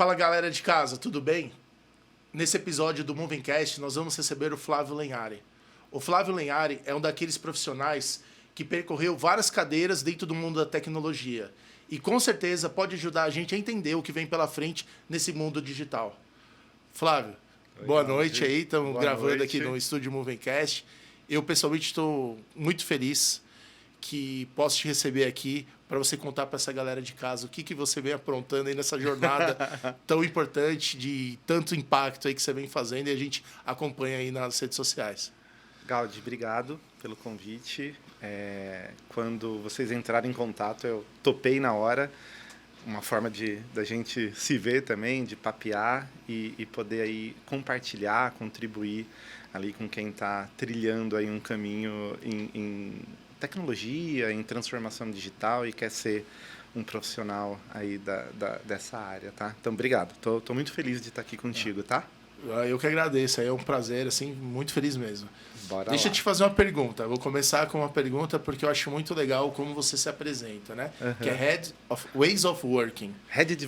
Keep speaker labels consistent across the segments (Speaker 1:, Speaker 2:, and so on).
Speaker 1: Fala galera de casa, tudo bem? Nesse episódio do Movingcast nós vamos receber o Flávio Lenhari. O Flávio Lenhari é um daqueles profissionais que percorreu várias cadeiras dentro do mundo da tecnologia e com certeza pode ajudar a gente a entender o que vem pela frente nesse mundo digital. Flávio, boa noite aí, estamos gravando aqui no estúdio Movingcast. Eu pessoalmente estou muito feliz que posso te receber aqui para você contar para essa galera de casa o que você vem aprontando aí nessa jornada tão importante, de tanto impacto aí que você vem fazendo e a gente acompanha aí nas redes sociais.
Speaker 2: Gaudi, obrigado pelo convite. Quando vocês entraram em contato, eu topei na hora. Uma forma da gente se ver também, de papear e poder aí compartilhar, contribuir ali com quem está trilhando aí um caminho em tecnologia, em transformação digital e quer ser um profissional aí dessa área, tá? Então, obrigado. Tô muito feliz de estar aqui contigo, tá?
Speaker 1: Eu que agradeço, é um prazer, assim, muito feliz mesmo. Deixa eu
Speaker 2: Lá.
Speaker 1: te fazer uma pergunta. Vou começar com uma pergunta porque eu acho muito legal como você se apresenta, né? Que é Head of Ways of Working.
Speaker 2: Head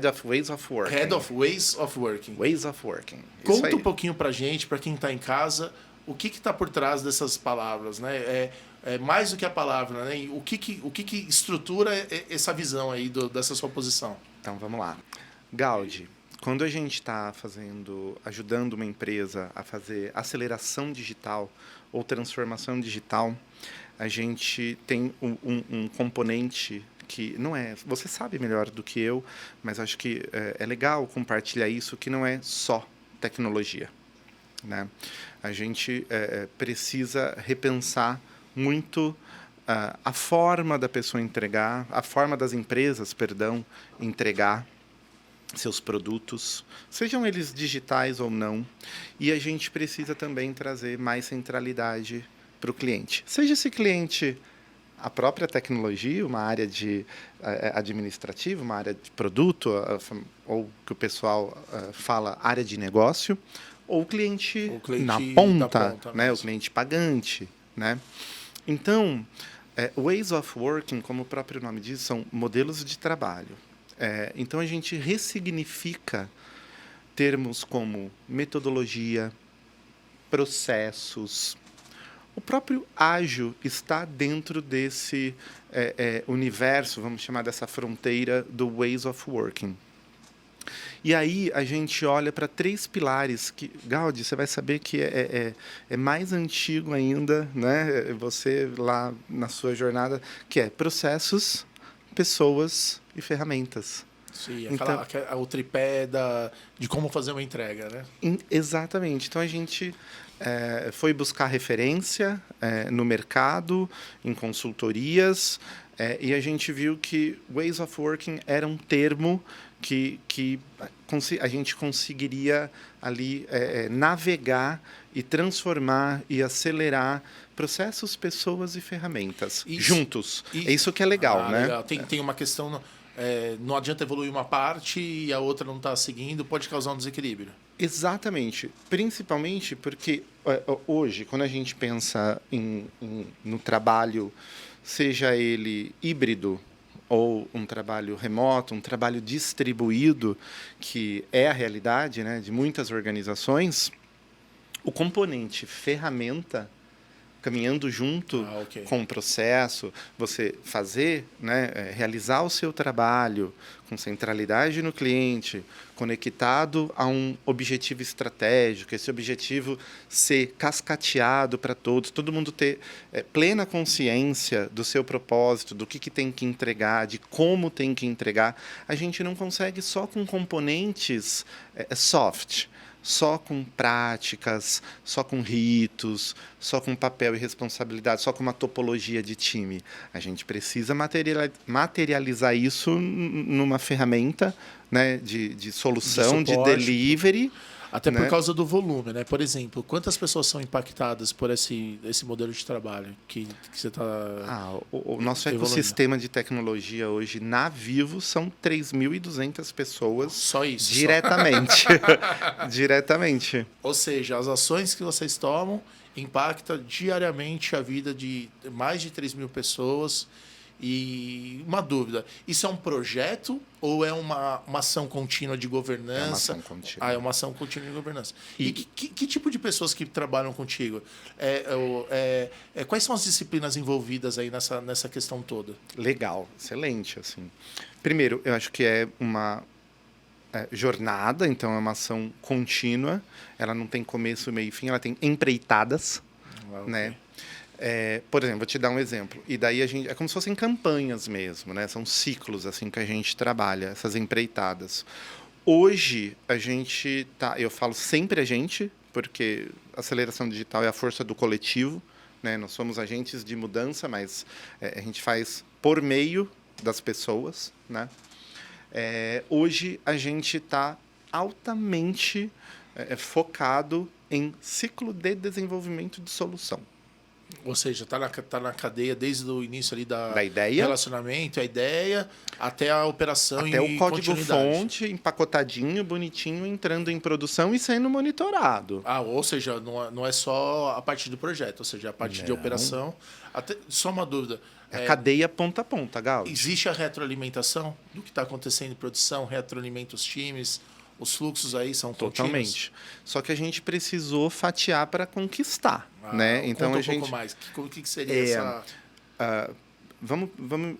Speaker 2: of Ways of Working.
Speaker 1: Head of Ways of Working.
Speaker 2: Ways of Working.
Speaker 1: Conta um pouquinho pra gente, pra quem tá em casa, o que está por trás dessas palavras, né? É mais do que a palavra, né? O que estrutura essa visão aí dessa sua posição?
Speaker 2: Então, vamos lá. Gaudi, quando a gente está ajudando uma empresa a fazer aceleração digital ou transformação digital, a gente tem um componente que não é... Você sabe melhor do que eu, mas acho que é legal compartilhar isso, que não é só tecnologia, né? A gente precisa repensar muito a forma da pessoa entregar, a forma das empresas, entregar seus produtos, sejam eles digitais ou não, e a gente precisa também trazer mais centralidade para o cliente. Seja esse cliente a própria tecnologia, uma área de administrativa, uma área de produto, ou que o pessoal fala área de negócio, ou o cliente na ponta, né? O cliente pagante, né? Então, Ways of Working, como o próprio nome diz, são modelos de trabalho. Então, a gente ressignifica termos como metodologia, processos. O próprio ágil está dentro desse universo, vamos chamar dessa fronteira do Ways of Working. E aí a gente olha para 3 pilares que, Gaudi, você vai saber que é mais antigo ainda, né? Você lá na sua jornada, que é processos, pessoas e ferramentas.
Speaker 1: Sim, o tripé de como fazer uma entrega, né?
Speaker 2: Exatamente. Então a gente foi buscar referência no mercado, em consultorias, e a gente viu que Ways of Working era um termo que a gente conseguiria ali navegar e transformar e acelerar processos, pessoas e ferramentas juntos. É isso que é legal, né?
Speaker 1: Legal. Tem uma questão, não adianta evoluir uma parte e a outra não está seguindo, pode causar um desequilíbrio.
Speaker 2: Exatamente, principalmente porque hoje, quando a gente pensa no trabalho, seja ele híbrido, ou um trabalho remoto, um trabalho distribuído, que é a realidade, né, de muitas organizações, o componente ferramenta, caminhando junto com o processo, você fazer, né, realizar o seu trabalho com centralidade no cliente, conectado a um objetivo estratégico, esse objetivo ser cascateado para todos, todo mundo ter plena consciência do seu propósito, do que tem que entregar, de como tem que entregar. A gente não consegue só com componentes soft, só com práticas, só com ritos, só com papel e responsabilidade, só com uma topologia de time. A gente precisa materializar isso numa ferramenta, né, de solução, de delivery.
Speaker 1: Até por causa do volume, né? Por exemplo, quantas pessoas são impactadas por esse modelo de trabalho que você está...
Speaker 2: O nosso ecossistema de tecnologia hoje na Vivo são 3.200 pessoas.
Speaker 1: Só isso?
Speaker 2: Diretamente. Diretamente.
Speaker 1: Ou seja, as ações que vocês tomam impactam diariamente a vida de mais de 3.000 pessoas E uma dúvida, isso é um projeto ou é uma ação contínua de governança?
Speaker 2: É uma ação contínua.
Speaker 1: Ah, é uma ação contínua de governança. E,
Speaker 2: E-
Speaker 1: que tipo de pessoas que trabalham contigo? Quais são as disciplinas envolvidas aí nessa questão toda?
Speaker 2: Legal, excelente, assim. Primeiro, eu acho que é uma jornada, então é uma ação contínua. Ela não tem começo, meio e fim, ela tem empreitadas, né? Por exemplo, vou te dar um exemplo. E daí a gente é como se fossem campanhas mesmo, né? São ciclos assim que a gente trabalha, essas empreitadas. Hoje a gente tá, eu falo sempre a gente, porque aceleração digital é a força do coletivo, né? Nós somos agentes de mudança, mas a gente faz por meio das pessoas, né? Hoje a gente está altamente focado em ciclo de desenvolvimento de solução.
Speaker 1: Ou seja, tá na cadeia desde o início ali
Speaker 2: Da ideia,
Speaker 1: relacionamento, a ideia, até a operação
Speaker 2: até
Speaker 1: e
Speaker 2: o código-fonte
Speaker 1: continuidade.
Speaker 2: empacotadinho, bonitinho, entrando em produção e sendo monitorado.
Speaker 1: Ah, ou seja, não é só a parte do projeto, ou seja, a parte de
Speaker 2: Não.
Speaker 1: operação. Só uma dúvida.
Speaker 2: É a cadeia ponta a ponta, Gaudi.
Speaker 1: Existe a retroalimentação do que está acontecendo em produção, retroalimenta os times, os fluxos aí são contínuos?
Speaker 2: Totalmente. Só que a gente precisou fatiar para conquistar, né? Então
Speaker 1: Conta
Speaker 2: a
Speaker 1: um
Speaker 2: gente
Speaker 1: pouco mais. O que seria essa...
Speaker 2: Vamos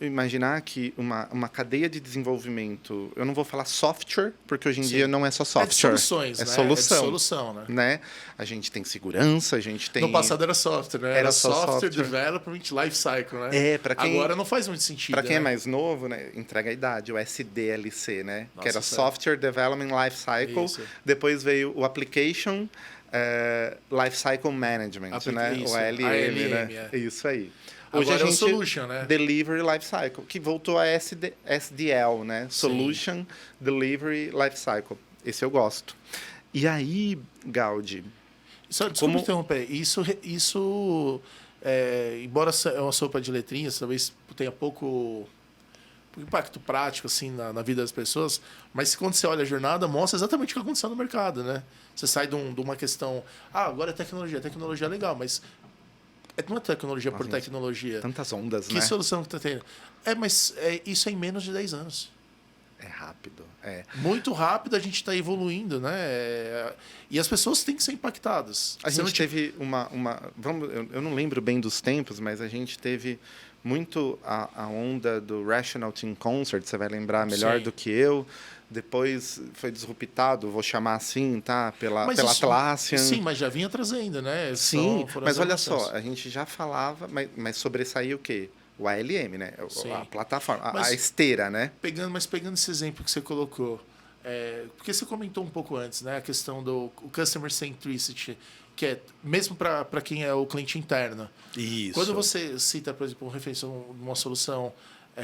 Speaker 2: imaginar que uma cadeia de desenvolvimento, eu não vou falar software, porque hoje em dia não é só software.
Speaker 1: É de soluções,
Speaker 2: é
Speaker 1: né?
Speaker 2: solução.
Speaker 1: É de solução, né?
Speaker 2: Né? A gente tem segurança, a gente tem...
Speaker 1: No passado era software, né?
Speaker 2: Era só software.
Speaker 1: Development Lifecycle, né?
Speaker 2: Para quem...
Speaker 1: Agora não faz muito sentido.
Speaker 2: Para quem é
Speaker 1: né?
Speaker 2: mais novo, né, entrega a idade, o SDLC, né?
Speaker 1: Nossa,
Speaker 2: que era
Speaker 1: sério?
Speaker 2: Software Development Lifecycle.
Speaker 1: Isso.
Speaker 2: Depois veio o Application Lifecycle Management, né?
Speaker 1: Isso.
Speaker 2: O ALM, né?
Speaker 1: É.
Speaker 2: Isso aí.
Speaker 1: Agora
Speaker 2: Hoje
Speaker 1: é
Speaker 2: a
Speaker 1: o
Speaker 2: gente
Speaker 1: Solution, né?
Speaker 2: Delivery Lifecycle, que voltou a SDL, né? Solution Delivery Lifecycle. Esse eu gosto. E aí, Gaudi...
Speaker 1: Só, desculpa interromper. Isso embora é uma sopa de letrinhas, talvez tenha pouco impacto prático assim na vida das pessoas, mas quando você olha a jornada, mostra exatamente o que aconteceu no mercado, né? Você sai de uma questão, agora é tecnologia é legal, mas não é tecnologia por tecnologia.
Speaker 2: Tantas ondas,
Speaker 1: que
Speaker 2: né?
Speaker 1: solução que está tendo? Mas isso é em menos de 10 anos.
Speaker 2: É rápido.
Speaker 1: Muito rápido, a gente está evoluindo, né? E as pessoas têm que ser impactadas.
Speaker 2: A gente teve eu não lembro bem dos tempos, mas a gente teve muito a onda do Rational Team Concert, você vai lembrar melhor
Speaker 1: Sim.
Speaker 2: do que eu. Depois foi disruptado, vou chamar assim, tá? Pela Atlassian.
Speaker 1: Sim, mas já vinha trazendo, né?
Speaker 2: Sim, mas olha só, a gente já falava, mas sobressaiu o quê? O ALM, né?
Speaker 1: Sim.
Speaker 2: A plataforma,
Speaker 1: Mas
Speaker 2: a esteira, né?
Speaker 1: Pegando esse exemplo que você colocou, porque você comentou um pouco antes, né? A questão do Customer Centricity, que é mesmo para quem é o cliente interno.
Speaker 2: Isso.
Speaker 1: Quando você cita, por exemplo, uma referência a uma solução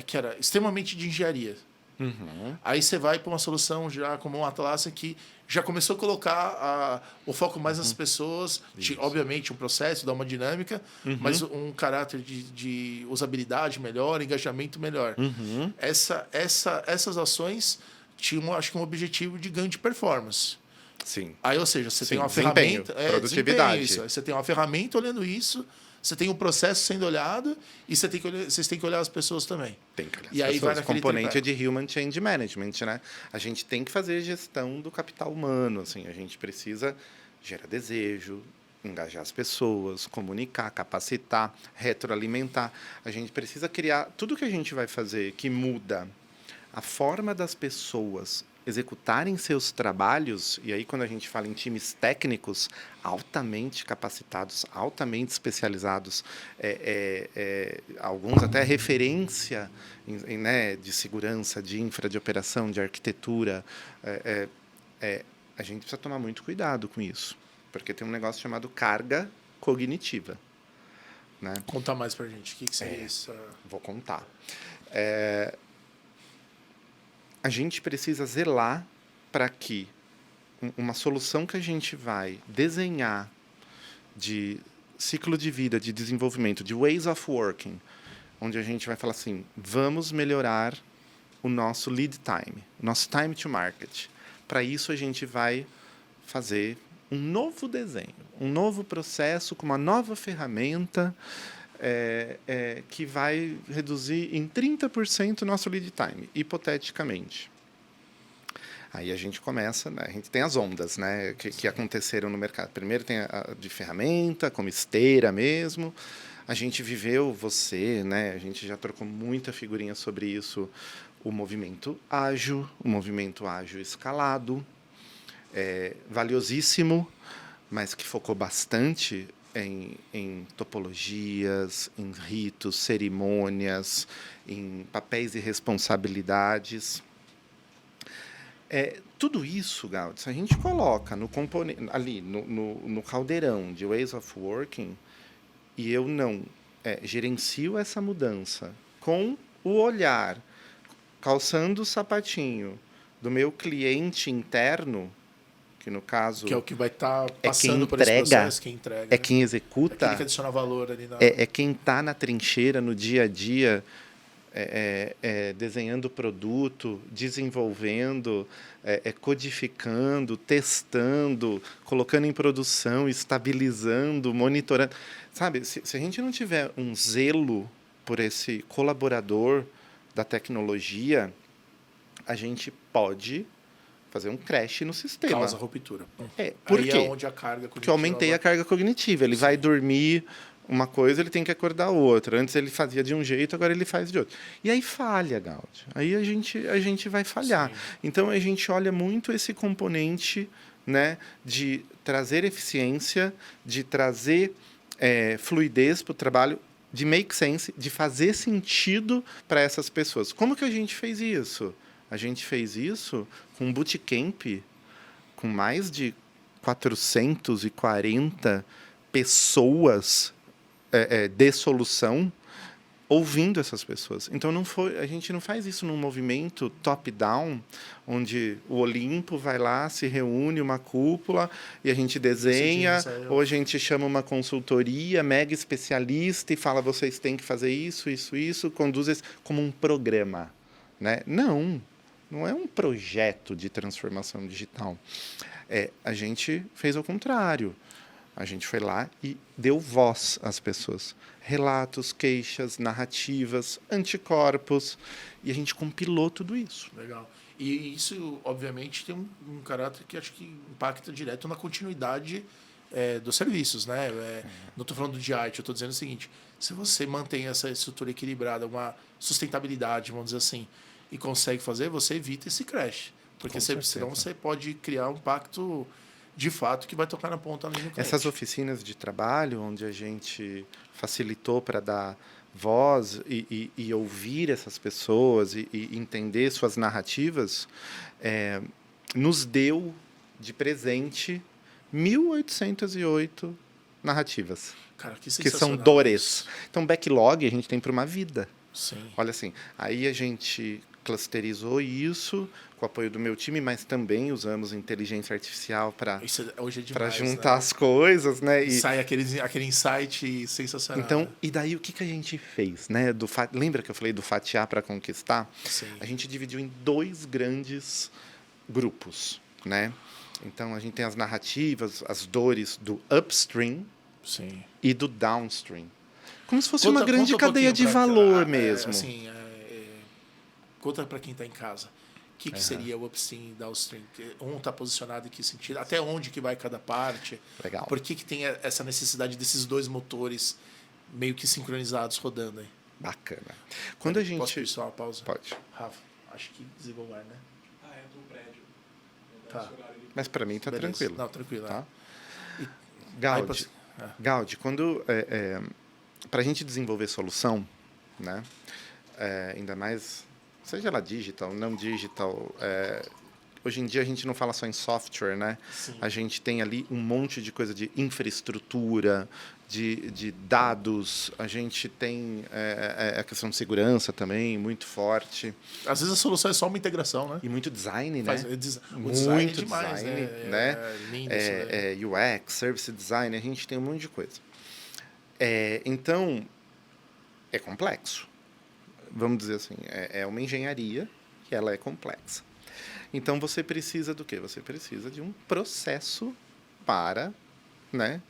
Speaker 1: que era extremamente de engenharia, aí você vai para uma solução já como um Atlassian que já começou a colocar o foco mais nas pessoas, obviamente um processo, dá uma dinâmica, mas um caráter de usabilidade melhor, engajamento melhor. Essas ações tinham, acho que, um objetivo de ganho de performance.
Speaker 2: Sim.
Speaker 1: Aí, ou seja, você tem uma
Speaker 2: desempenho,
Speaker 1: ferramenta...
Speaker 2: produtividade.
Speaker 1: Isso. Você tem uma ferramenta olhando isso, você tem um processo sendo olhado e vocês têm que olhar as pessoas também.
Speaker 2: Tem que olhar
Speaker 1: E aí vai
Speaker 2: pessoas.
Speaker 1: naquele
Speaker 2: Componente
Speaker 1: tripé.
Speaker 2: de Human Change Management, né? A gente tem que fazer gestão do capital humano, assim. A gente precisa gerar desejo, engajar as pessoas, comunicar, capacitar, retroalimentar. A gente precisa criar... Tudo que a gente vai fazer que muda a forma das pessoas executarem seus trabalhos, e aí quando a gente fala em times técnicos altamente capacitados, altamente especializados, alguns até referência né, de segurança, de infra, de operação, de arquitetura, a gente precisa tomar muito cuidado com isso, porque tem um negócio chamado carga cognitiva. Né?
Speaker 1: Conta mais pra gente. O que seria isso?
Speaker 2: Vou contar. A gente precisa zelar para que uma solução que a gente vai desenhar de ciclo de vida, de desenvolvimento, de ways of working, onde a gente vai falar assim, vamos melhorar o nosso lead time, nosso time to market. Para isso, a gente vai fazer um novo desenho, um novo processo com uma nova ferramenta que vai reduzir em 30% o nosso lead time, hipoteticamente. Aí a gente começa, né? A gente tem as ondas, né, que aconteceram no mercado. Primeiro tem a de ferramenta, como esteira mesmo. A gente viveu, né? A gente já trocou muita figurinha sobre isso. O movimento ágil escalado, valiosíssimo, mas que focou bastante em topologias, em ritos, cerimônias, em papéis e responsabilidades. Tudo isso, Gaudi, se a gente coloca no componente, ali no caldeirão de Ways of Working, e eu não gerencio essa mudança com o olhar, calçando o sapatinho do meu cliente interno, que no caso
Speaker 1: que é o que vai estar passando por esse processo, quem entrega,
Speaker 2: é quem executa,
Speaker 1: aquele que adiciona valor ali na...
Speaker 2: é quem está na trincheira no dia a dia, desenhando o produto, desenvolvendo, codificando, testando, colocando em produção, estabilizando, monitorando. Sabe, se a gente não tiver um zelo por esse colaborador da tecnologia, a gente pode fazer um crash no sistema.
Speaker 1: Causa ruptura.
Speaker 2: Por
Speaker 1: Aí
Speaker 2: quê?
Speaker 1: é onde a carga cognitiva...
Speaker 2: Porque eu aumentei a carga cognitiva. Ele vai dormir uma coisa, ele tem que acordar outra. Antes ele fazia de um jeito, agora ele faz de outro. E aí falha, Gaudi. Aí a gente vai falhar.
Speaker 1: Sim.
Speaker 2: Então, a gente olha muito esse componente, né, de trazer eficiência, de trazer fluidez para o trabalho, de make sense, de fazer sentido para essas pessoas. Como que a gente fez isso? A gente fez isso com um bootcamp com mais de 440 pessoas de solução ouvindo essas pessoas. Então a gente não faz isso num movimento top-down, onde o Olimpo vai lá, se reúne uma cúpula e a gente desenha, ou a gente chama uma consultoria mega especialista e fala, vocês têm que fazer isso, conduz isso como um programa, né? Não é um projeto de transformação digital. A gente fez ao contrário. A gente foi lá e deu voz às pessoas. Relatos, queixas, narrativas, anticorpos. E a gente compilou tudo isso.
Speaker 1: Legal. E isso, obviamente, tem um caráter que acho que impacta direto na continuidade dos serviços, né? Não estou falando de arte, eu estou dizendo o seguinte: se você mantém essa estrutura equilibrada, uma sustentabilidade, vamos dizer assim, e consegue fazer, você evita esse crash. Porque senão você pode criar um impacto de fato que vai tocar na ponta ali no cliente.
Speaker 2: Essas oficinas de trabalho, onde a gente facilitou para dar voz e ouvir essas pessoas e entender suas narrativas, nos deu de presente 1.808 narrativas.
Speaker 1: Cara, que
Speaker 2: são dores. Então, backlog a gente tem para uma vida.
Speaker 1: Sim.
Speaker 2: Olha assim, aí a gente clusterizou isso com o apoio do meu time, mas também usamos inteligência artificial para juntar, né, as coisas, né?
Speaker 1: E sai aquele insight sensacional.
Speaker 2: Então, e daí o que a gente fez, né? Lembra que eu falei do fatiar para conquistar?
Speaker 1: Sim.
Speaker 2: A gente dividiu em 2 grandes grupos, né? Então a gente tem as narrativas, as dores do upstream,
Speaker 1: sim,
Speaker 2: e do downstream. Como se fosse uma grande cadeia de valor mesmo.
Speaker 1: Conta para quem está em casa. O que seria o upstream e downstream? Um está posicionado em que sentido? Até onde que vai cada parte?
Speaker 2: Legal.
Speaker 1: Por que tem essa necessidade desses 2 motores meio que sincronizados rodando aí?
Speaker 2: Bacana. Quando a gente...
Speaker 1: Posso pedir só uma pausa?
Speaker 2: Pode.
Speaker 1: Rafa, acho que desligou o ar, né?
Speaker 3: É do prédio.
Speaker 1: Tá.
Speaker 2: Mas para mim tá tranquilo.
Speaker 1: Não, tranquilo.
Speaker 2: Tá?
Speaker 1: Gaudi,
Speaker 2: Gaudi, quando... para a gente desenvolver solução, né? Ainda mais... Seja ela digital, não digital. Hoje em dia a gente não fala só em software, né?
Speaker 1: Sim.
Speaker 2: A gente tem ali um monte de coisa de infraestrutura, de dados. A gente tem a questão de segurança também, muito forte.
Speaker 1: Às vezes a solução é só uma integração, né?
Speaker 2: E muito design, né?
Speaker 1: O design é demais,
Speaker 2: né?
Speaker 1: Lindo,
Speaker 2: UX, service design, a gente tem um monte de coisa. Então, é complexo. Vamos dizer assim, é uma engenharia que ela é complexa. Então, você precisa do quê? Você precisa de um processo para, né,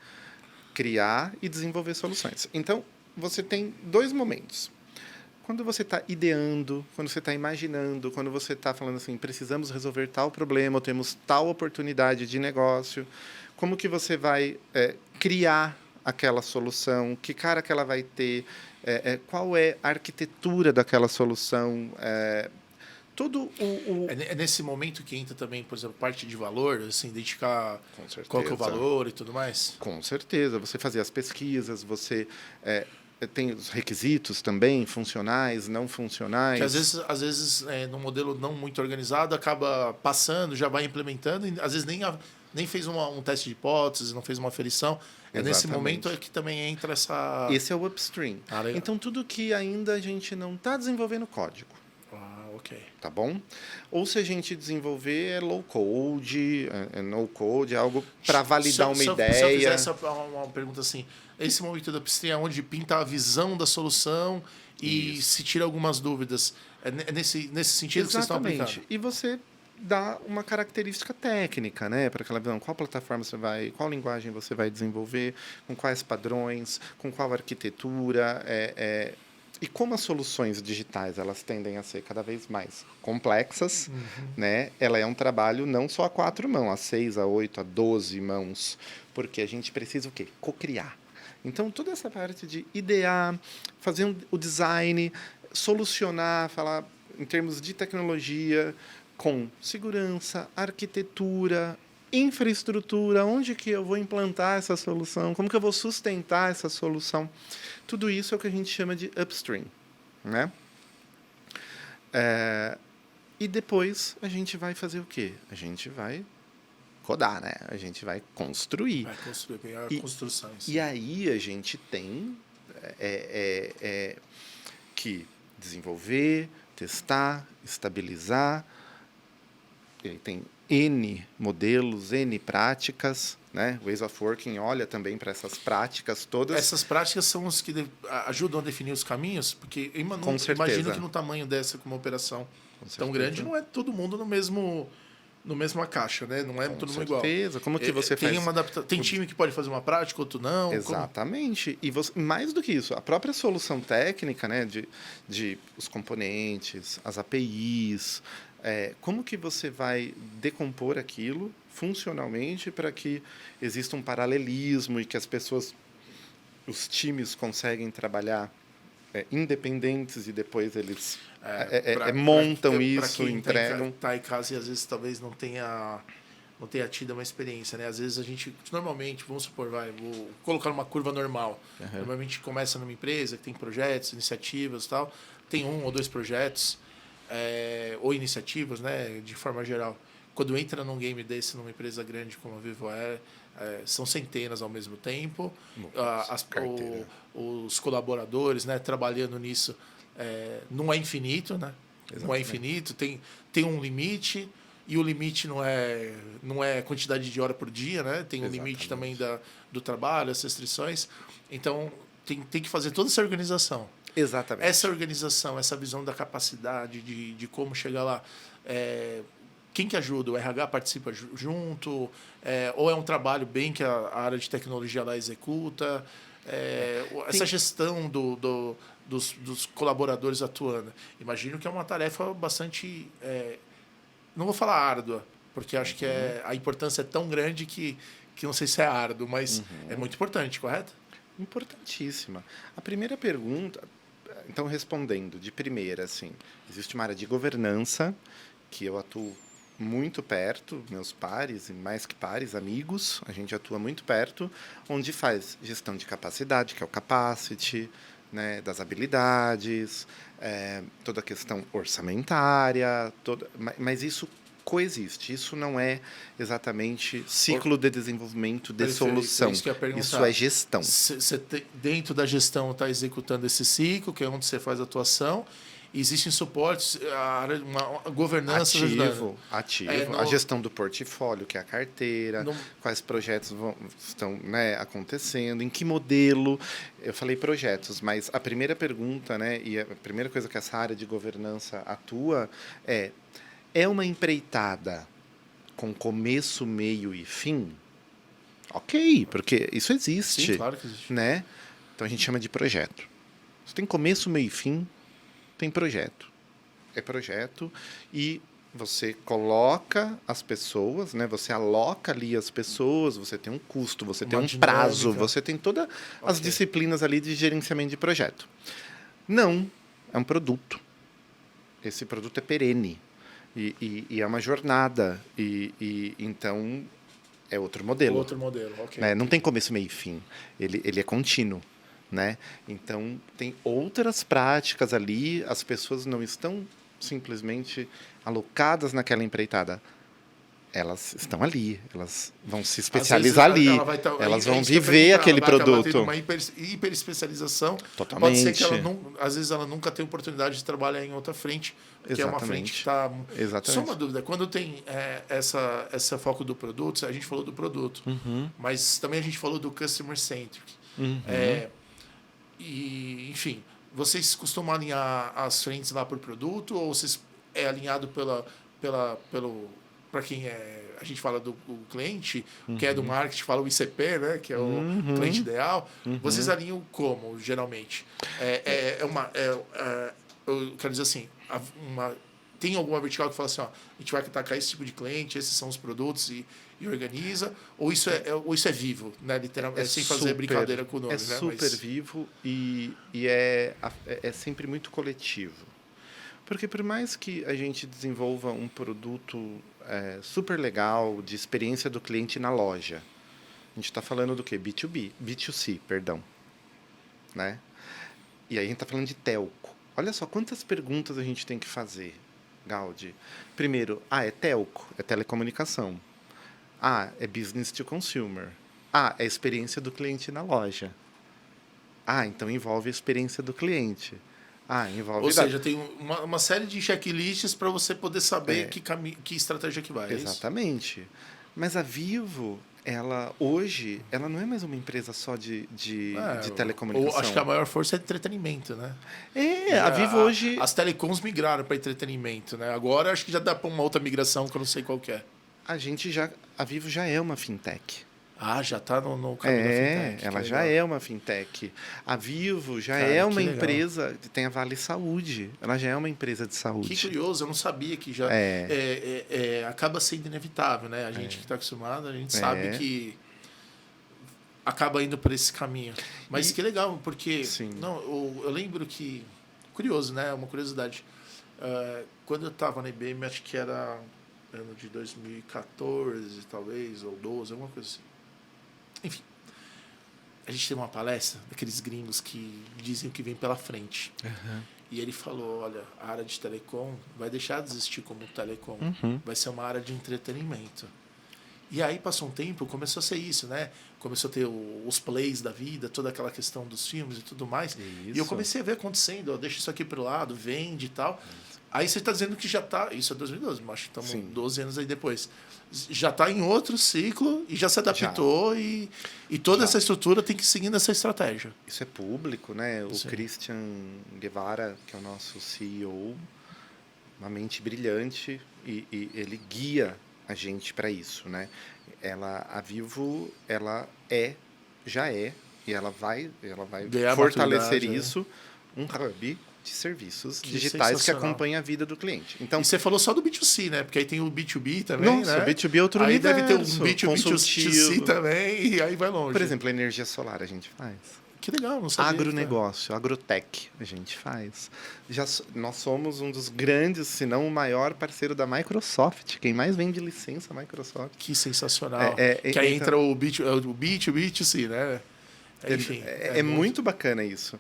Speaker 2: criar e desenvolver soluções. Então, você tem 2 momentos. Quando você está ideando, quando você está imaginando, quando você está falando assim, precisamos resolver tal problema, ou temos tal oportunidade de negócio, como que você vai criar aquela solução, que cara que ela vai ter, qual é a arquitetura daquela solução, todo
Speaker 1: É nesse momento que entra também, por exemplo, parte de valor, assim, identificar
Speaker 2: Com certeza.
Speaker 1: qual que é o valor e tudo mais?
Speaker 2: Com certeza. Você fazer as pesquisas, você tem os requisitos também, funcionais, não funcionais.
Speaker 1: Que às vezes num modelo não muito organizado, acaba passando, já vai implementando, e às vezes nem fez um teste de hipótese, não fez uma aferição. É nesse momento que também entra essa...
Speaker 2: Esse é o upstream. Então, tudo que ainda a gente não está desenvolvendo código.
Speaker 1: Ok.
Speaker 2: Tá bom? Ou se a gente desenvolver é low code, no code, é algo para validar uma ideia.
Speaker 1: Se eu fizesse uma pergunta assim, esse momento do upstream é onde pinta a visão da solução e se tira algumas dúvidas. É nesse sentido que vocês estão aplicando?
Speaker 2: E você dá uma característica técnica, né, para aquela visão, qual plataforma você vai, qual linguagem você vai desenvolver, com quais padrões, com qual arquitetura, e como as soluções digitais elas tendem a ser cada vez mais complexas, né? Ela é um trabalho não só a 4 mãos, a 6, a 8, a 12 mãos, porque a gente precisa o quê? Cocriar. Então, toda essa parte de idear, fazer o design, solucionar, falar em termos de tecnologia, com segurança, arquitetura, infraestrutura, onde que eu vou implantar essa solução, como que eu vou sustentar essa solução. Tudo isso é o que a gente chama de upstream, né? E depois a gente vai fazer o quê? A gente vai codar, né? A gente vai construir.
Speaker 1: Vai construir, pegar construções.
Speaker 2: E aí a gente tem que desenvolver, testar, estabilizar. Ele tem N modelos, N práticas, né? Ways of Working olha também para essas práticas todas.
Speaker 1: Essas práticas são os que ajudam a definir os caminhos, porque eu imagino que no tamanho dessa como operação tão grande não é todo mundo no mesma caixa, né? Não é todo mundo igual.
Speaker 2: Como que você faz?
Speaker 1: Tem time que pode fazer uma prática, outro não.
Speaker 2: Exatamente. E mais do que isso, a própria solução técnica, né, de os componentes, as APIs, como que você vai decompor aquilo funcionalmente para que exista um paralelismo e que as pessoas, os times conseguem trabalhar independentes e depois eles montam isso, entregam.
Speaker 1: Tá em casa e às vezes talvez não tenha tido uma experiência, né? Às vezes a gente, normalmente, vamos supor, vou colocar uma curva normal. Normalmente começa numa empresa que tem projetos, iniciativas e tal, tem 1 ou 2 projetos, ou iniciativas, né, de forma geral. Quando entra num game desse, numa empresa grande como a VivoAir, são centenas ao mesmo tempo. Os colaboradores, né, trabalhando nisso, não é infinito, né? Não é infinito, tem um limite, e o limite não é quantidade de hora por dia, né? Tem um limite também do trabalho, as restrições. Então, tem que fazer toda essa organização.
Speaker 2: Exatamente.
Speaker 1: Essa organização, essa visão da capacidade de como chegar lá. Quem que ajuda? O RH participa junto? Ou é um trabalho bem que a área de tecnologia lá executa? Essa gestão dos colaboradores atuando. Imagino que é uma tarefa bastante... não vou falar árdua, porque acho que a importância é tão grande que não sei se é árduo, mas é muito importante, correto?
Speaker 2: Importantíssima. A primeira pergunta... Então, respondendo de primeira, assim, existe uma área de governança que eu atuo muito perto, meus pares, e mais que pares, amigos, a gente atua muito perto, onde faz gestão de capacidade, que é o capacity, né, das habilidades, toda a questão orçamentária, mas isso coexiste. Isso não é exatamente ciclo de desenvolvimento de solução. Isso é gestão.
Speaker 1: Você dentro da gestão está executando esse ciclo, que é onde você faz a atuação. Existem suportes, uma governança
Speaker 2: ativo, a gestão do portfólio, que é a carteira, quais projetos estão, né, acontecendo, em que modelo. Eu falei projetos, mas a primeira pergunta, né, e a primeira coisa que essa área de governança atua é uma empreitada com começo, meio e fim? Ok, porque isso existe.
Speaker 1: Sim, claro que existe.
Speaker 2: Né? Então a gente chama de projeto. Você tem começo, meio e fim, tem projeto. É projeto e você coloca as pessoas, né? Você aloca ali as pessoas, você tem um custo, você tem um prazo, você tem todas as disciplinas ali de gerenciamento de projeto. Não, é um produto. Esse produto é perene e é uma jornada e então é outro modelo.
Speaker 1: Outro modelo, ok.
Speaker 2: Né? Não tem começo, meio e fim. Ele é contínuo. Né? Então, tem outras práticas ali, as pessoas não estão simplesmente alocadas naquela empreitada. Elas estão ali, elas vão se especializar ali, elas vão viver aquele produto.
Speaker 1: Ela vai ter uma hiper especialização.
Speaker 2: Totalmente.
Speaker 1: Pode ser que ela às vezes ela nunca tenha oportunidade de trabalhar em outra frente, que é uma frente que está... Só uma dúvida, quando tem essa foco do produto, a gente falou do produto, mas também a gente falou do customer centric. E, enfim, vocês costumam alinhar as frentes lá por produto ou vocês é alinhado para quem a gente fala do cliente, que é do marketing, fala o ICP, né, que é o cliente ideal. Vocês alinham como, geralmente? Eu quero dizer assim, tem alguma vertical que fala assim, ó, a gente vai atacar esse tipo de cliente, esses são os produtos e organiza, ou isso é vivo, né? Literalmente, sem fazer brincadeira com o nome.
Speaker 2: É super vivo e é sempre muito coletivo. Porque por mais que a gente desenvolva um produto super legal, de experiência do cliente na loja, a gente está falando do quê? B2C, perdão. Né? E aí a gente está falando de telco. Olha só quantas perguntas a gente tem que fazer, Gaudi. Primeiro, é telco, é telecomunicação. É business to consumer. É a experiência do cliente na loja. Então envolve a experiência do cliente. Envolve...
Speaker 1: Ou seja, tem uma série de checklists para você poder saber que estratégia que vai.
Speaker 2: Exatamente. Mas a Vivo, hoje, ela não é mais uma empresa só de telecomunicação.
Speaker 1: Acho que a maior força é entretenimento, né?
Speaker 2: A Vivo hoje...
Speaker 1: As telecoms migraram para entretenimento, né? Agora acho que já dá para uma outra migração que eu não sei qual que é.
Speaker 2: A Vivo já é uma fintech.
Speaker 1: Já está no caminho da fintech.
Speaker 2: Ela já é uma fintech. A Vivo já é uma empresa que tem a Vale Saúde. Ela já é uma empresa de saúde.
Speaker 1: Que curioso, eu não sabia que já... acaba sendo inevitável, né? A gente que está acostumado, a gente sabe que acaba indo por esse caminho. Mas que legal, porque...
Speaker 2: Sim.
Speaker 1: Não, eu lembro que... Curioso, né? Uma curiosidade. Quando eu estava na IBM, acho que era ano de 2014, talvez, ou 12, alguma coisa assim. Enfim, a gente teve uma palestra daqueles gringos que dizem o que vem pela frente. E ele falou, olha, a área de telecom vai deixar de existir como telecom. Vai ser uma área de entretenimento. E aí passou um tempo, começou a ser isso, né? Começou a ter os plays da vida, toda aquela questão dos filmes e tudo mais.
Speaker 2: Isso.
Speaker 1: E eu comecei a ver acontecendo, deixa isso aqui pro lado, vende e tal. Aí você está dizendo que já está... Isso é 2012, mas acho que estamos 12 anos aí depois. Já está em outro ciclo e já se adaptou e toda essa estrutura tem que seguir nessa estratégia.
Speaker 2: Isso é público, né? O Christian Guevara, que é o nosso CEO, uma mente brilhante e ele guia a gente para isso, né? A Vivo, já é e ela vai fortalecer isso, um hub de serviços digitais que acompanha a vida do cliente. Então,
Speaker 1: e você falou só do B2C, né? Porque aí tem o B2B também, né?
Speaker 2: O B2B é outro
Speaker 1: aí
Speaker 2: universo.
Speaker 1: Aí deve ter um B2B2C também e aí vai longe.
Speaker 2: Por exemplo, a energia solar a gente faz.
Speaker 1: Que legal, não sabia.
Speaker 2: Agronegócio, agrotech a gente faz. Nós somos um dos grandes, se não o maior parceiro da Microsoft. Quem mais vende licença é a Microsoft.
Speaker 1: Que sensacional. Que aí entra o B2B2C, né? Enfim.
Speaker 2: É muito bacana isso.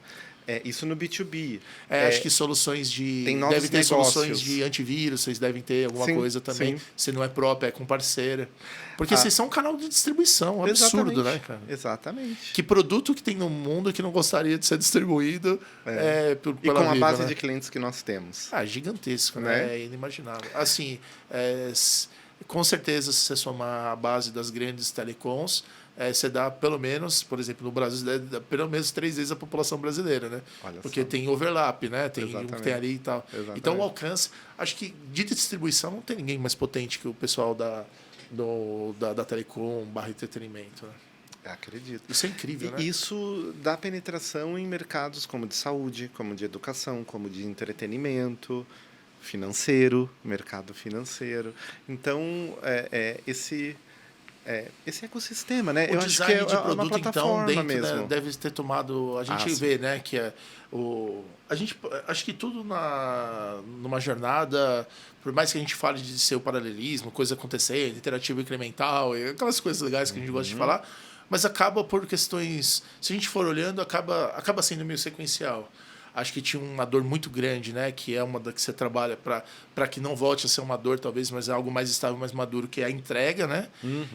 Speaker 2: Isso no B2B.
Speaker 1: Acho que soluções de... Deve ter soluções de antivírus, vocês devem ter alguma coisa também. Se não é própria, é com parceira. Porque vocês são um canal de distribuição, absurdo, né, cara?
Speaker 2: Exatamente.
Speaker 1: Que produto que tem no mundo que não gostaria de ser distribuído pela
Speaker 2: e com a base
Speaker 1: né?
Speaker 2: de clientes que nós temos.
Speaker 1: Gigantesco, né? É inimaginável. Assim, com certeza, se você somar a base das grandes telecoms, você dá pelo menos, por exemplo, no Brasil, dá pelo menos 3 vezes a população brasileira, né? Porque tem overlap, né? Tem um que tem ali e tal.
Speaker 2: Exatamente.
Speaker 1: Então, o alcance... Acho que de distribuição não tem ninguém mais potente que o pessoal da telecom / entretenimento, né?
Speaker 2: Acredito.
Speaker 1: Isso é incrível, né?
Speaker 2: Isso dá penetração em mercados como de saúde, como de educação, como de entretenimento, financeiro, mercado financeiro. Então, esse ecossistema, né?
Speaker 1: O
Speaker 2: Eu acho que
Speaker 1: design de
Speaker 2: é uma
Speaker 1: produto, então,
Speaker 2: plataforma
Speaker 1: dentro
Speaker 2: mesmo.
Speaker 1: deve ter tomado. A gente
Speaker 2: Sim.
Speaker 1: vê, né, que a gente acho que tudo numa jornada, por mais que a gente fale de ser o paralelismo, coisa acontecendo, interativo incremental, e aquelas coisas legais que a gente gosta de falar, mas acaba por questões. Se a gente for olhando, acaba sendo meio sequencial. Acho que tinha uma dor muito grande, né? Que é uma da que você trabalha para que não volte a ser uma dor, talvez, mas é algo mais estável, mais maduro, que é a entrega, né?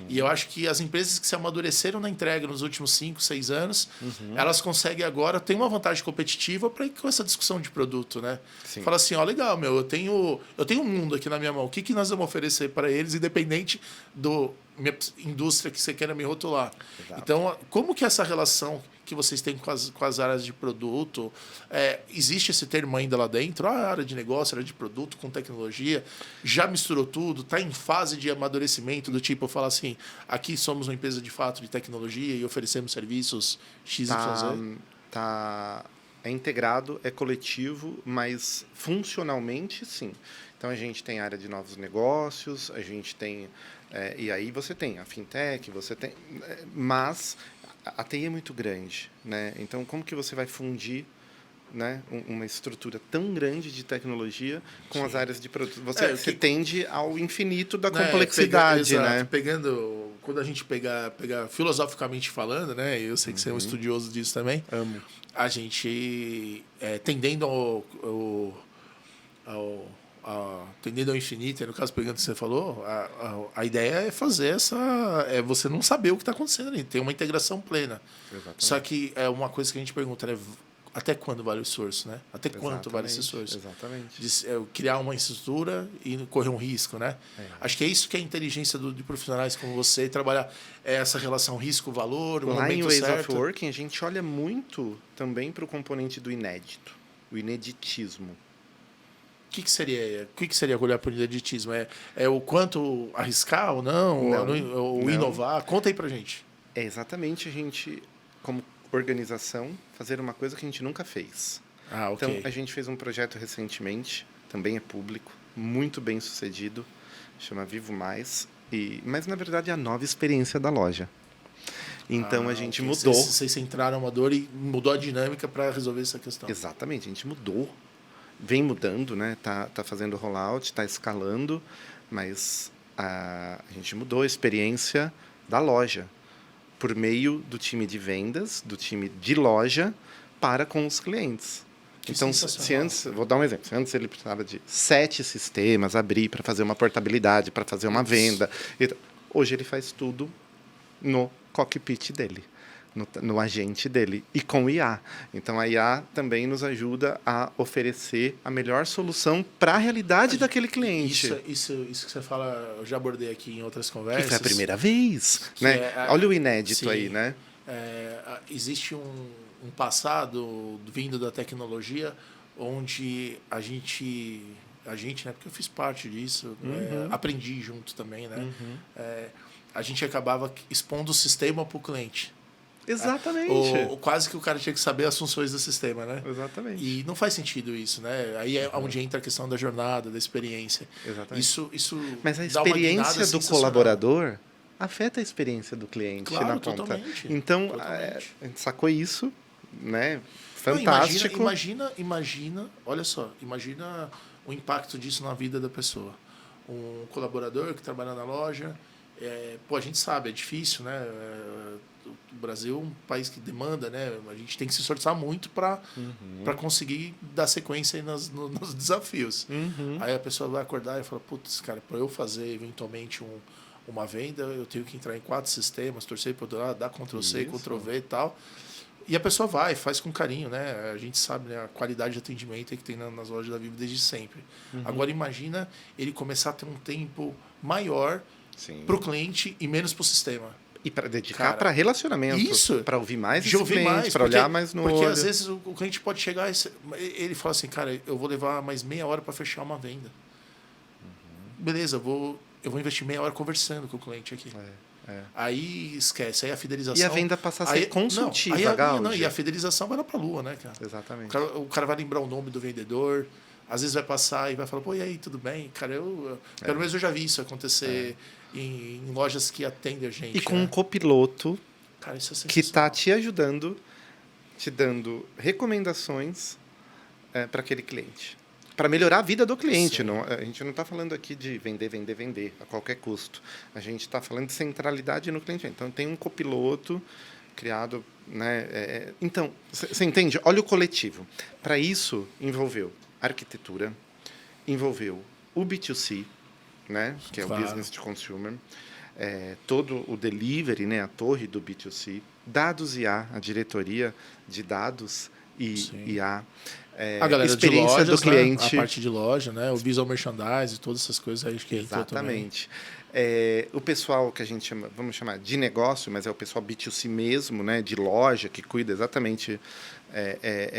Speaker 1: E eu acho que as empresas que se amadureceram na entrega nos últimos 5, 6 anos, elas conseguem agora ter uma vantagem competitiva para ir com essa discussão de produto, né?
Speaker 2: Sim.
Speaker 1: Fala assim, ó, legal, meu, eu tenho um mundo aqui na minha mão. O que nós vamos oferecer para eles, independente do minha indústria que você queira me rotular?
Speaker 2: Exato.
Speaker 1: Então, como que essa relação que vocês têm com as áreas de produto, existe esse termo ainda lá dentro? A área de negócio, a área de produto com tecnologia, já misturou tudo, está em fase de amadurecimento, do tipo, falar assim, aqui somos uma empresa de fato de tecnologia e oferecemos serviços XYZ?
Speaker 2: É integrado, é coletivo, mas funcionalmente, sim. Então, a gente tem área de novos negócios, a gente tem... e aí você tem a fintech, você tem... mas a TI é muito grande, né? Então, como que você vai fundir, né, uma estrutura tão grande de tecnologia com
Speaker 1: Sim.
Speaker 2: as áreas de produto? Você tende ao infinito da
Speaker 1: Né,
Speaker 2: complexidade, né?
Speaker 1: Pegando, quando a gente pegar filosoficamente falando, né? Eu sei que você é um estudioso disso também.
Speaker 2: Amo.
Speaker 1: A gente tendendo tendendo ao infinito, no caso pegando o que você falou, a ideia é fazer você não saber o que está acontecendo ali, ter uma integração plena.
Speaker 2: Exatamente.
Speaker 1: Só que é uma coisa que a gente pergunta, né? Até quando vale o esforço, né? Até quanto vale esse esforço?
Speaker 2: Exatamente.
Speaker 1: Criar uma estrutura e correr um risco, né? Acho que é isso que é a inteligência de profissionais como você, trabalhar essa relação risco-valor, o
Speaker 2: Lá em
Speaker 1: momento
Speaker 2: Ways
Speaker 1: certo.
Speaker 2: of Working, a gente olha muito também para o componente do inédito, o ineditismo.
Speaker 1: O que seria olhar para o ineditismo? É o quanto arriscar ou não? Ou inovar? Conta aí pra gente.
Speaker 2: É exatamente a gente, como organização, fazer uma coisa que a gente nunca fez.
Speaker 1: Ok.
Speaker 2: Então, a gente fez um projeto recentemente, também é público, muito bem sucedido, chama Vivo Mais, mas, na verdade, é a nova experiência da loja. Então, a gente mudou.
Speaker 1: Vocês entraram uma dor e mudou a dinâmica para resolver essa questão.
Speaker 2: Exatamente, a gente mudou. Vem mudando, né? Tá fazendo rollout, está escalando, mas a gente mudou a experiência da loja por meio do time de vendas, do time de loja, para com os clientes. Então, se antes, vou dar um exemplo, se antes ele precisava de 7 sistemas, abrir para fazer uma portabilidade, para fazer uma venda, hoje ele faz tudo no cockpit dele, no agente dele, e com IA. Então, a IA também nos ajuda a oferecer a melhor solução para a realidade daquele cliente.
Speaker 1: Isso que você fala, eu já abordei aqui em outras conversas.
Speaker 2: Que foi a primeira vez, né? Olha o inédito aí, né?
Speaker 1: Existe um passado vindo da tecnologia onde a gente, né? Porque eu fiz parte disso, aprendi junto também, né? A gente acabava expondo o sistema para o cliente.
Speaker 2: Exatamente.
Speaker 1: Quase que o cara tinha que saber as funções do sistema, né?
Speaker 2: Exatamente.
Speaker 1: E não faz sentido isso, né? Aí é onde entra a questão da jornada, da experiência.
Speaker 2: Exatamente.
Speaker 1: Isso
Speaker 2: Mas a experiência do colaborador afeta a experiência do cliente na ponta.
Speaker 1: Totalmente.
Speaker 2: Então,
Speaker 1: totalmente.
Speaker 2: a gente sacou isso, né? Fantástico.
Speaker 1: Imagina, olha só, imagina o impacto disso na vida da pessoa. Um colaborador que trabalha na loja, a gente sabe, é difícil, né? O Brasil é um país que demanda, né? A gente tem que se esforçar muito para conseguir dar sequência aí nos desafios. Aí a pessoa vai acordar e fala, putz, cara, para eu fazer eventualmente uma venda, eu tenho que entrar em 4 sistemas, torcer para o outro lado, dar Ctrl+C, Ctrl+V e tal. E a pessoa faz com carinho, né? A gente sabe, né, a qualidade de atendimento que tem nas lojas da Vivo desde sempre. Agora imagina ele começar a ter um tempo maior para o cliente e menos para o sistema.
Speaker 2: E para dedicar para relacionamento.
Speaker 1: Isso.
Speaker 2: Para ouvir mais esse cliente, para olhar mais no olho.
Speaker 1: Porque às vezes o cliente pode chegar ele fala assim, cara, eu vou levar mais meia hora para fechar uma venda. Beleza, eu vou investir meia hora conversando com o cliente aqui. Aí esquece, aí a fidelização...
Speaker 2: E a venda passa a ser consultiva,
Speaker 1: e a fidelização vai lá pra lua, né, cara?
Speaker 2: Exatamente.
Speaker 1: O cara vai lembrar o nome do vendedor, às vezes vai passar e vai falar, pô, e aí, tudo bem? Cara, pelo menos eu já vi isso acontecer em lojas que atendem a gente.
Speaker 2: E com um copiloto
Speaker 1: cara, isso é
Speaker 2: que está te ajudando, te dando recomendações para aquele cliente. Para melhorar a vida do cliente. Não, a gente não está falando aqui de vender a qualquer custo. A gente está falando de centralidade no cliente. Então, tem um copiloto criado... Né? Então, você entende? Olha o coletivo. Para isso, envolveu arquitetura, envolveu o B2C, né? Que é o business to consumer, todo o delivery, né? A torre do B2C, dados IA, a diretoria de dados e IA,
Speaker 1: a galera
Speaker 2: experiência
Speaker 1: de lojas,
Speaker 2: do cliente,
Speaker 1: né? A parte de loja, né? O visual merchandising, todas essas coisas aí que
Speaker 2: exatamente. O pessoal que a gente chama, vamos chamar de negócio, mas é o pessoal B2C mesmo, né? De loja, que cuida exatamente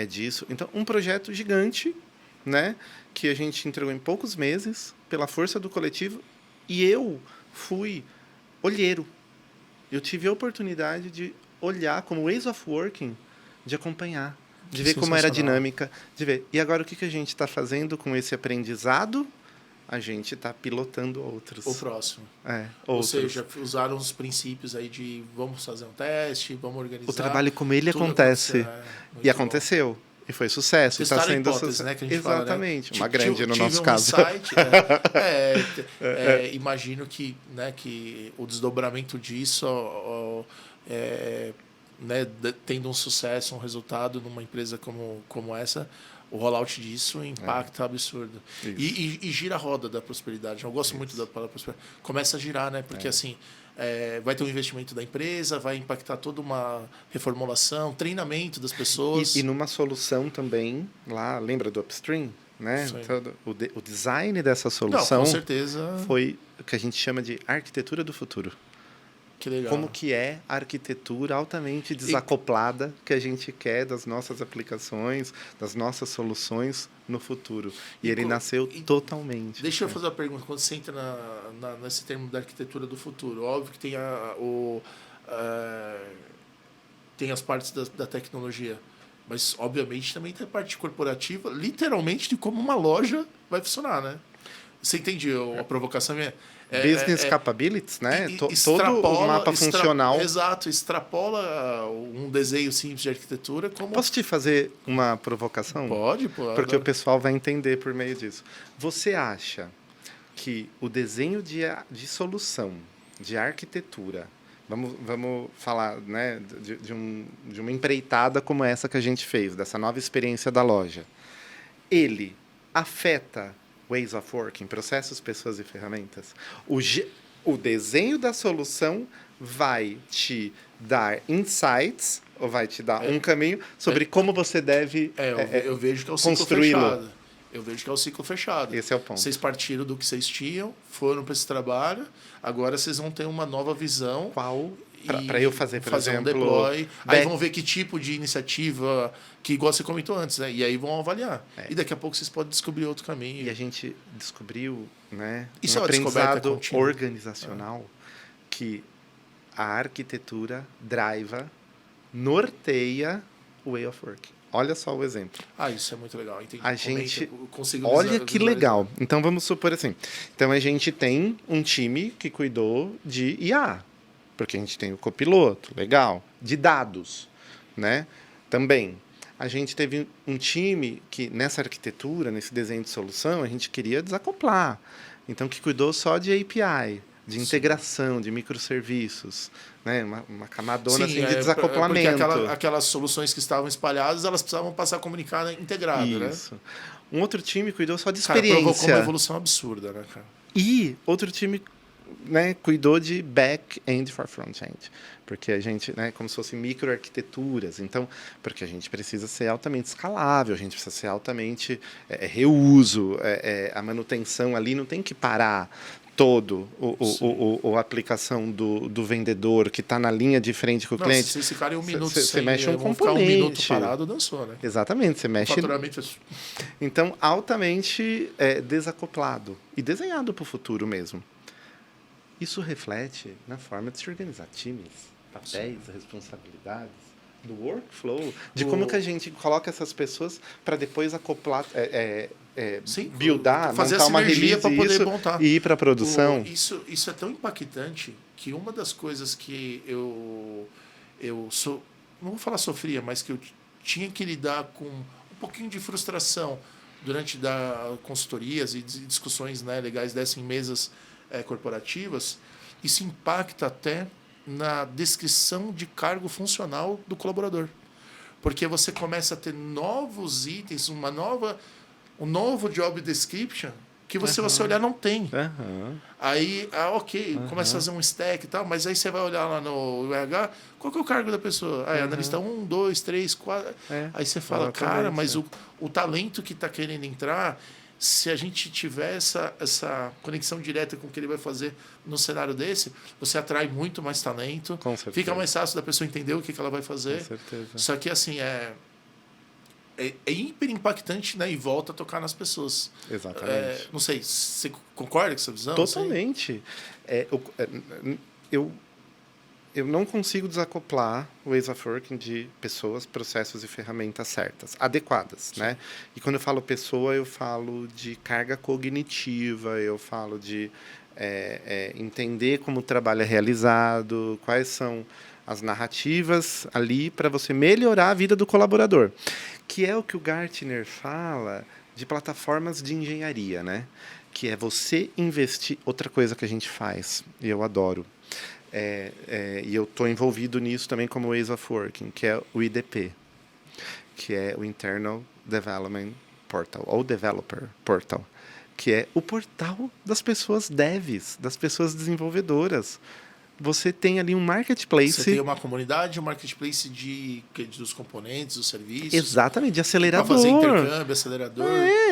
Speaker 2: disso. Então, um projeto gigante, né? Que a gente entregou em poucos meses, pela força do coletivo, e eu fui olheiro. Eu tive a oportunidade de olhar como ways of working, de acompanhar, de ver como era a dinâmica, de ver. E agora o que a gente está fazendo com esse aprendizado? A gente está pilotando outros.
Speaker 1: O próximo.
Speaker 2: Ou
Speaker 1: seja, usaram os princípios aí de vamos fazer um teste, vamos organizar.
Speaker 2: O trabalho como ele acontece. E aconteceu. E foi sucesso.
Speaker 1: Está sendo hipótese, né, que a gente
Speaker 2: exatamente.
Speaker 1: Fala, né?
Speaker 2: Uma grande no nosso caso.
Speaker 1: Insight, imagino que, né, que o desdobramento disso, né, tendo um sucesso, um resultado numa empresa como essa, o rollout disso impacta absurdo. E gira a roda da prosperidade. Eu gosto muito da palavra prosperidade. Começa a girar, né? Porque assim, vai ter um investimento da empresa, vai impactar toda uma reformulação, treinamento das pessoas.
Speaker 2: E numa solução também, lá, lembra do Upstream? Né? Então, o design dessa solução
Speaker 1: com certeza
Speaker 2: foi o que a gente chama de arquitetura do futuro.
Speaker 1: Que legal.
Speaker 2: Como que é a arquitetura altamente desacoplada que a gente quer das nossas aplicações, das nossas soluções no futuro. E ele nasceu totalmente.
Speaker 1: Deixa eu fazer uma pergunta. Quando você entra nesse termo da arquitetura do futuro, óbvio que tem tem as partes da tecnologia, mas obviamente também tem a parte corporativa, literalmente de como uma loja vai funcionar, né? Você entende a provocação minha?
Speaker 2: Business capabilities, né? Todo o mapa funcional.
Speaker 1: Exato, extrapola um desenho simples de arquitetura como...
Speaker 2: Posso te fazer uma provocação?
Speaker 1: Pode.
Speaker 2: Porque o pessoal vai entender por meio disso. Você acha que o desenho de solução, de arquitetura, vamos falar, né, de uma empreitada como essa que a gente fez, dessa nova experiência da loja, ele afeta ways of working, processos, pessoas e ferramentas? O desenho da solução vai te dar insights, ou vai te dar um caminho sobre como você deve
Speaker 1: eu vejo que é o ciclo fechado. Eu vejo que é o ciclo fechado.
Speaker 2: Esse é o ponto.
Speaker 1: Vocês partiram do que vocês tinham, foram para esse trabalho, agora vocês vão ter uma nova visão.
Speaker 2: Qual? Para eu fazer, por exemplo...
Speaker 1: um deploy. Aí vão ver que tipo de iniciativa, que igual você comentou antes, né? E aí vão avaliar. E daqui a pouco vocês podem descobrir outro caminho.
Speaker 2: E a gente descobriu, né,
Speaker 1: isso
Speaker 2: um aprendizado
Speaker 1: contínua.
Speaker 2: organizacional que a arquitetura driva, norteia o way of working. Olha só o exemplo.
Speaker 1: Isso é muito legal. Entendi.
Speaker 2: A gente... Olha que legal. Então, vamos supor assim. Então, a gente tem um time que cuidou de IA, porque a gente tem o copiloto, legal. De dados, né? Também. A gente teve um time que, nessa arquitetura, nesse desenho de solução, a gente queria desacoplar. Então, que cuidou só de API, de integração, de microserviços, né? Uma camadona assim, de desacoplamento.
Speaker 1: Porque aquelas soluções que estavam espalhadas, elas precisavam passar comunicada integrada,
Speaker 2: isso, né? Um outro time cuidou só de experiência.
Speaker 1: Cara, provocou uma evolução absurda, né, cara?
Speaker 2: E outro time, né, cuidou de back-end for front-end. Porque a gente, né, como se fossem microarquiteturas. Então, porque a gente precisa ser altamente escalável, a gente precisa ser altamente reuso, a manutenção ali não tem que parar todo a aplicação do vendedor que está na linha de frente com o cliente.
Speaker 1: Se esse cara em um minuto
Speaker 2: você mexe um componente.
Speaker 1: Um minuto parado, dançou, né?
Speaker 2: Exatamente, você mexe.
Speaker 1: Faturamento.
Speaker 2: Então, altamente desacoplado e desenhado para o futuro mesmo. Isso reflete na forma de se organizar times, papéis, responsabilidades, do workflow, de como que a gente coloca essas pessoas para depois acoplar,
Speaker 1: Sim,
Speaker 2: buildar,
Speaker 1: fazer
Speaker 2: montar
Speaker 1: a
Speaker 2: uma
Speaker 1: sinergia
Speaker 2: release
Speaker 1: para poder
Speaker 2: isso,
Speaker 1: montar.
Speaker 2: e ir para a produção.
Speaker 1: Isso é tão impactante que uma das coisas que eu sou, não vou falar sofria, mas que eu tinha que lidar com um pouquinho de frustração durante da consultorias e discussões, né, legais dessas em mesas corporativas, isso impacta até na descrição de cargo funcional do colaborador. Porque você começa a ter novos itens, um novo job description que você olhar não tem. Aí, ok, começa a fazer um stack e tal, mas aí você vai olhar lá no RH, qual que é o cargo da pessoa? Ah, é analista 1, 2, 3, 4. Aí você fala, cara, mas o talento que está querendo entrar, se a gente tiver essa conexão direta com o que ele vai fazer no cenário desse, você atrai muito mais talento.
Speaker 2: Com certeza.
Speaker 1: Fica mais fácil da pessoa entender o que ela vai fazer.
Speaker 2: Com certeza.
Speaker 1: Só que, assim, é hiper impactante, né? E volta a tocar nas pessoas.
Speaker 2: Exatamente.
Speaker 1: Não sei, você concorda com essa visão?
Speaker 2: Totalmente. Eu não consigo desacoplar o Ways of Working de pessoas, processos e ferramentas certas, adequadas, né? E quando eu falo pessoa, eu falo de carga cognitiva, eu falo de entender como o trabalho é realizado, quais são as narrativas ali para você melhorar a vida do colaborador, que é o que o Gartner fala de plataformas de engenharia, né? Que é você investir... Outra coisa que a gente faz, e eu adoro, e eu estou envolvido nisso também como Ways of Working, que é o IDP, que é o Internal Development Portal, ou Developer Portal, que é o portal das pessoas devs, das pessoas desenvolvedoras. Você tem ali um marketplace.
Speaker 1: Você tem uma comunidade, um marketplace dos componentes, dos serviços.
Speaker 2: Exatamente, de acelerador.
Speaker 1: Para fazer intercâmbio, acelerador.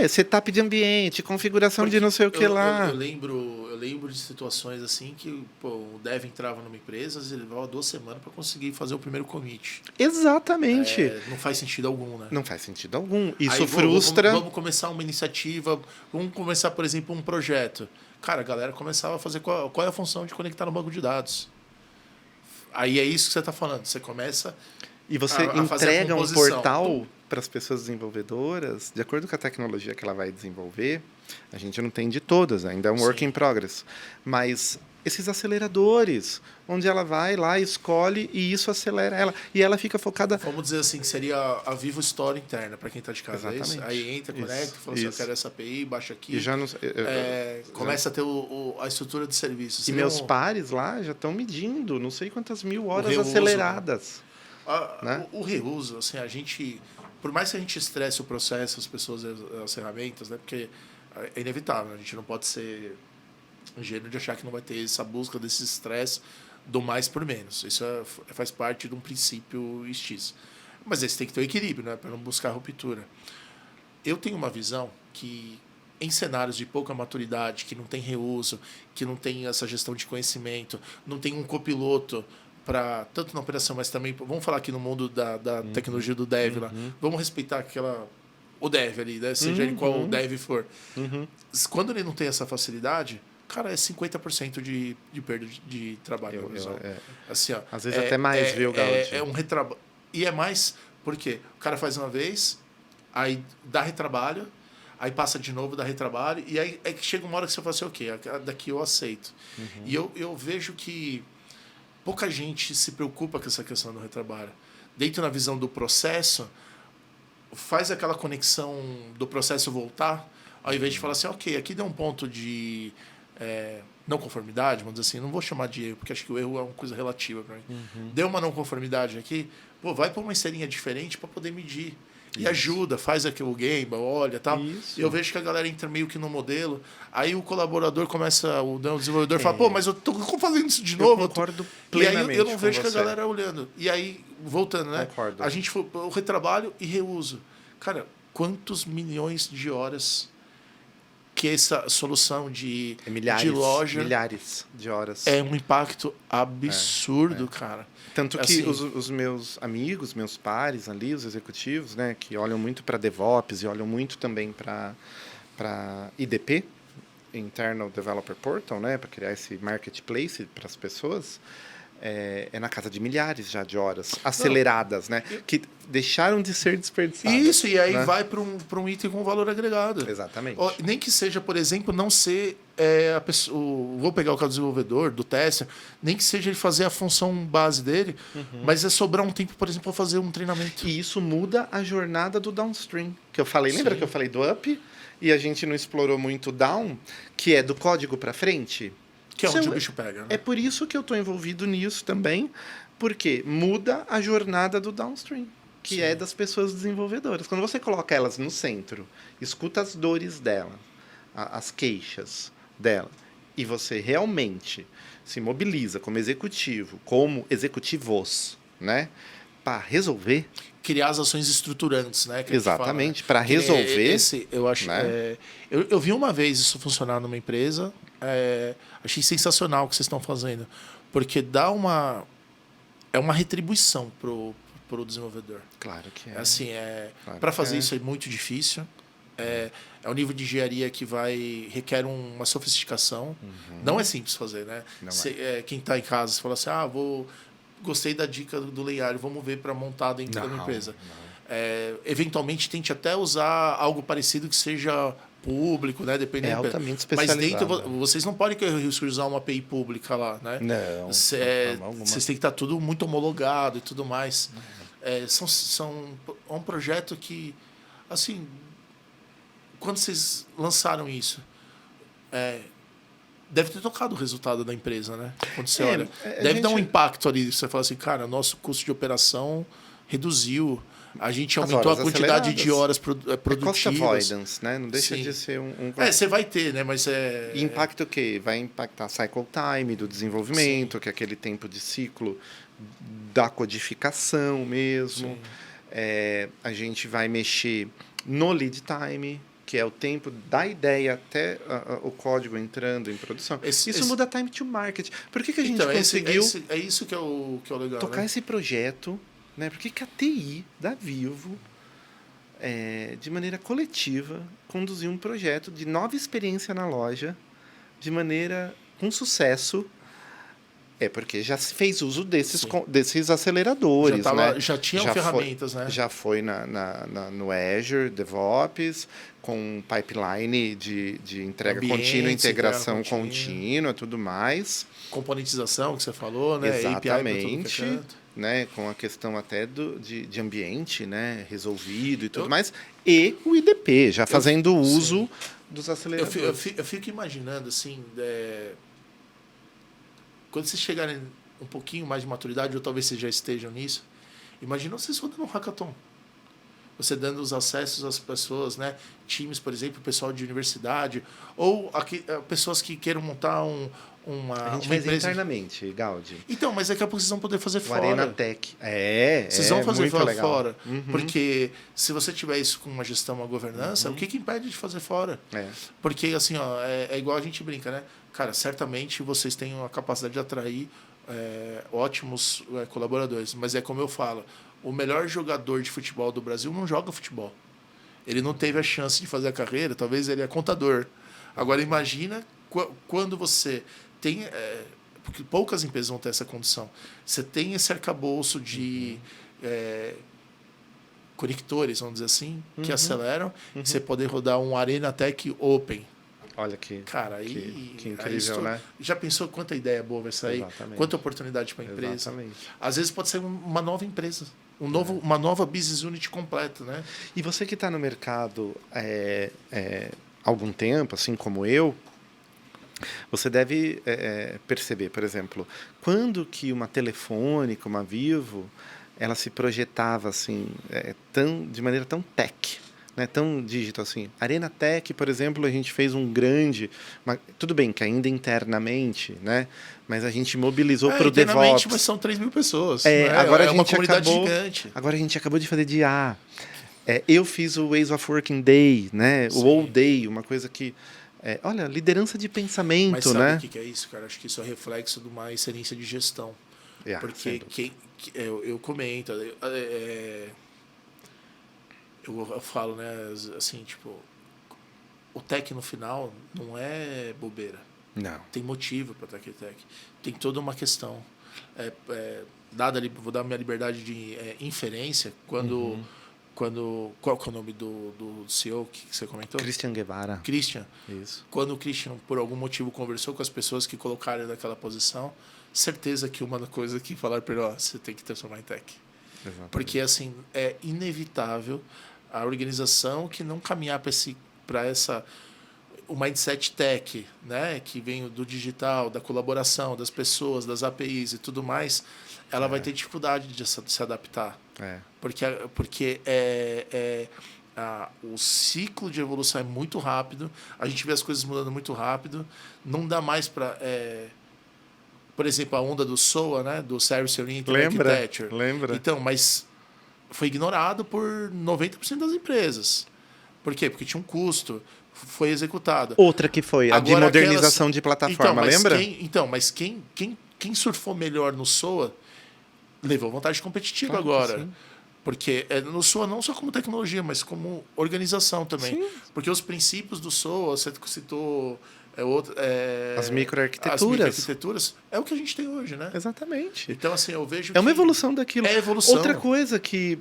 Speaker 2: Setup de ambiente, configuração de não sei o que lá.
Speaker 1: Eu lembro de situações assim que o dev entrava numa empresa, ele levava 2 semanas para conseguir fazer o primeiro commit.
Speaker 2: Exatamente.
Speaker 1: Não faz sentido algum, né?
Speaker 2: Não faz sentido algum. Isso frustra.
Speaker 1: Vamos começar uma iniciativa, vamos começar, por exemplo, um projeto. Cara, a galera começava a fazer qual é a função de conectar no banco de dados. Aí é isso que você está falando. Você começa
Speaker 2: e você entrega um portal para as pessoas desenvolvedoras, de acordo com a tecnologia que ela vai desenvolver. A gente não tem de todas, ainda é um work in progress. Mas esses aceleradores, onde ela vai lá, escolhe e isso acelera ela. E ela fica focada...
Speaker 1: Vamos dizer assim, que seria a Vivo Store interna, para quem está de casa.
Speaker 2: Exatamente.
Speaker 1: Aí entra, conecta, fala assim, eu quero essa API, baixa aqui.
Speaker 2: E já não,
Speaker 1: começa a ter a estrutura de serviços.
Speaker 2: E meus pares lá já estão medindo não sei quantas mil horas aceleradas. Né?
Speaker 1: O reuso, assim, a gente... Por mais que a gente estresse o processo, as pessoas, as ferramentas, né? Porque é inevitável, a gente não pode ser ingênuo de achar que não vai ter essa busca desse estresse do mais por menos. Isso faz parte de um princípio X. Mas esse tem que ter um equilíbrio, né? Para não buscar ruptura. Eu tenho uma visão que, em cenários de pouca maturidade, que não tem reuso, que não tem essa gestão de conhecimento, não tem um copiloto para tanto na operação, mas também, vamos falar aqui no mundo da tecnologia do dev lá, vamos respeitar o dev ali, né? Seja ele qual o dev for. Quando ele não tem essa facilidade, cara, é 50% de perda de trabalho. Assim, ó,
Speaker 2: às vezes até mais, viu, Gaudi?
Speaker 1: É um retrabalho. E é mais porque o cara faz uma vez, aí dá retrabalho, aí passa de novo, dá retrabalho, e aí chega uma hora que você fala assim, ok, daqui eu aceito. E eu vejo que pouca gente se preocupa com essa questão do retrabalho. Dentro na visão do processo, faz aquela conexão do processo voltar, ao invés de falar assim, ok, aqui deu um ponto de não conformidade, vamos dizer assim, não vou chamar de erro, porque acho que o erro é uma coisa relativa para mim. Deu uma não conformidade aqui, vai para uma esteirinha diferente para poder medir. E ajuda, faz aqui o game, olha e tal.
Speaker 2: Isso.
Speaker 1: Eu vejo que a galera entra meio que no modelo, aí o colaborador começa, o desenvolvedor fala, mas eu tô fazendo isso de novo.
Speaker 2: Eu concordo plenamente.
Speaker 1: E aí eu não vejo que a galera olhando. E aí, voltando, né?
Speaker 2: Concordo.
Speaker 1: A gente foi o retrabalho e reuso. Cara, quantos milhões de horas que essa solução de loja...
Speaker 2: Milhares de horas.
Speaker 1: É um impacto absurdo, cara.
Speaker 2: Tanto que assim, os meus amigos, meus pares ali, os executivos, né, que olham muito para DevOps e olham muito também para IDP, Internal Developer Portal, né, para criar esse marketplace para as pessoas, é na casa de milhares já de horas aceleradas, né, que deixaram de ser desperdiçadas.
Speaker 1: Isso, e aí
Speaker 2: né?
Speaker 1: vai para um item com valor agregado.
Speaker 2: Exatamente.
Speaker 1: Nem que seja, por exemplo, não ser a pessoa. Vou pegar o caso do desenvolvedor, do tester, nem que seja ele fazer a função base dele, mas é sobrar um tempo, por exemplo, para fazer um treinamento.
Speaker 2: E isso muda a jornada do downstream. Que eu falei, lembra que eu falei do up? E a gente não explorou muito o down, que é do código para frente?
Speaker 1: Que é onde o bicho pega. Né?
Speaker 2: É por isso que eu estou envolvido nisso também, porque muda a jornada do downstream, que é das pessoas desenvolvedoras. Quando você coloca elas no centro, escuta as dores dela, as queixas dela, e você realmente se mobiliza como executivo, como executivos, né, para resolver.
Speaker 1: Criar as ações estruturantes, né? Que
Speaker 2: exatamente, para resolver.
Speaker 1: Eu acho.
Speaker 2: Né?
Speaker 1: Eu vi uma vez isso funcionar numa empresa. Achei sensacional o que vocês estão fazendo, porque dá uma retribuição pro desenvolvedor.
Speaker 2: Claro que é.
Speaker 1: Assim,
Speaker 2: Claro
Speaker 1: para fazer
Speaker 2: que
Speaker 1: isso é muito difícil. É um nível de engenharia que requer uma sofisticação. Não é simples fazer, né? Quem está em casa, você fala assim, gostei da dica do Leiari, vamos ver para montar dentro da minha empresa. Eventualmente, tente até usar algo parecido que seja público, né? Dependendo.
Speaker 2: Altamente especializado.
Speaker 1: Mas dentro, vocês não podem correr o risco de usar uma API pública lá, né?
Speaker 2: Não.
Speaker 1: Vocês têm que estar tudo muito homologado e tudo mais. É um projeto que, assim, quando vocês lançaram isso, deve ter tocado o resultado da empresa, né? Quando você olha. Deve dar um impacto ali. Você fala assim, cara, nosso custo de operação reduziu. A gente aumentou a quantidade de horas produtivas.
Speaker 2: Cost avoidance, né? Não deixa de ser um...
Speaker 1: você vai ter, né? Mas
Speaker 2: E impacta o quê? Vai impactar cycle time do desenvolvimento,
Speaker 1: Sim.
Speaker 2: que é aquele tempo de ciclo da codificação mesmo. A gente vai mexer no lead time, que é o tempo da ideia até o código entrando em produção. Isso muda time to market. Por que a gente conseguiu...
Speaker 1: É isso que é o legal,
Speaker 2: tocar
Speaker 1: né?
Speaker 2: esse projeto... Né? Por que a TI da Vivo, de maneira coletiva, conduziu um projeto de nova experiência na loja, de maneira com sucesso? Porque já se fez uso desses aceleradores.
Speaker 1: Já tinham ferramentas, né?
Speaker 2: Já foi no Azure, DevOps, com pipeline de entrega contínua, integração contínua, tudo mais.
Speaker 1: Componentização, que você falou, né?
Speaker 2: Exatamente. API né, com a questão até de ambiente, né, resolvido e tudo mais, e o IDP, já fazendo uso dos aceleradores.
Speaker 1: Eu fico imaginando, assim, quando vocês chegarem um pouquinho mais de maturidade, ou talvez vocês já estejam nisso, imagina vocês rodando um hackathon. Você dando os acessos às pessoas, né? Times, por exemplo, pessoal de universidade, ou pessoas que queiram montar
Speaker 2: a gente faz
Speaker 1: empresa
Speaker 2: internamente, Gaudi.
Speaker 1: Então, mas daqui a pouco vocês vão poder fazer fora.
Speaker 2: Arena Tech.
Speaker 1: Vocês vão fazer fora.
Speaker 2: Uhum.
Speaker 1: Porque se você tiver isso com uma gestão, uma governança, o que impede de fazer fora? Porque, assim, é igual a gente brinca, né? Cara, certamente vocês têm a capacidade de atrair ótimos colaboradores. Mas é como eu falo, o melhor jogador de futebol do Brasil não joga futebol. Ele não teve a chance de fazer a carreira, talvez ele é contador. Agora, imagina quando você tem... porque poucas empresas vão ter essa condição. Você tem esse arcabouço de conectores, vamos dizer assim, que aceleram, e você poder rodar um Arena Tech Open.
Speaker 2: Olha que,
Speaker 1: cara,
Speaker 2: que incrível, né?
Speaker 1: Já pensou quanta ideia boa vai sair?
Speaker 2: Exatamente.
Speaker 1: Quanta oportunidade para a empresa?
Speaker 2: Exatamente.
Speaker 1: Às vezes pode ser uma nova empresa, uma nova business unit completa, né?
Speaker 2: E você que está no mercado há algum tempo, assim como eu, você deve perceber, por exemplo, quando que uma Telefônica, uma Vivo, ela se projetava assim, de maneira tão tech, né, tão digital assim. Arena Tech, por exemplo, a gente fez um grande... tudo bem que ainda internamente, né, mas a gente mobilizou para o DevOps.
Speaker 1: Mas são 3 mil pessoas.
Speaker 2: Agora a gente
Speaker 1: uma comunidade gigante.
Speaker 2: Agora a gente acabou de fazer de eu fiz o Ways of Working Day, né, o All Day, uma coisa que... olha, liderança de pensamento,
Speaker 1: mas sabe
Speaker 2: né?
Speaker 1: o que é isso, cara? Acho que isso é reflexo de uma excelência de gestão. Porque eu comento... Eu falo, né, assim, tipo... o tech no final não é bobeira.
Speaker 2: Não.
Speaker 1: Tem motivo para tech tech. Tem toda uma questão. Vou dar minha liberdade de inferência quando qual que é o nome do CEO que você comentou?
Speaker 2: Christian Guevara.
Speaker 1: Christian.
Speaker 2: Isso.
Speaker 1: Quando o Christian, por algum motivo, conversou com as pessoas que colocaram ele naquela posição, certeza que uma coisa que falaram para ele, você tem que transformar em tech.
Speaker 2: Exatamente.
Speaker 1: Porque, assim, é inevitável a organização que não caminhar para essa... O mindset tech, né, que vem do digital, da colaboração, das pessoas, das APIs e tudo mais, ela vai ter dificuldade de se adaptar. Porque o ciclo de evolução é muito rápido, a gente vê as coisas mudando muito rápido, não dá mais para... por exemplo, a onda do SOA, né, do Service Oriented Architecture.
Speaker 2: Lembra.
Speaker 1: Então, mas foi ignorado por 90% das empresas. Por quê? Porque tinha um custo, foi executado.
Speaker 2: Outra que foi, a de modernização de plataforma, lembra?
Speaker 1: Mas quem surfou melhor no SOA levou vantagem competitiva agora.
Speaker 2: Sim.
Speaker 1: Porque no SOA não só como tecnologia, mas como organização também.
Speaker 2: Sim.
Speaker 1: Porque os princípios do SOA, você citou...
Speaker 2: as microarquiteturas.
Speaker 1: É o que a gente tem hoje, né?
Speaker 2: Exatamente.
Speaker 1: Então, assim, eu vejo
Speaker 2: uma evolução daquilo.
Speaker 1: É evolução.
Speaker 2: Outra coisa que...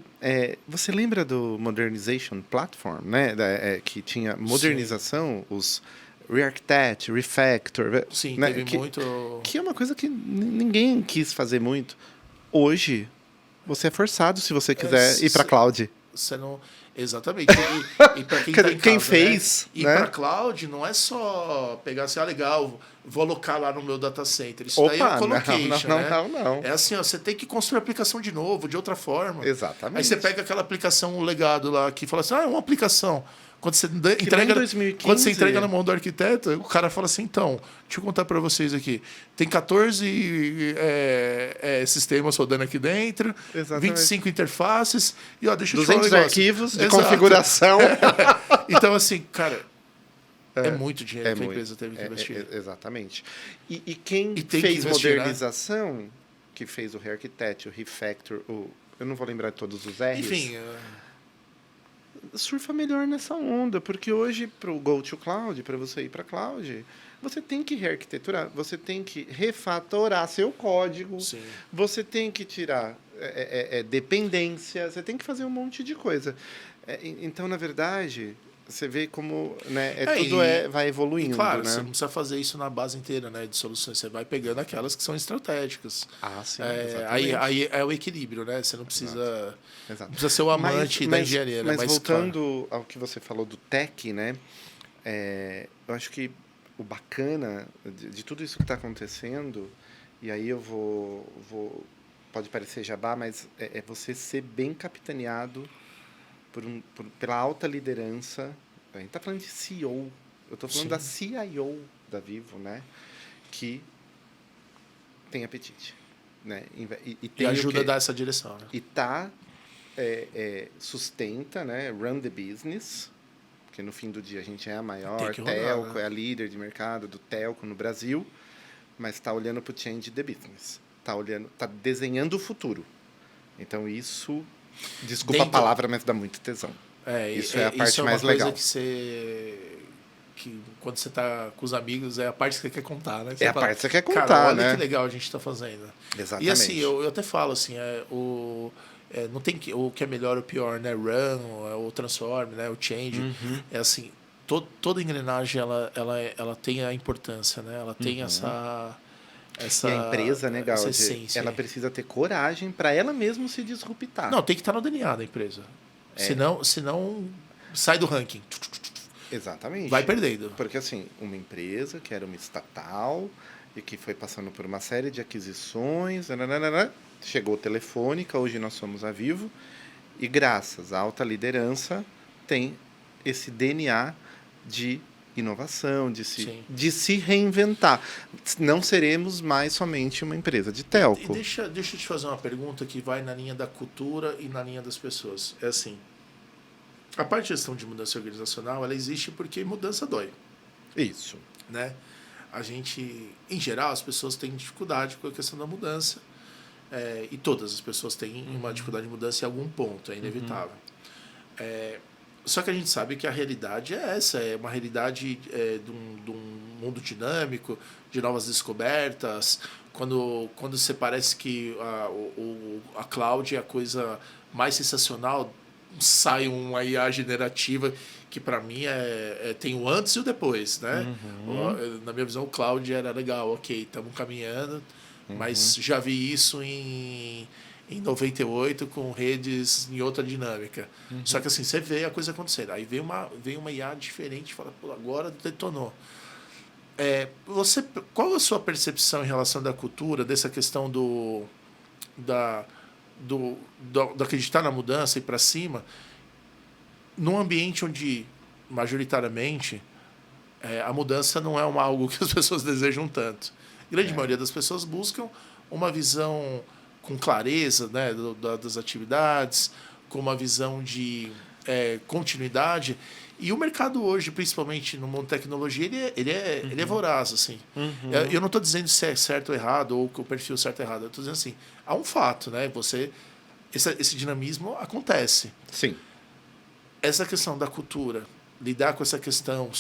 Speaker 2: você lembra do Modernization Platform, né? Que tinha modernização, os Rearchitect, Refactor.
Speaker 1: Sim,
Speaker 2: né?
Speaker 1: teve muito...
Speaker 2: Que é uma coisa que ninguém quis fazer muito. Hoje, você é forçado se você quiser ir para cloud.
Speaker 1: Você não... Exatamente. E para quem tá em
Speaker 2: quem
Speaker 1: casa,
Speaker 2: fez,
Speaker 1: né? E para cloud não é só pegar assim, legal, vou alocar lá no meu data center. Isso daí é colocation,
Speaker 2: não.
Speaker 1: É assim, você tem que construir a aplicação de novo, de outra forma.
Speaker 2: Exatamente.
Speaker 1: Aí você pega aquela aplicação, um legado lá, que fala assim, é uma aplicação. Quando você entrega na mão do arquiteto, o cara fala assim, então, deixa eu contar para vocês aqui. Tem 14 sistemas rodando aqui dentro, exatamente. 25 interfaces, e deixa eu te falar um
Speaker 2: 200
Speaker 1: negócio.
Speaker 2: arquivos de configuração.
Speaker 1: Então, assim, cara, é muito dinheiro que a empresa teve que investir.
Speaker 2: Exatamente. E quem fez modernização, né? Que fez o Rearchitect, o Refactor, eu não vou lembrar de todos os R's.
Speaker 1: Enfim...
Speaker 2: surfa melhor nessa onda, porque hoje, para o Go to Cloud, para você ir para cloud, você tem que rearquiteturar, você tem que refatorar seu código,
Speaker 1: sim.
Speaker 2: Você tem que tirar dependência, você tem que fazer um monte de coisa. Então, na verdade, você vê como, né, vai evoluindo.
Speaker 1: E claro,
Speaker 2: né?
Speaker 1: Você não precisa fazer isso na base inteira, né, de soluções. Você vai pegando aquelas que são estratégicas.
Speaker 2: Sim,
Speaker 1: aí é o equilíbrio, né? Você não precisa,
Speaker 2: Exato.
Speaker 1: Não precisa ser o amante da engenharia.
Speaker 2: Mas voltando ao que você falou do tech, né? Eu acho que o bacana de tudo isso que está acontecendo, e aí eu vou pode parecer jabá, mas é você ser bem capitaneado pela alta liderança. A gente está falando de CEO, eu estou falando da CIO da Vivo, né? Que tem apetite, né?
Speaker 1: E ajuda a dar essa direção, né?
Speaker 2: E sustenta, né? Run the business, porque no fim do dia a gente é a maior telco, né? É a líder de mercado do telco no Brasil, mas está olhando para o change the business, está desenhando o futuro. Então isso, desculpa a palavra, mas dá muito tesão. Isso é a parte mais legal.
Speaker 1: Que quando você está com os amigos, é a parte que você quer contar, né?
Speaker 2: A parte que você quer contar,
Speaker 1: cara, olha,
Speaker 2: né?
Speaker 1: Que legal a gente está fazendo.
Speaker 2: Exatamente.
Speaker 1: E assim, eu até falo assim, não tem o que é melhor ou pior, né? Run, o transform, né? O change. É assim, toda engrenagem ela tem a importância, né? Ela tem essa
Speaker 2: e a empresa, né, Gaudi, ela precisa ter coragem para ela mesma se disruptar.
Speaker 1: Não, tem que estar no DNA da empresa. Senão sai do ranking.
Speaker 2: Exatamente.
Speaker 1: Vai perdendo.
Speaker 2: Porque, assim, uma empresa que era uma estatal e que foi passando por uma série de aquisições, chegou Telefônica, hoje nós somos a Vivo, e graças à alta liderança tem esse DNA de inovação, de se reinventar. Não seremos mais somente uma empresa de telco.
Speaker 1: E deixa eu te fazer uma pergunta que vai na linha da cultura e na linha das pessoas. É assim, a parte de gestão de mudança organizacional, ela existe porque mudança dói.
Speaker 2: Isso.
Speaker 1: Né? A gente, em geral, as pessoas têm dificuldade com a questão da mudança. E todas as pessoas têm uma dificuldade de mudança em algum ponto, é inevitável. Só que a gente sabe que a realidade é essa, é uma realidade de um mundo dinâmico, de novas descobertas. Quando você parece que a cloud é a coisa mais sensacional, sai uma IA generativa que para mim tem o antes e o depois, né? Na minha visão, o cloud era legal, ok, estamos caminhando, mas já vi isso em 98 com redes em outra dinâmica. Só que assim, você vê a coisa acontecendo. Aí vem uma IA diferente e fala, pô, agora detonou. Qual a sua percepção em relação da cultura, dessa questão do acreditar na mudança e para cima, num ambiente onde, majoritariamente, a mudança não é algo que as pessoas desejam tanto. A grande maioria das pessoas buscam uma visão com clareza, né, das atividades, com uma visão de continuidade. E o mercado hoje, principalmente no mundo da tecnologia, ele é voraz, assim. Eu não estou dizendo se é certo ou errado, ou que o perfil é certo ou errado. Eu estou dizendo assim, há um fato, né? Esse dinamismo acontece.
Speaker 2: Sim.
Speaker 1: Essa questão da cultura, lidar com essa questão,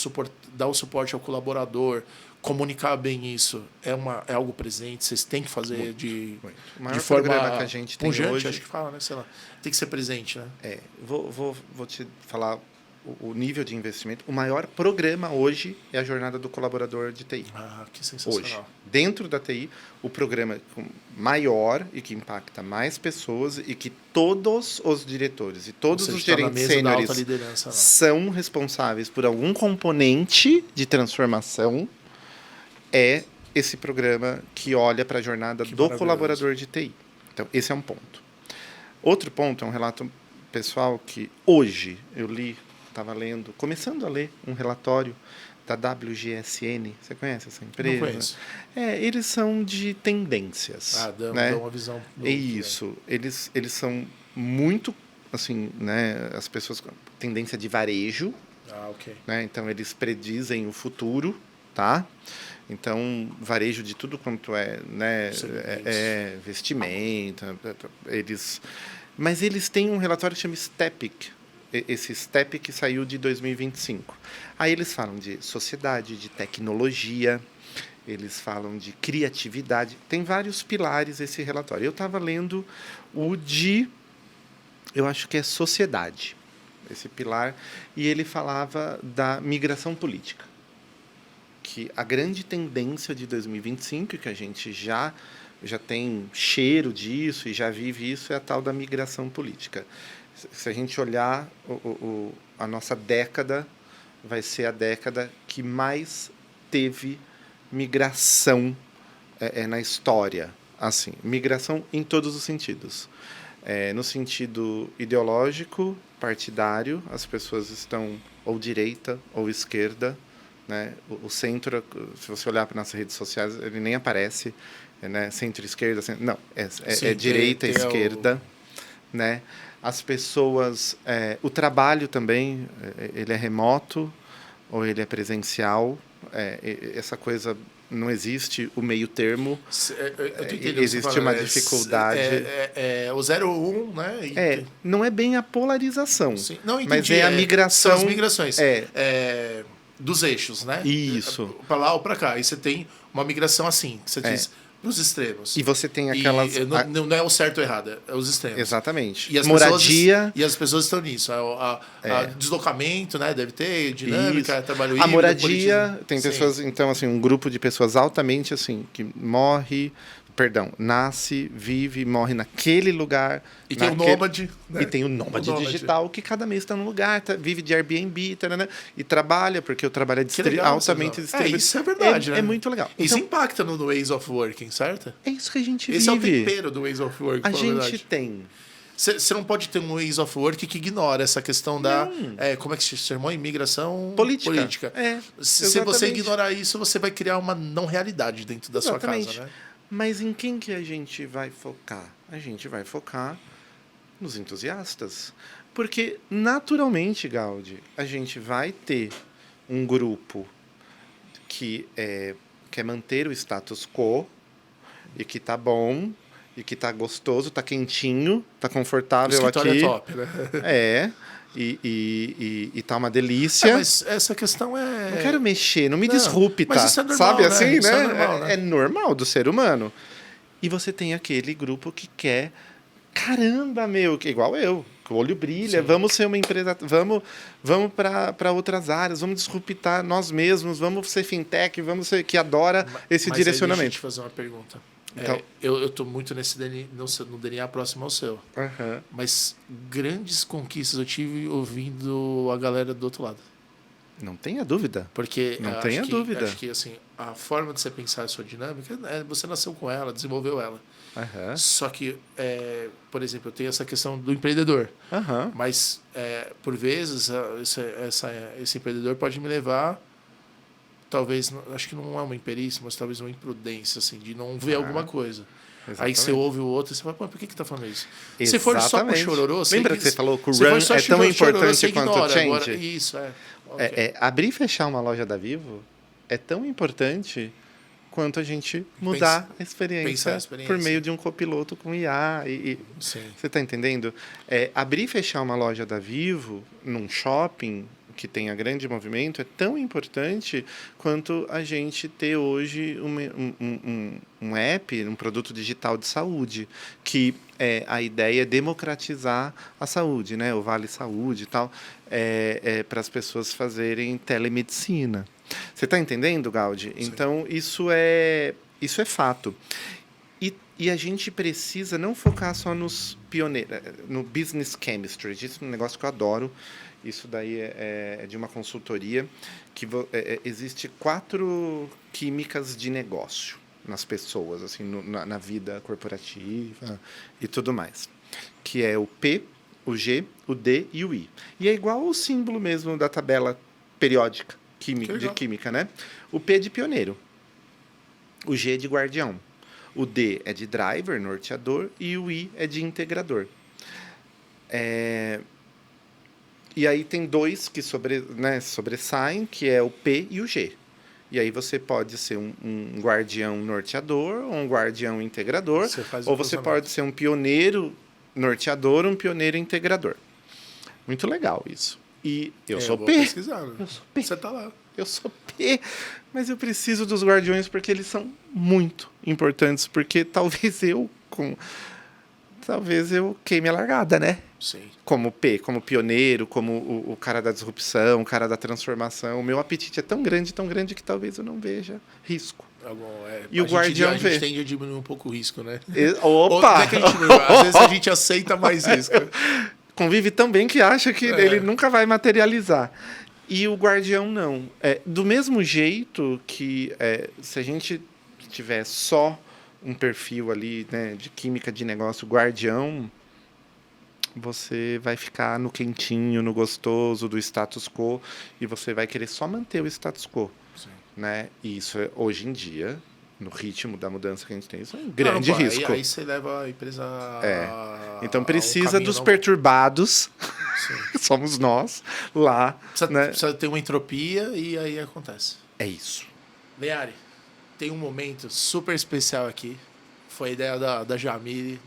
Speaker 1: dar o suporte ao colaborador, comunicar bem isso, é algo presente, vocês têm que fazer
Speaker 2: muito. O maior
Speaker 1: de forma
Speaker 2: programa que a gente tem hoje,
Speaker 1: acho que fala, né? Sei lá, tem que ser presente, né?
Speaker 2: Vou te falar o nível de investimento. O maior programa hoje é a jornada do colaborador de TI.
Speaker 1: Ah, que sensacional.
Speaker 2: Hoje, dentro da TI, o programa maior e que impacta mais pessoas e que todos os diretores e todos os gerentes sêniores são responsáveis por algum componente de transformação, é esse programa que olha para a jornada do colaborador de TI. Então, esse é um ponto. Outro ponto é um relato pessoal que hoje eu estava lendo, começando a ler um relatório da WGSN. Você conhece essa empresa?
Speaker 1: Não conheço.
Speaker 2: Eles são de tendências.
Speaker 1: Dão uma visão.
Speaker 2: É isso. Eles são muito, assim, né, as pessoas com tendência de varejo.
Speaker 1: Ok.
Speaker 2: Né, então, eles predizem o futuro, tá? Então, varejo de tudo quanto né, vestimenta. Mas eles têm um relatório que chama STEPIC. Esse STEPIC saiu de 2025. Aí eles falam de sociedade, de tecnologia, eles falam de criatividade. Tem vários pilares esse relatório. Eu estava lendo eu acho que é sociedade, esse pilar, e ele falava da migração política. Que a grande tendência de 2025, que a gente já tem cheiro disso e já vive isso, é a tal da migração política. Se a gente olhar a nossa década, vai ser a década que mais teve migração na história. Assim, migração em todos os sentidos. No sentido ideológico, partidário, as pessoas estão ou direita ou esquerda. Né? O centro, se você olhar para nossas redes sociais, ele nem aparece, né? Centro-esquerda, não, é direita, esquerda, né? As pessoas, o trabalho também, ele é remoto ou ele é presencial, essa coisa não existe o meio termo, existe uma dificuldade.
Speaker 1: O 0 ou 1, né?
Speaker 2: Não é bem a polarização,
Speaker 1: não,
Speaker 2: mas é a migração.
Speaker 1: São as migrações. Dos eixos, né?
Speaker 2: Isso.
Speaker 1: Para lá ou para cá. E você tem uma migração assim, que você diz nos extremos.
Speaker 2: E você tem aquelas...
Speaker 1: Não é o certo ou errado, é os extremos.
Speaker 2: Exatamente.
Speaker 1: E as
Speaker 2: moradia...
Speaker 1: E as pessoas estão nisso. Deslocamento, né? Deve ter, dinâmica, trabalho
Speaker 2: híbrido. A moradia, tem pessoas... Então, assim, um grupo de pessoas altamente, assim, que nasce, vive, morre naquele lugar.
Speaker 1: E tem o nômade. Né?
Speaker 2: E tem o nômade digital, que cada mês está num lugar, vive de Airbnb, e trabalha, porque o trabalho é altamente distribuído.
Speaker 1: Isso é verdade, né?
Speaker 2: É muito legal.
Speaker 1: Isso impacta no Ways of Working, certo?
Speaker 2: É isso que a gente vive.
Speaker 1: Esse é o tempero do Ways of Working,
Speaker 2: a gente tem.
Speaker 1: Você não pode ter um Ways of Work que ignora essa questão da... como é que se chama? Imigração política. Se você ignorar isso, você vai criar uma não-realidade dentro da sua casa, né?
Speaker 2: Mas em quem que a gente vai focar? A gente vai focar nos entusiastas. Porque, naturalmente, Gaudi, a gente vai ter um grupo que quer manter o status quo e que tá bom, e que tá gostoso, tá quentinho, tá confortável aqui.
Speaker 1: O escritório é top, né?
Speaker 2: e tá uma delícia.
Speaker 1: Mas essa questão é...
Speaker 2: Não quero mexer, não me
Speaker 1: Não,
Speaker 2: disrupta.
Speaker 1: mas isso é normal,
Speaker 2: sabe
Speaker 1: né?
Speaker 2: assim,
Speaker 1: Isso
Speaker 2: né?
Speaker 1: é normal, né?
Speaker 2: É normal do ser humano. E você tem aquele grupo que quer, caramba, meu, que igual eu, que o olho brilha,
Speaker 1: Sim.
Speaker 2: vamos ser uma empresa, vamos para outras áreas, vamos disruptar nós mesmos, vamos ser fintech, vamos ser que adora esse
Speaker 1: Mas aí deixa eu
Speaker 2: direcionamento.
Speaker 1: te fazer uma pergunta.
Speaker 2: Então-
Speaker 1: Eu tô muito nesse DNA, no DNA próximo ao seu.
Speaker 2: Aham.
Speaker 1: Mas grandes conquistas eu tive ouvindo a galera do outro lado.
Speaker 2: Não tenha dúvida.
Speaker 1: Porque
Speaker 2: Não
Speaker 1: acho
Speaker 2: tenha
Speaker 1: que,
Speaker 2: dúvida.
Speaker 1: acho que assim, a forma de você pensar a sua dinâmica, você nasceu com ela, desenvolveu ela.
Speaker 2: Aham.
Speaker 1: Só que, por exemplo, eu tenho essa questão do empreendedor.
Speaker 2: Aham.
Speaker 1: Mas, por vezes, esse empreendedor pode me levar, talvez, acho que não é uma imperícia, mas talvez uma imprudência, assim, de não ver alguma coisa. Aí você
Speaker 2: Exatamente.
Speaker 1: ouve o outro e você fala, pô, por que tá falando isso? Se for só pro
Speaker 2: Exatamente.
Speaker 1: chororô...
Speaker 2: Lembra que você falou que o
Speaker 1: se for
Speaker 2: run
Speaker 1: só
Speaker 2: é tão
Speaker 1: chororô,
Speaker 2: importante
Speaker 1: você
Speaker 2: quanto o
Speaker 1: ignora.
Speaker 2: change?
Speaker 1: Agora, isso, ok.
Speaker 2: Abrir e fechar uma loja da Vivo é tão importante quanto a gente mudar a experiência,
Speaker 1: pensar a experiência.
Speaker 2: por meio de um copiloto com IA.
Speaker 1: Sim.
Speaker 2: Você está entendendo? Abrir e fechar uma loja da Vivo num shopping que tenha grande movimento é tão importante quanto a gente ter hoje um app, um produto digital de saúde, que a ideia é democratizar a saúde, né? O Vale Saúde e tal, para as pessoas fazerem telemedicina. Você está entendendo, Gaudi?
Speaker 1: Sim.
Speaker 2: Então, isso é fato. E a gente precisa não focar só nos pioneiros, no business chemistry. Isso é um negócio que eu adoro. Isso daí é de uma consultoria que existe 4 químicas de negócio nas pessoas, assim, na vida corporativa e tudo mais, que é o P, o G, o D e o I. E é igual o símbolo mesmo da tabela periódica de química, né? O P é de pioneiro, o G é de guardião, o D é de driver, norteador, e o I é de integrador. E aí tem 2 que sobressaem, que é o P e o G. E aí você pode ser um guardião norteador ou um guardião integrador, ou você pode ser um pioneiro norteador ou um pioneiro integrador. Muito legal isso. E eu sou P.
Speaker 1: Eu sou P. Você tá lá.
Speaker 2: Eu sou P, mas eu preciso dos guardiões porque eles são muito importantes, porque talvez eu queime a largada, né?
Speaker 1: Sim.
Speaker 2: Como P, como pioneiro, como o cara da disrupção, o cara da transformação. O meu apetite é tão grande que talvez eu não veja risco. E o guardião vê.
Speaker 1: A gente tende a diminuir um pouco o risco, né?
Speaker 2: Opa!
Speaker 1: Às vezes a gente aceita mais risco.
Speaker 2: Convive tão bem que acha que ele nunca vai materializar. E o guardião não. Do mesmo jeito que se a gente tiver só um perfil ali, né, de química de negócio guardião, você vai ficar no quentinho, no gostoso do status quo e você vai querer só manter o status quo.
Speaker 1: Sim.
Speaker 2: Né? E isso hoje em dia, no ritmo da mudança que a gente tem, isso é um grande risco.
Speaker 1: Aí você leva a empresa
Speaker 2: Então precisa dos perturbados, somos nós, lá.
Speaker 1: Precisa ter uma entropia e aí acontece.
Speaker 2: É isso.
Speaker 1: Leari, tem um momento super especial aqui. Foi a ideia da Jamile,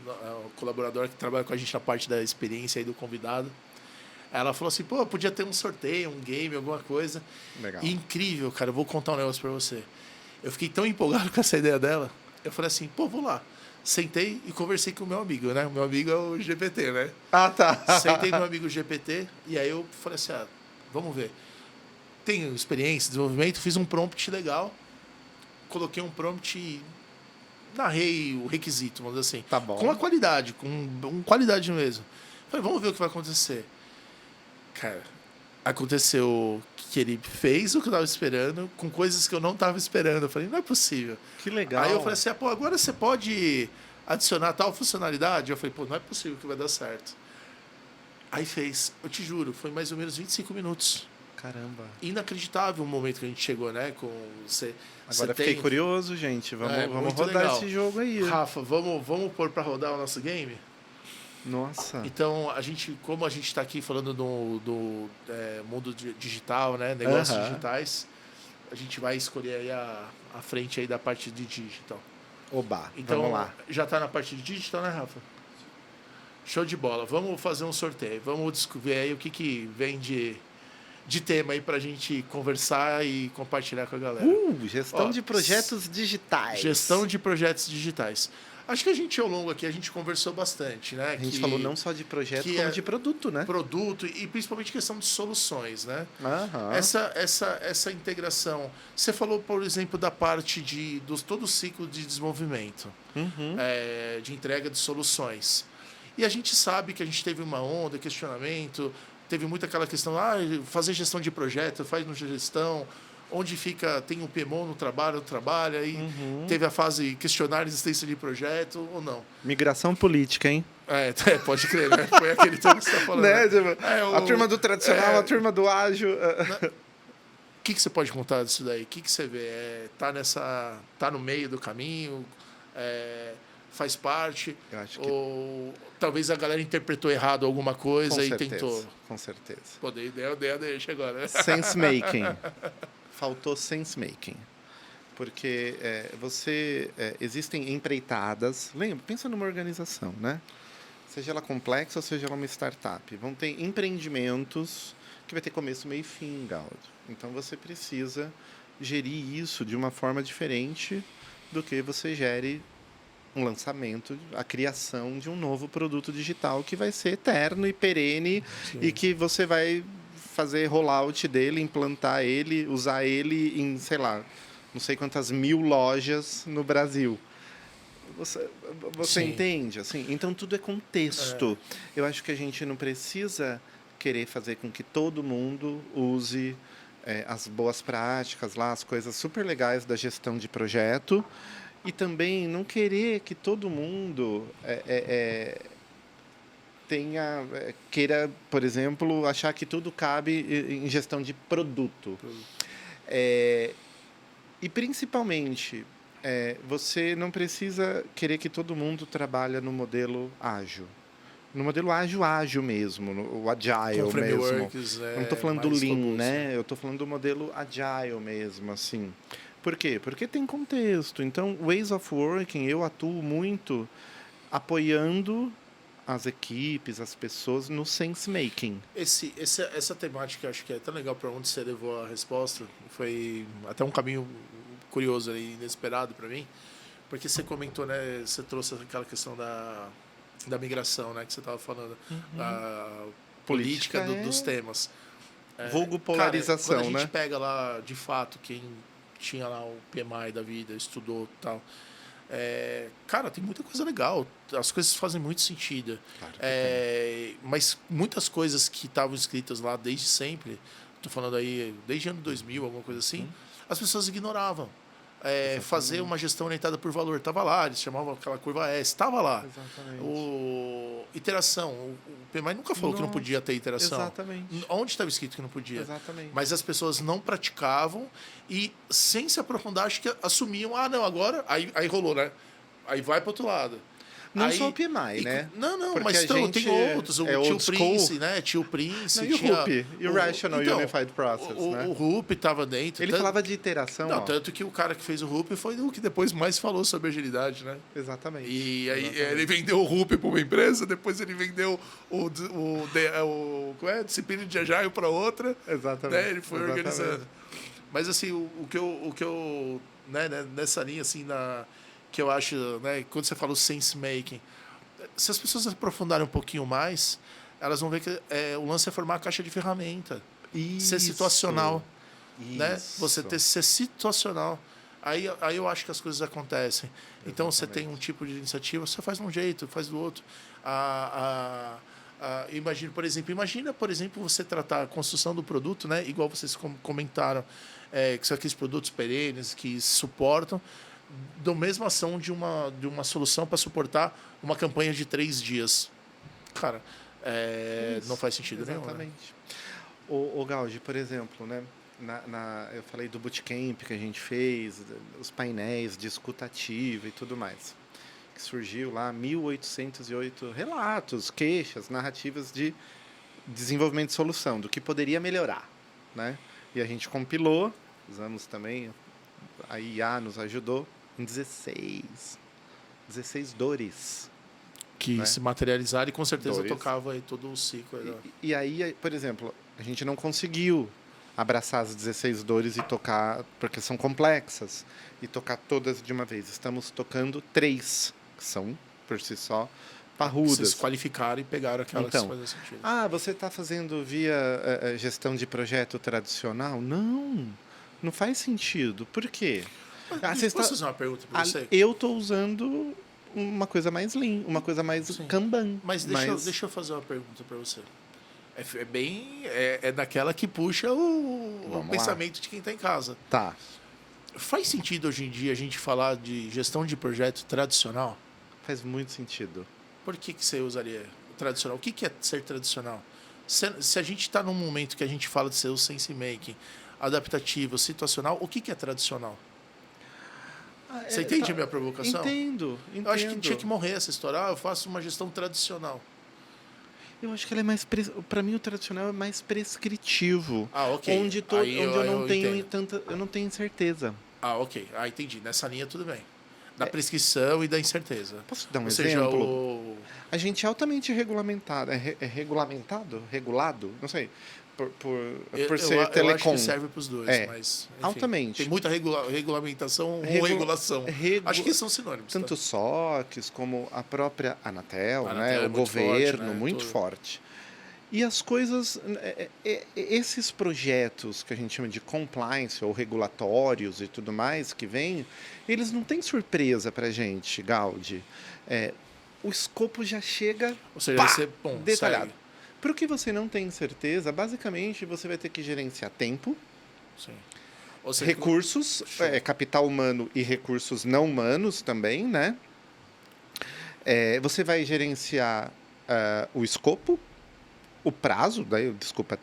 Speaker 1: colaboradora que trabalha com a gente na parte da experiência aí do convidado. Ela falou assim, pô, podia ter um sorteio, um game, alguma coisa.
Speaker 2: Legal.
Speaker 1: E incrível, cara, eu vou contar um negócio pra você. Eu fiquei tão empolgado com essa ideia dela, eu falei assim, pô, vou lá. Sentei e conversei com o meu amigo, né? O meu amigo é o GPT, né?
Speaker 2: Ah, tá.
Speaker 1: Sentei com o meu amigo GPT e aí eu falei assim, vamos ver. Tenho experiência, desenvolvimento, fiz um prompt legal. Coloquei um prompt e narrei o requisito, vamos dizer assim.
Speaker 2: Tá bom.
Speaker 1: Com a qualidade, com qualidade mesmo. Falei, vamos ver o que vai acontecer. Cara, aconteceu que ele fez o que eu estava esperando, com coisas que eu não estava esperando. Eu falei, não é possível.
Speaker 2: Que legal.
Speaker 1: Aí eu falei assim, pô, agora você pode adicionar tal funcionalidade? Eu falei, pô, não é possível que vai dar certo. Aí fez, eu te juro, foi mais ou menos 25 minutos.
Speaker 2: Caramba.
Speaker 1: Inacreditável o momento que a gente chegou, né? Com você.
Speaker 2: Agora fiquei curioso, gente. Vamos rodar
Speaker 1: legal.
Speaker 2: esse jogo aí.
Speaker 1: Rafa, vamos pôr para rodar o nosso game?
Speaker 2: Nossa.
Speaker 1: Então, como a gente está aqui falando do mundo digital, né? Negócios digitais, a gente vai escolher aí a frente aí da parte de digital.
Speaker 2: Oba,
Speaker 1: então,
Speaker 2: vamos lá.
Speaker 1: Já está na parte de digital, né, Rafa? Show de bola. Vamos fazer um sorteio. Vamos descobrir aí o que vem de tema aí pra gente conversar e compartilhar com a galera.
Speaker 2: Gestão
Speaker 1: Ó,
Speaker 2: de projetos digitais.
Speaker 1: Gestão de projetos digitais. Acho que a gente, ao longo aqui, a gente conversou bastante, né?
Speaker 2: A gente falou não só de projeto, como de produto, né?
Speaker 1: Produto e principalmente questão de soluções, né?
Speaker 2: Aham.
Speaker 1: Essa integração. Você falou, por exemplo, da parte todo o ciclo de desenvolvimento, de entrega de soluções. E a gente sabe que a gente teve uma onda, questionamento, teve muito aquela questão, fazer gestão de projeto, faz no gestão, onde tem um PMO no trabalho, não trabalha, aí teve a fase questionar a existência de projeto ou não.
Speaker 2: Migração política, hein?
Speaker 1: Pode crer, né? Foi aquele tema que você está falando.
Speaker 2: Né? A turma do tradicional, a turma do ágil.
Speaker 1: O que você pode contar disso daí? O que você vê? Tá no meio do caminho? Faz parte?
Speaker 2: Eu acho que...
Speaker 1: Ou talvez a galera interpretou errado alguma coisa e tentou...
Speaker 2: Com certeza.
Speaker 1: Pô, dei a deixa agora.
Speaker 2: Sense making. Faltou sense making. Porque existem empreitadas. Lembra, pensa numa organização, né? Seja ela complexa ou seja ela uma startup. Vão ter empreendimentos que vai ter começo, meio e fim, Galdo. Então você precisa gerir isso de uma forma diferente do que você gere um lançamento, a criação de um novo produto digital que vai ser eterno e perene. Sim. E que você vai fazer rollout dele, implantar ele, usar ele em, sei lá, não sei quantas 1000 lojas no Brasil. Você entende? Assim? Então, tudo é contexto. Eu acho que a gente não precisa querer fazer com que todo mundo use as boas práticas, lá, as coisas super legais da gestão de projeto, e também não querer que todo mundo queira, por exemplo, achar que tudo cabe em gestão de produto. E, principalmente, você não precisa querer que todo mundo trabalhe no modelo ágil. No modelo ágil mesmo, o agile mesmo. Não estou falando do lean, né? Eu estou falando do modelo agile mesmo, assim. Por quê? Porque tem contexto. Então, Ways of Working, eu atuo muito apoiando as equipes, as pessoas no sense making.
Speaker 1: Essa temática, acho que é tão legal para onde você levou a resposta. Foi até um caminho curioso e inesperado para mim, porque você comentou, né? Você trouxe aquela questão da migração, né? Que você estava falando, a política dos temas.
Speaker 2: Vulgo polarização,
Speaker 1: cara, quando a gente
Speaker 2: né?
Speaker 1: pega lá, de fato, quem tinha lá o PMI da vida, estudou e tal. Cara, tem muita coisa legal. As coisas fazem muito sentido. Claro mas muitas coisas que estavam escritas lá desde sempre, estou falando aí desde ano 2000, alguma coisa assim, as pessoas ignoravam. Fazer uma gestão orientada por valor, estava lá, eles chamavam aquela curva S, estava lá. Exatamente. Iteração, o PMI nunca falou que não podia ter iteração.
Speaker 2: Exatamente.
Speaker 1: Onde estava escrito que não podia?
Speaker 2: Exatamente.
Speaker 1: Mas as pessoas não praticavam e, sem se aprofundar, acho que assumiam, não, agora, aí rolou, né? Aí vai para outro lado.
Speaker 2: Não só o PMI, né?
Speaker 1: Não,
Speaker 2: porque
Speaker 1: mas tem outros. O Tio Prince, né? Tio Prince.
Speaker 2: Não, e o RUP? E o Rational Unified Process, né?
Speaker 1: O RUP estava dentro.
Speaker 2: Ele falava de iteração.
Speaker 1: Não, tanto que o cara que fez o RUP foi o que depois mais falou sobre agilidade, né?
Speaker 2: Exatamente.
Speaker 1: E aí ele vendeu o RUP para uma empresa, depois ele vendeu o disciplina de Agile para outra.
Speaker 2: Exatamente.
Speaker 1: Né? Ele foi organizando. Mas assim, o que eu né, nessa linha assim que eu acho, né, quando você fala o sense making, se as pessoas aprofundarem um pouquinho mais, elas vão ver que o lance é formar a caixa de ferramenta.
Speaker 2: Isso.
Speaker 1: Ser situacional.
Speaker 2: Isso.
Speaker 1: Né? Você ser situacional. Aí eu acho que as coisas acontecem. Exatamente. Então, você tem um tipo de iniciativa, você faz de um jeito, faz do outro. Imagina, por exemplo, você tratar a construção do produto, né? Igual vocês comentaram, que são aqueles produtos perenes que suportam, da mesma ação de uma solução para suportar uma campanha de 3 dias. Cara, não faz sentido nenhum.
Speaker 2: Exatamente. Né? O Gaudi, por exemplo, né? Eu falei do bootcamp que a gente fez, os painéis de escuta ativa e tudo mais, que surgiu lá 1808 relatos, queixas, narrativas de desenvolvimento de solução, do que poderia melhorar, né? E a gente compilou, usamos também, a IA nos ajudou, em 16 dores.
Speaker 1: que
Speaker 2: né?
Speaker 1: se materializaram e com certeza
Speaker 2: 2.
Speaker 1: tocava aí todo o ciclo. Né?
Speaker 2: E aí, por exemplo, a gente não conseguiu abraçar as 16 dores e tocar, porque são complexas, e tocar todas de uma vez. Estamos tocando 3, que são, por si só, parrudas.
Speaker 1: Vocês qualificaram e pegaram aquelas
Speaker 2: Então,
Speaker 1: que faziam sentido.
Speaker 2: você está fazendo via gestão de projeto tradicional? Não, não faz sentido. Por quê?
Speaker 1: Posso fazer uma pergunta para você?
Speaker 2: Eu estou usando uma coisa mais lean, uma coisa mais
Speaker 1: Sim.
Speaker 2: Kanban.
Speaker 1: Mas deixa eu fazer uma pergunta para você. É bem. É daquela que puxa o pensamento de quem está em casa.
Speaker 2: Tá.
Speaker 1: Faz sentido hoje em dia a gente falar de gestão de projeto tradicional?
Speaker 2: Faz muito sentido.
Speaker 1: Por que você usaria o tradicional? O que é ser tradicional? Se a gente está num momento que a gente fala de ser o sense making, adaptativo, situacional, o que é tradicional? Você entende a minha provocação?
Speaker 2: Entendo.
Speaker 1: Eu acho que tinha que morrer essa história. Eu faço uma gestão tradicional.
Speaker 2: Eu acho que ela é mais para mim o tradicional é mais prescritivo.
Speaker 1: Ok.
Speaker 2: Onde eu não tenho certeza.
Speaker 1: Ok. Entendi. Nessa linha tudo bem. Da prescrição e da incerteza.
Speaker 2: Posso dar um
Speaker 1: Ou
Speaker 2: exemplo? A gente é altamente regulamentado, regulado, não sei, por ser telecom.
Speaker 1: Eu acho que serve para os dois, mas enfim,
Speaker 2: altamente.
Speaker 1: Tem muita regulamentação ou regulação. Acho que são sinônimos.
Speaker 2: Tanto SOCs como a própria Anatel, né?
Speaker 1: É
Speaker 2: o governo,
Speaker 1: forte, né?
Speaker 2: muito forte. E as coisas, esses projetos que a gente chama de compliance ou regulatórios e tudo mais que vem, eles não têm surpresa para a gente, Gaudi. O escopo já chega detalhado. Para o que você não tem certeza, basicamente você vai ter que gerenciar tempo,
Speaker 1: Sim.
Speaker 2: recursos, capital humano e recursos não humanos também, né? Você vai gerenciar o escopo, o prazo,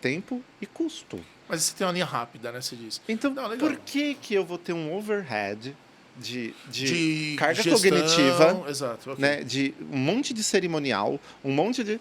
Speaker 2: tempo e custo.
Speaker 1: Mas você tem uma linha rápida, né? Você diz.
Speaker 2: Então, por que eu vou ter um overhead de carga
Speaker 1: gestão,
Speaker 2: cognitiva,
Speaker 1: exato, okay.
Speaker 2: né? De um monte de cerimonial, um monte de...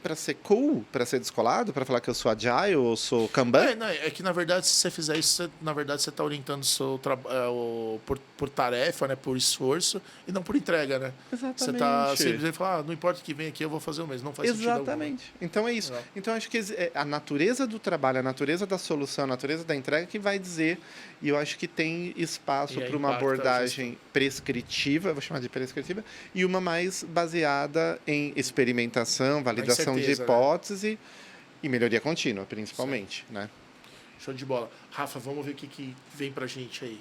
Speaker 2: Para ser cool, para ser descolado, para falar que eu sou agile ou sou Kanban?
Speaker 1: É que, na verdade, se você fizer isso, você está orientando o seu trabalho por tarefa, né, por esforço, e não por entrega, né?
Speaker 2: Exatamente.
Speaker 1: Você está simplesmente falando, não importa o que vem aqui, eu vou fazer o mesmo. Não faz sentido algum.
Speaker 2: Exatamente. Então é isso. Então acho que a natureza do trabalho, a natureza da solução, a natureza da entrega que vai dizer, e eu acho que tem espaço para uma abordagem prescritiva, vou chamar de prescritiva, e uma mais baseada em experimentação, validação de hipótese, né? E melhoria contínua, principalmente, né?
Speaker 1: Show de bola. Rafa, vamos ver o que vem pra gente aí.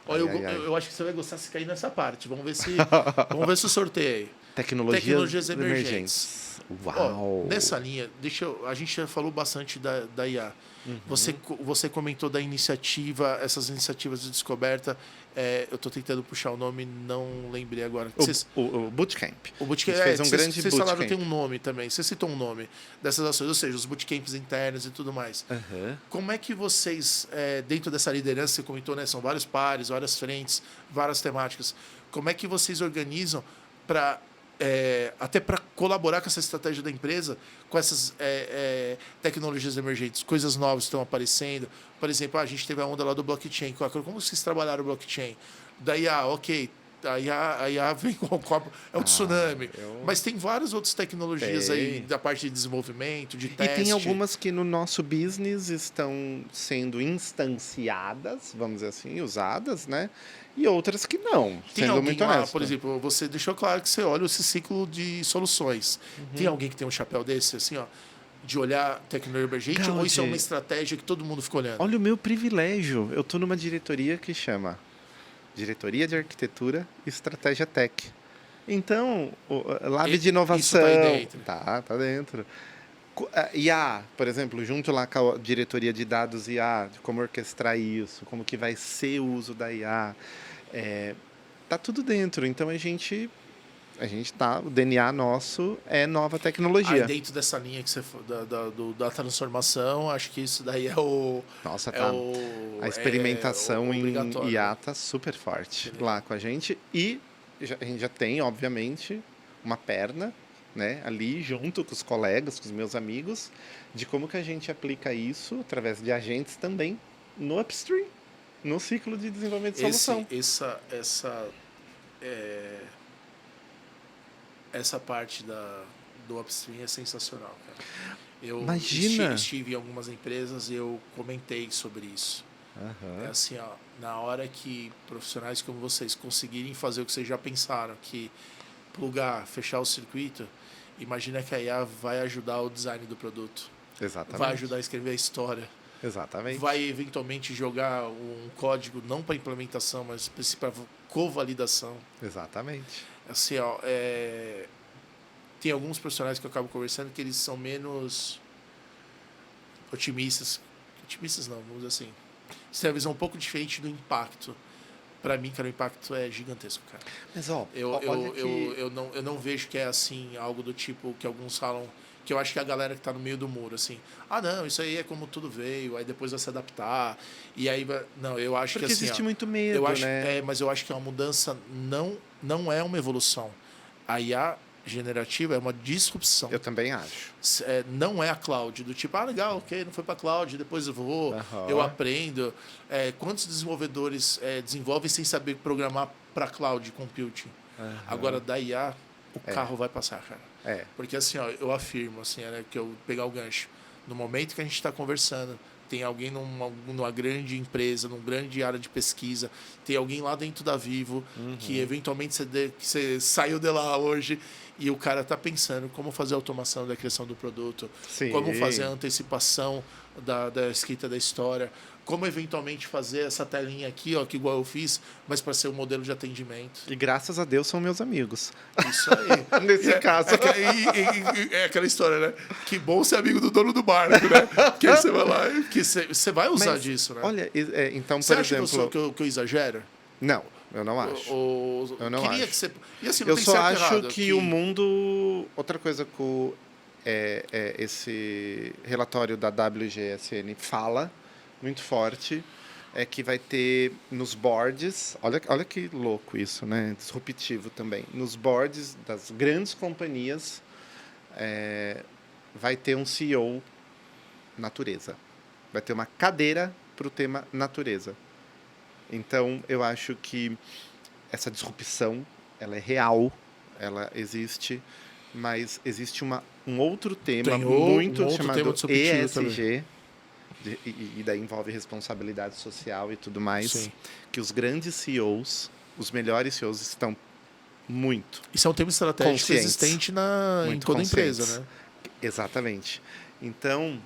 Speaker 1: Olha, eu acho que você vai gostar se cair nessa parte. Vamos ver se o sorteio aí. Tecnologias emergentes.
Speaker 2: Uau!
Speaker 1: Nessa linha, a gente já falou bastante da IA. Uhum. Você comentou da iniciativa, essas iniciativas de descoberta. Eu estou tentando puxar o nome, não lembrei agora.
Speaker 2: O Bootcamp.
Speaker 1: O Bootcamp
Speaker 2: fez um grande
Speaker 1: Vocês falaram que tem um nome também. Você citou um nome dessas ações, ou seja, os bootcamps internos e tudo mais.
Speaker 2: Uhum.
Speaker 1: Como é que vocês, dentro dessa liderança, você comentou, né? São vários pares, várias frentes, várias temáticas. Como é que vocês organizam para... até para colaborar com essa estratégia da empresa, com essas tecnologias emergentes, coisas novas estão aparecendo. Por exemplo, a gente teve a onda lá do blockchain. Como vocês trabalharam o blockchain? Daí, a IA vem com o copo, é um tsunami. Mas tem várias outras tecnologias aí da parte de desenvolvimento, de teste.
Speaker 2: E tem algumas que no nosso business estão sendo instanciadas, vamos dizer assim, usadas, né? E outras que não,
Speaker 1: tem
Speaker 2: sendo muito honesto.
Speaker 1: Por exemplo, você deixou claro que você olha esse ciclo de soluções. Uhum. Tem alguém que tem um chapéu desse, assim, ó, de olhar tecnologia emergente, ou isso é uma estratégia que todo mundo fica olhando?
Speaker 2: Olha o meu privilégio. Eu estou numa diretoria que chama Diretoria de Arquitetura e Estratégia Tech. Então, o Lab de Inovação...
Speaker 1: Isso tá aí dentro.
Speaker 2: Tá dentro. IA, por exemplo, junto lá com a diretoria de dados IA, de como orquestrar isso, como que vai ser o uso da IA, tá tudo dentro. Então a gente tá, o DNA nosso é nova tecnologia.
Speaker 1: Aí dentro dessa linha que você da transformação, acho que isso daí é o...
Speaker 2: Nossa, tá. A experimentação em IA tá super forte lá com a gente. E a gente já tem, obviamente, uma perna, né, ali junto com os colegas, com os meus amigos, de como que a gente aplica isso através de agentes também no upstream, no ciclo de desenvolvimento de solução.
Speaker 1: essa parte do upstream é sensacional, cara. Eu
Speaker 2: Imagina!
Speaker 1: estive em algumas empresas e eu comentei sobre isso. É assim, ó, na hora que profissionais como vocês conseguirem fazer o que vocês já pensaram, que plugar, fechar o circuito, imagina que a IA vai ajudar o design do produto.
Speaker 2: Exatamente.
Speaker 1: Vai ajudar a escrever a história.
Speaker 2: Exatamente.
Speaker 1: Vai eventualmente jogar um código não para implementação, mas para covalidação.
Speaker 2: Exatamente.
Speaker 1: Assim, ó, tem alguns profissionais que eu acabo conversando que eles são menos otimistas. Otimistas não, vamos dizer assim. Eles têm uma visão um pouco diferente do impacto. Para mim, cara, o impacto é gigantesco, cara.
Speaker 2: Mas, ó,
Speaker 1: Eu não vejo que é assim, algo do tipo que alguns falam, que eu acho que é a galera que tá no meio do muro, assim, não, isso aí é como tudo veio, aí depois vai se adaptar, e aí vai... Não, eu acho
Speaker 2: porque
Speaker 1: que assim...
Speaker 2: existe muito medo,
Speaker 1: eu acho,
Speaker 2: né?
Speaker 1: mas eu acho que é uma mudança, não é uma evolução. A IA generativa é uma disrupção.
Speaker 2: Eu também acho.
Speaker 1: Não é a cloud, do tipo, legal, ok, não foi para cloud, depois eu vou, eu aprendo. Quantos desenvolvedores desenvolvem sem saber programar para cloud computing? Agora, da IA, o carro vai passar, cara. Porque assim, ó, eu afirmo, assim, que eu pegar o gancho. No momento que a gente está conversando, tem alguém numa grande empresa, numa grande área de pesquisa, tem alguém lá dentro da Vivo, que eventualmente você saiu de lá hoje e o cara está pensando como fazer a automação da criação do produto,
Speaker 2: Sim.
Speaker 1: como fazer a antecipação da escrita da história, como eventualmente fazer essa telinha aqui, ó, que igual eu fiz, mas para ser um modelo de atendimento.
Speaker 2: E graças a Deus são meus amigos.
Speaker 1: Isso aí.
Speaker 2: Nesse caso.
Speaker 1: É aquela história, né? Que bom ser amigo do dono do barco, né? Porque aí você vai lá e você vai usar disso, né?
Speaker 2: Olha, então,
Speaker 1: você
Speaker 2: por
Speaker 1: acha
Speaker 2: exemplo...
Speaker 1: que eu exagero?
Speaker 2: Não, eu não acho.
Speaker 1: Eu não
Speaker 2: acho.
Speaker 1: Que você... E assim, não
Speaker 2: eu
Speaker 1: tem
Speaker 2: só
Speaker 1: certo
Speaker 2: acho
Speaker 1: errado,
Speaker 2: que o mundo... Outra coisa que esse relatório da WGSN fala muito forte é que vai ter nos boards, olha que louco isso, né? Disruptivo também. Nos boards das grandes companhias vai ter um CEO natureza. Vai ter uma cadeira para o tema natureza. Então, eu acho que essa disrupção, ela é real, ela existe, mas existe um outro tema muito chamado ESG, e daí envolve responsabilidade social e tudo mais, sim, que os grandes CEOs, os melhores CEOs estão muito
Speaker 1: Isso é um tema estratégico existente em toda empresa, né?
Speaker 2: Exatamente. Então,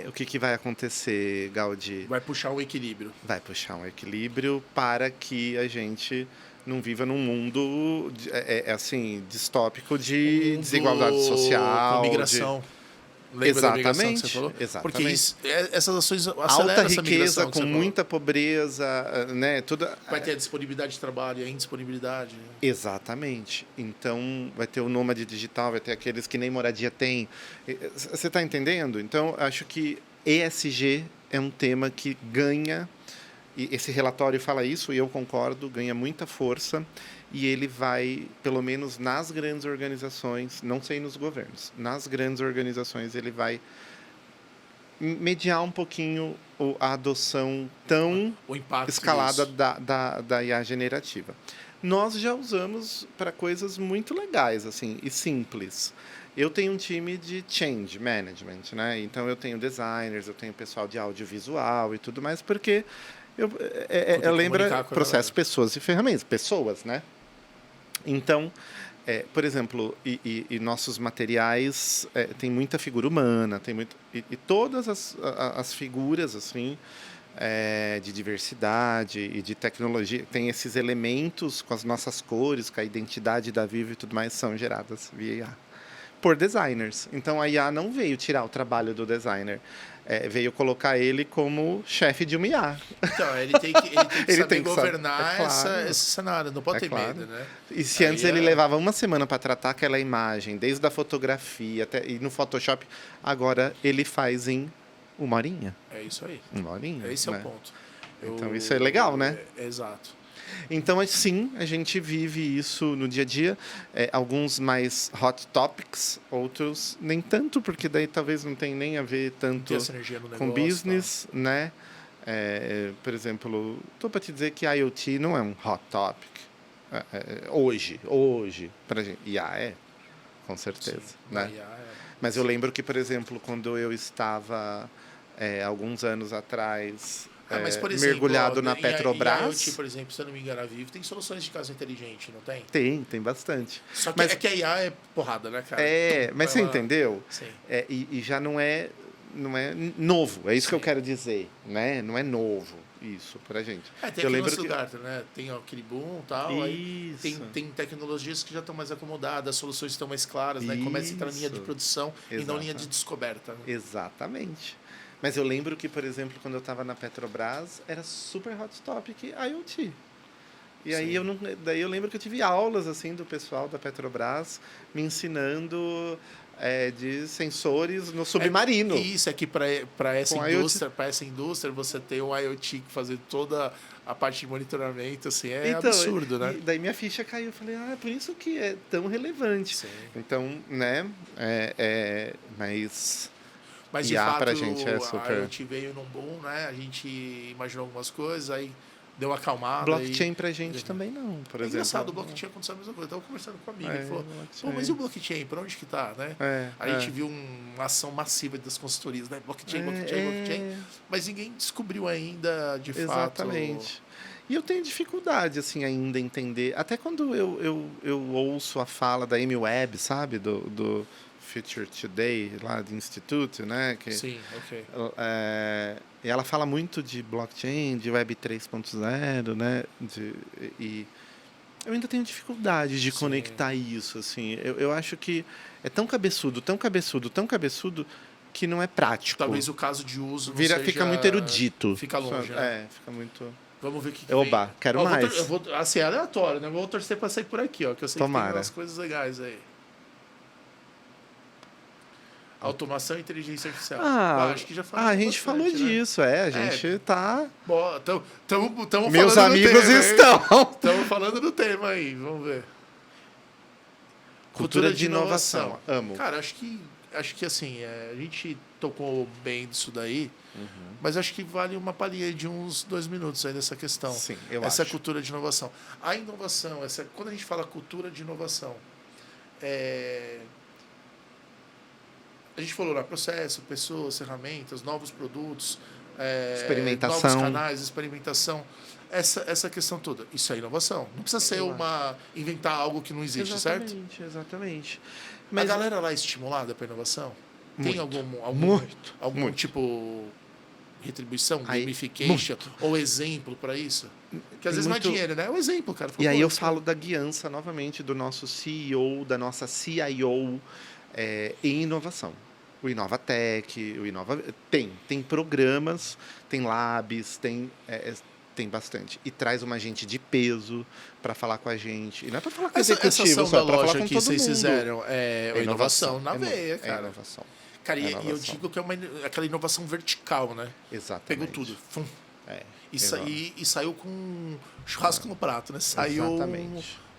Speaker 2: o que vai acontecer, Gaudi?
Speaker 1: Vai puxar um equilíbrio.
Speaker 2: Vai puxar um equilíbrio para que a gente não viva num mundo assim, distópico de desigualdade social.
Speaker 1: Com migração. Lembra
Speaker 2: exatamente,
Speaker 1: da migração que você falou?
Speaker 2: Exatamente.
Speaker 1: Porque essas ações aceleram
Speaker 2: alta
Speaker 1: essa
Speaker 2: riqueza com muita
Speaker 1: falou.
Speaker 2: pobreza, né?
Speaker 1: Vai ter a disponibilidade de trabalho e a indisponibilidade.
Speaker 2: Exatamente. Então, vai ter o nômade digital, vai ter aqueles que nem moradia tem. Você está entendendo? Então, acho que ESG é um tema que ganha, e esse relatório fala isso, e eu concordo, ganha muita força, e ele vai, pelo menos nas grandes organizações, não sei nos governos, nas grandes organizações ele vai mediar um pouquinho a adoção tão escalada da IA generativa. Nós já usamos para coisas muito legais assim, e simples. Eu tenho um time de change management, né? Então eu tenho designers, eu tenho pessoal de audiovisual e tudo mais, porque eu lembro processo, pessoas e ferramentas, pessoas, né? Então, por exemplo, e nossos materiais tem muita figura humana, tem muito, e todas as figuras assim de diversidade e de tecnologia, tem esses elementos com as nossas cores, com a identidade da Vivo e tudo mais, são geradas via IA por designers. Então a IA não veio tirar o trabalho do designer. Veio colocar ele como chefe de uma IA.
Speaker 1: Então, ele tem que saber governar esse cenário, não pode ter medo, né?
Speaker 2: E se antes ele levava uma semana para tratar aquela imagem, desde a fotografia até e no Photoshop, agora ele faz em uma horinha.
Speaker 1: É isso aí.
Speaker 2: Uma horinha.
Speaker 1: Esse é o ponto.
Speaker 2: Então isso é legal, né?
Speaker 1: Exato.
Speaker 2: Então, sim, a gente vive isso no dia a dia. Alguns mais hot topics, outros nem tanto, porque daí talvez não tenha nem a ver tanto com business, tá? Né? Por exemplo, estou para te dizer que IoT não é um hot topic. Hoje, pra gente. IA com certeza.
Speaker 1: Sim,
Speaker 2: Né?
Speaker 1: IA
Speaker 2: Mas eu lembro que, por exemplo, quando eu estava, alguns anos atrás,
Speaker 1: mas, por exemplo,
Speaker 2: mergulhado na
Speaker 1: em
Speaker 2: Petrobras...
Speaker 1: IoT, por exemplo, se eu não me engano, a Vivo tem soluções de casa inteligente, não tem?
Speaker 2: Tem bastante.
Speaker 1: Só que
Speaker 2: Mas,
Speaker 1: é que a IA é porrada, né, cara?
Speaker 2: mas você entendeu?
Speaker 1: Sim.
Speaker 2: E já não é novo, é isso que eu
Speaker 1: Sim.
Speaker 2: quero dizer, né? Não é novo isso pra gente.
Speaker 1: Tem
Speaker 2: eu
Speaker 1: aquele
Speaker 2: lembro
Speaker 1: lance
Speaker 2: que...
Speaker 1: do Gartner, né? Tem aquele boom e tal, aí tem tecnologias que já estão mais acomodadas, as soluções estão mais claras, né? Começa a entrar na linha de produção e não linha de descoberta. Né?
Speaker 2: Exatamente. Mas eu lembro que, por exemplo, quando eu estava na Petrobras, era super hot topic IoT. E aí daí eu lembro que eu tive aulas assim do pessoal da Petrobras me ensinando de sensores no submarino.
Speaker 1: Isso é que para essa indústria você tem um IoT que fazer toda a parte de monitoramento, assim,
Speaker 2: então,
Speaker 1: absurdo, né?
Speaker 2: Daí minha ficha caiu, eu falei, por isso que é tão relevante.
Speaker 1: Sim.
Speaker 2: Então, né, mas
Speaker 1: de
Speaker 2: IA
Speaker 1: fato,
Speaker 2: pra gente é
Speaker 1: a
Speaker 2: super...
Speaker 1: IoT veio num boom, né? A gente imaginou algumas coisas, aí deu uma acalmada.
Speaker 2: Blockchain pra gente também não, por exemplo.
Speaker 1: Engraçado, o blockchain aconteceu a mesma coisa. Eu estava conversando com um amigo, ele falou,
Speaker 2: blockchain.
Speaker 1: mas e o blockchain, pra onde que tá, né? A gente viu uma ação massiva das consultorias, né? Blockchain. Mas ninguém descobriu ainda, de fato...
Speaker 2: Exatamente. E eu tenho dificuldade, assim, ainda entender. Até quando eu ouço a fala da Amy Webb, sabe? Do Future Today, lá do Instituto, né?
Speaker 1: Sim, ok.
Speaker 2: E ela fala muito de blockchain, de Web 3.0, né? E eu ainda tenho dificuldade de conectar isso, assim. Eu acho que é tão cabeçudo, que não é prático.
Speaker 1: Talvez o caso de uso não
Speaker 2: fica muito erudito.
Speaker 1: Fica longe, né?
Speaker 2: Fica muito...
Speaker 1: Vamos ver o que
Speaker 2: Oba,
Speaker 1: vem.
Speaker 2: quero mais.
Speaker 1: Assim, é aleatório, né? Vou torcer pra sair por aqui, ó. Que eu sei que tem umas coisas legais aí. Automação e inteligência artificial. Acho que já falamos
Speaker 2: a gente falou disso, A gente tá...
Speaker 1: Estamos
Speaker 2: Meus amigos estão.
Speaker 1: Estamos falando do tema aí, vamos ver.
Speaker 2: Cultura de inovação. Amo.
Speaker 1: Cara, acho que assim, a gente tocou bem disso daí, mas acho que vale uma palhinha de uns 2 minutos aí dessa questão.
Speaker 2: Sim,
Speaker 1: essa cultura de inovação. A inovação, quando a gente fala cultura de inovação, a gente falou lá, processo, pessoas, ferramentas, novos produtos,
Speaker 2: experimentação.
Speaker 1: novos canais, experimentação. Essa questão toda. Isso é inovação. Não precisa ser inventar algo que não existe, certo?
Speaker 2: Exatamente.
Speaker 1: Mas a galera lá é estimulada para inovação? Tem algum tipo retribuição, gamification ou exemplo para isso? Porque às vezes não é dinheiro, né? É um exemplo, cara.
Speaker 2: E aí eu falo da guiança novamente do nosso CEO, da nossa CIO em inovação. O Inovatec, tem programas, tem labs, tem bastante. E traz uma gente de peso para falar com a gente. E não é para falar com executivo, só para falar com todo mundo.
Speaker 1: Vocês fizeram inovação na veia, cara.
Speaker 2: É inovação.
Speaker 1: Cara, e eu digo que é aquela inovação vertical, né?
Speaker 2: Exatamente.
Speaker 1: Pegou tudo. E saiu com churrasco no prato, né? Saiu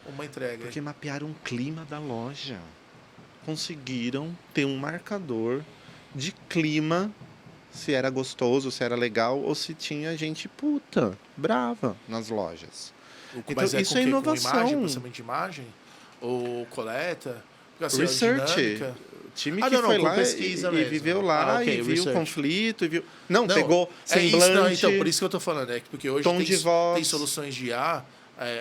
Speaker 1: uma entrega.
Speaker 2: Porque mapearam o clima da loja. Conseguiram ter um marcador de clima, se era gostoso, se era legal, ou se tinha gente brava nas lojas.
Speaker 1: Mas
Speaker 2: então, isso é inovação.
Speaker 1: Com imagem, processamento de imagem? Ou coleta? Porque, assim,
Speaker 2: research. O time que foi lá e viveu lá, e viu o conflito, e viu... Não, pegou semblante...
Speaker 1: Então, por isso que eu tô falando, porque hoje
Speaker 2: tem
Speaker 1: soluções de IA,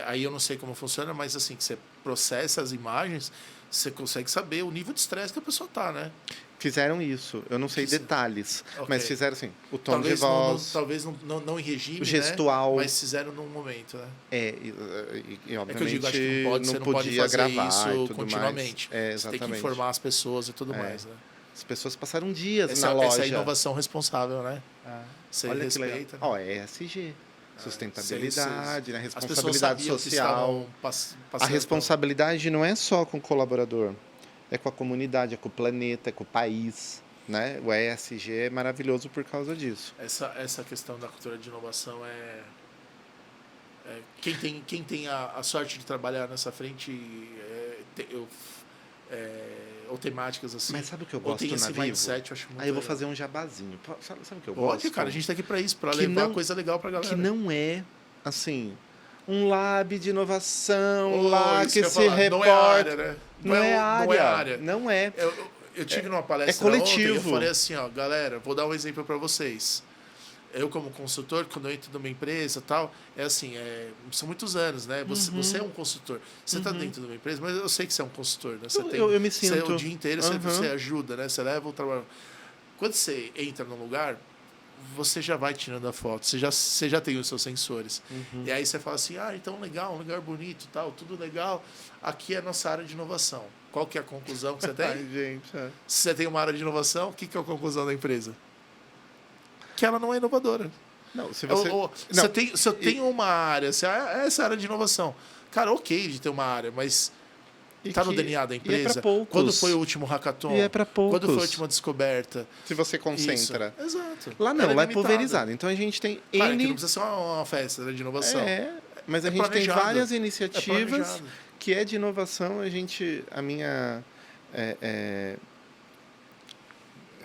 Speaker 1: aí eu não sei como funciona, mas assim, que você processa as imagens, você consegue saber o nível de estresse que a pessoa tá, né?
Speaker 2: Fizeram isso. Eu não sei detalhes, mas fizeram assim, o tom de voz...
Speaker 1: Talvez não em regime,
Speaker 2: o gestual...
Speaker 1: Né? Mas fizeram num momento, né?
Speaker 2: E obviamente
Speaker 1: que eu digo, acho que você não pode fazer
Speaker 2: gravar
Speaker 1: isso continuamente. Você tem que informar as pessoas e tudo mais, né?
Speaker 2: As pessoas passaram dias na loja.
Speaker 1: Essa é a inovação responsável, né? Você
Speaker 2: olha
Speaker 1: respeita.
Speaker 2: Que legal. ESG. Sustentabilidade, né? Responsabilidade social. A responsabilidade não é só com o colaborador, é com a comunidade, é com o planeta, é com o país, né? O ESG é maravilhoso por causa disso.
Speaker 1: Essa questão da cultura de inovação quem tem a sorte de trabalhar nessa frente ou temáticas assim.
Speaker 2: Mas sabe o que eu gosto na Vivo?
Speaker 1: Mindset, eu acho muito
Speaker 2: eu vou fazer um jabazinho. Sabe o que eu gosto?
Speaker 1: Pode, cara, a gente tá aqui para isso, para levar coisa legal para galera.
Speaker 2: Que não é, assim, um lab de inovação
Speaker 1: Oh,
Speaker 2: lá
Speaker 1: isso
Speaker 2: que
Speaker 1: eu ia
Speaker 2: se
Speaker 1: falar. Não é a
Speaker 2: reporta.
Speaker 1: área, né?
Speaker 2: Não é
Speaker 1: Não é a área.
Speaker 2: Não é.
Speaker 1: Eu tive numa palestra
Speaker 2: coletivo.
Speaker 1: ontem, eu falei assim, ó, galera, vou dar um exemplo para vocês. Eu, como consultor, quando eu entro numa empresa e tal, é assim, são muitos anos, né? Você é um consultor. Você está dentro de uma empresa, mas eu sei que você é um consultor, né? Você
Speaker 2: Eu me sinto.
Speaker 1: Você, o dia inteiro você ajuda, né? Você leva o trabalho. Quando você entra num lugar, você já vai tirando a foto, você já tem os seus sensores. E aí você fala assim, então legal, um lugar bonito, tal, tudo legal. Aqui é a nossa área de inovação. Qual que é a conclusão que você tem?
Speaker 2: Ai, gente.
Speaker 1: Se você tem uma área de inovação, o que é a conclusão da empresa? Que ela não é inovadora.
Speaker 2: Não, se você...
Speaker 1: Se eu tenho uma área, se essa área de inovação, cara, ok de ter uma área, mas está no DNA da empresa.
Speaker 2: E é pra poucos.
Speaker 1: Quando foi o último hackathon?
Speaker 2: E é para poucos.
Speaker 1: Quando foi a última descoberta?
Speaker 2: Se você concentra.
Speaker 1: Isso. Exato.
Speaker 2: Lá não, lá é
Speaker 1: limitado.
Speaker 2: pulverizado. Então a gente tem
Speaker 1: Claro,
Speaker 2: N...
Speaker 1: que não precisa ser uma festa, né, de inovação.
Speaker 2: Mas a
Speaker 1: É
Speaker 2: gente tem
Speaker 1: planejado.
Speaker 2: várias
Speaker 1: É
Speaker 2: iniciativas
Speaker 1: planejado.
Speaker 2: que é de inovação. A minha